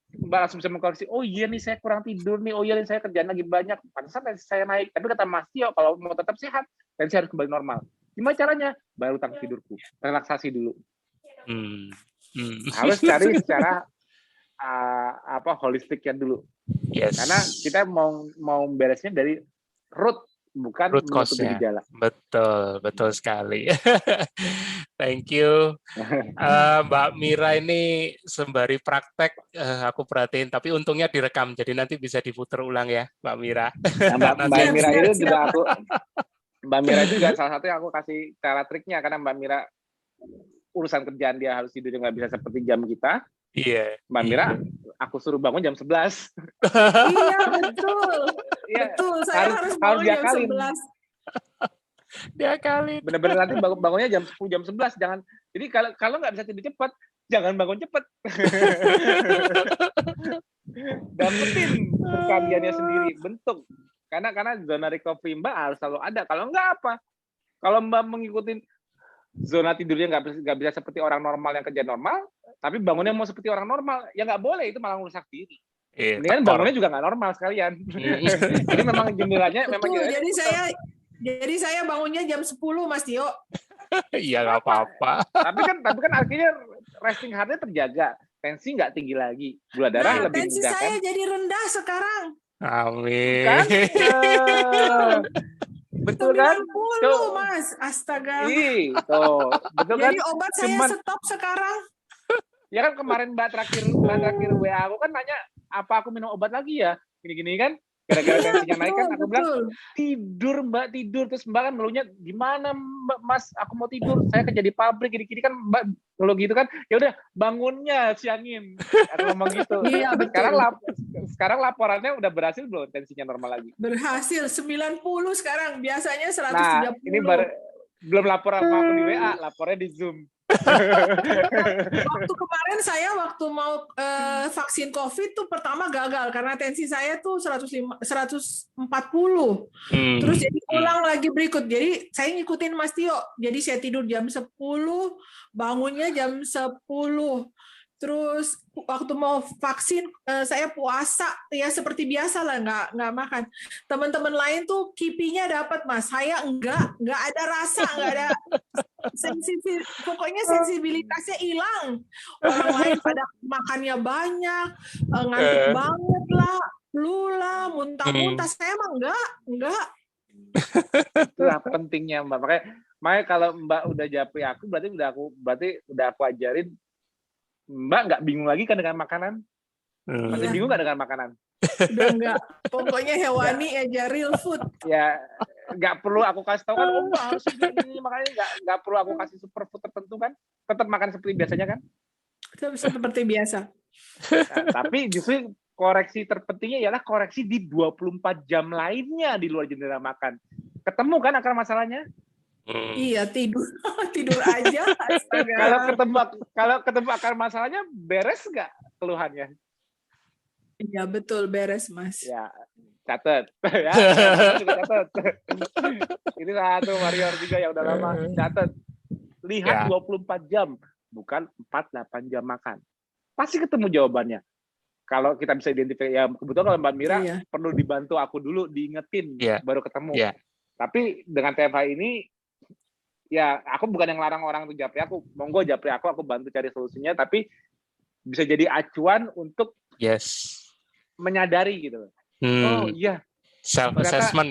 Mbak langsung bisa mengkoreksi, oh iya nih saya kurang tidur nih, oh iya nih saya kerjaan lagi banyak, pantesan tensi saya naik. Tapi kata Mas Tio, kalau mau tetap sehat, tensi harus kembali normal. Gimana caranya? Baru tentang tidurku, relaksasi dulu. Harus cari secara holistiknya dulu. Karena kita mau beresnya dari root, bukan root cause-nya. Gejala. Betul sekali. Thank you. Mbak Mira ini sembari praktek aku perhatiin, tapi untungnya direkam, jadi nanti bisa diputar ulang ya, Mbak Mira. Mbak Mira itu juga Mbak Mira juga salah satu yang aku kasih cara triknya, karena Mbak Mira urusan kerjaan dia harus tidur nggak bisa seperti jam kita. Iya. Mbak Mira, aku suruh bangun jam 11. Iya, betul. ya Betul, saya harus bangun jam diakalin. 11. Diakalin. Bener-bener nanti bangunnya jam 10, jam 11. Jangan. Jadi kalau nggak bisa tidur cepat, jangan bangun cepat. Dapetin circadiannya sendiri, bentuk. Karena zona recovery Mbak harus selalu ada. Kalau nggak apa? Kalau Mbak mengikuti zona tidurnya nggak bisa seperti orang normal yang kerja normal, tapi bangunnya mau seperti orang normal, ya nggak boleh, itu malah merusak diri. Ini kan bangunnya juga nggak normal sekalian. Jadi memang jendelanya memang jadi saya bangunnya jam 10 Mas Tio. Iya nggak apa-apa. Tapi kan akhirnya resting heart-nya terjaga, tensi nggak tinggi lagi, gula darah lebih tensi mudah saya kan. jadi rendah sekarang. Amin. Kan? Betul kan? 90 Mas, astaga. Tuh, betul kan? Jadi obat saya stop sekarang. Ya kan kemarin Mbak terakhir WA aku kan nanya apa aku minum obat lagi ya, gini kan, gara-gara tensinya naik kan, aku bilang tidur Mbak, tidur. Terus Mbak kan ngeluhnya, gimana Mbak, Mas, aku mau tidur, saya kerja di pabrik, gini kan Mbak ngeluh gitu kan, ya udah bangunnya siangin, aku ngomong gitu. Iya, Sekarang laporannya udah berhasil belum tensinya normal lagi? Berhasil 90 sekarang, biasanya 130. Nah, ini belum lapor sama aku di WA, lapornya di Zoom. Waktu kemarin saya mau vaksin COVID tuh pertama gagal karena tensi saya tuh 140. Terus jadi ulang lagi berikut. Jadi saya ngikutin Mas Tio. Jadi saya tidur jam 10, bangunnya jam 10. Terus waktu mau vaksin saya puasa ya seperti biasa lah, nggak makan. Teman-teman lain tuh kipinya dapat Mas, saya nggak ada rasa, nggak ada pokoknya sensibilitasnya hilang. Orang lain pada makannya banyak, ngantuk banget lah, flu lah, muntah-muntah. Saya emang enggak. Itulah pentingnya Mbak. Makanya kalau Mbak udah japri aku, berarti udah aku ajarin. Mbak nggak bingung lagi kan dengan makanan? Masih bingung nggak dengan makanan? Udah enggak. Pokoknya hewani aja, real food. Ya, nggak perlu aku kasih tahu kan, Mbak harus gini, makanya nggak perlu aku kasih superfood tertentu kan? Tetap makan seperti biasanya kan? Seperti biasa. Nah, tapi justru koreksi terpentingnya ialah koreksi di 24 jam lainnya di luar jendela makan. Ketemu kan akar masalahnya? Iya, tidur aja. Kalau ketemu akar masalahnya, beres nggak keluhannya? Iya betul, beres Mas. Ya, catat. Ya, juga catat. Ini satu warrior juga yang udah lama catat. Lihat 24 jam, bukan 4-8 jam makan. Pasti ketemu jawabannya. Kalau kita bisa identifikasi, ya kebetulan kalau Mbak Mira perlu dibantu aku dulu diingetin baru ketemu. Tapi dengan TFH ini, ya aku bukan yang larang orang untuk japri aku, monggo japri aku bantu cari solusinya, tapi bisa jadi acuan untuk menyadari gitu. Oh iya, self assessment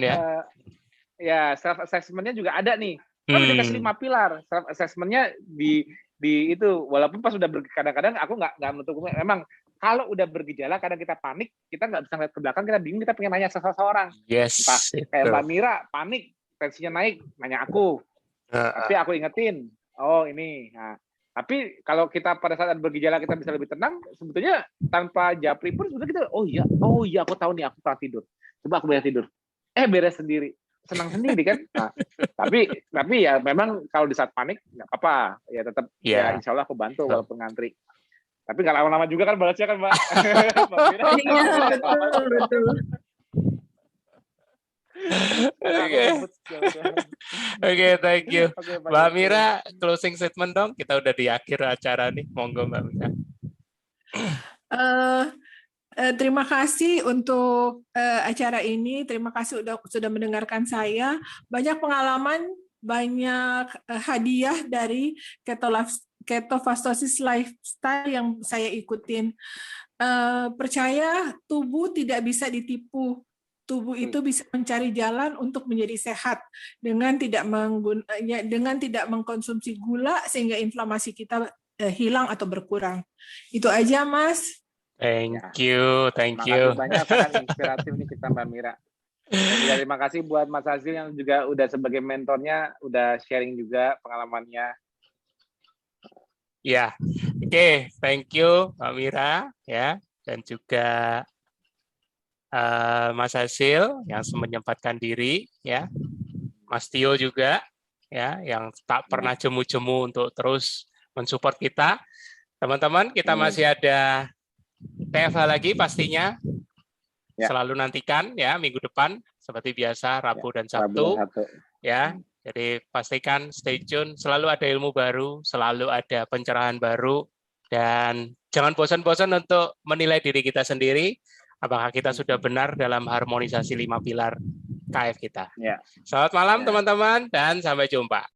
ya self assessmentnya juga ada nih. Kan udah dikasih 5 pilar self assessmentnya di itu, walaupun pas udah kadang-kadang aku nggak menutup. Memang kalau udah bergejala kadang kita panik, kita nggak bisa ngeliat ke belakang, kita bingung, kita pengen nanya seseorang. Entah kayak Mbak Mira panik, tensinya naik, nanya aku. Tapi aku ingetin, oh ini. Nah, tapi kalau kita pada saat bergejala kita bisa lebih tenang, sebetulnya tanpa japri pun sebetulnya kita, oh iya aku tahu nih aku kurang tidur. Coba aku beres tidur. Beres sendiri, senang sendiri kan. Nah, tapi ya memang kalau di saat panik nggak apa-apa, ya tetap ya insya Allah aku bantu walaupun ngantri. Tapi nggak lama-lama juga kan balasnya kan Mbak. Betul. Oke, thank you. Mbak Mira, closing statement dong. Kita udah di akhir acara nih. Monggo Mbak Mira. Terima kasih untuk acara ini. Terima kasih sudah mendengarkan saya. Banyak pengalaman, banyak hadiah dari ketofastosis lifestyle yang saya ikutin. Percaya tubuh tidak bisa ditipu. Tubuh itu bisa mencari jalan untuk menjadi sehat dengan tidak mengkonsumsi gula sehingga inflamasi kita hilang atau berkurang. Itu aja, Mas. Thank you. Makasih banyak, sangat inspiratif nih kita Mbak Mira. Dan terima kasih buat Mas Azil yang juga udah sebagai mentornya, udah sharing juga pengalamannya. Ya, oke, thank you Mbak Mira ya, dan juga Mas Hasil yang menyempatkan diri, ya, Mas Tio juga, ya, yang tak pernah jemu-jemu untuk terus mensupport kita. Teman-teman, kita masih ada TFH lagi pastinya. Selalu nantikan ya minggu depan seperti biasa Rabu dan Sabtu. Ya, jadi pastikan stay tune. Selalu ada ilmu baru, selalu ada pencerahan baru, dan jangan bosan-bosan untuk menilai diri kita sendiri. Apakah kita sudah benar dalam harmonisasi 5 pilar KF kita. Selamat malam teman-teman dan sampai jumpa.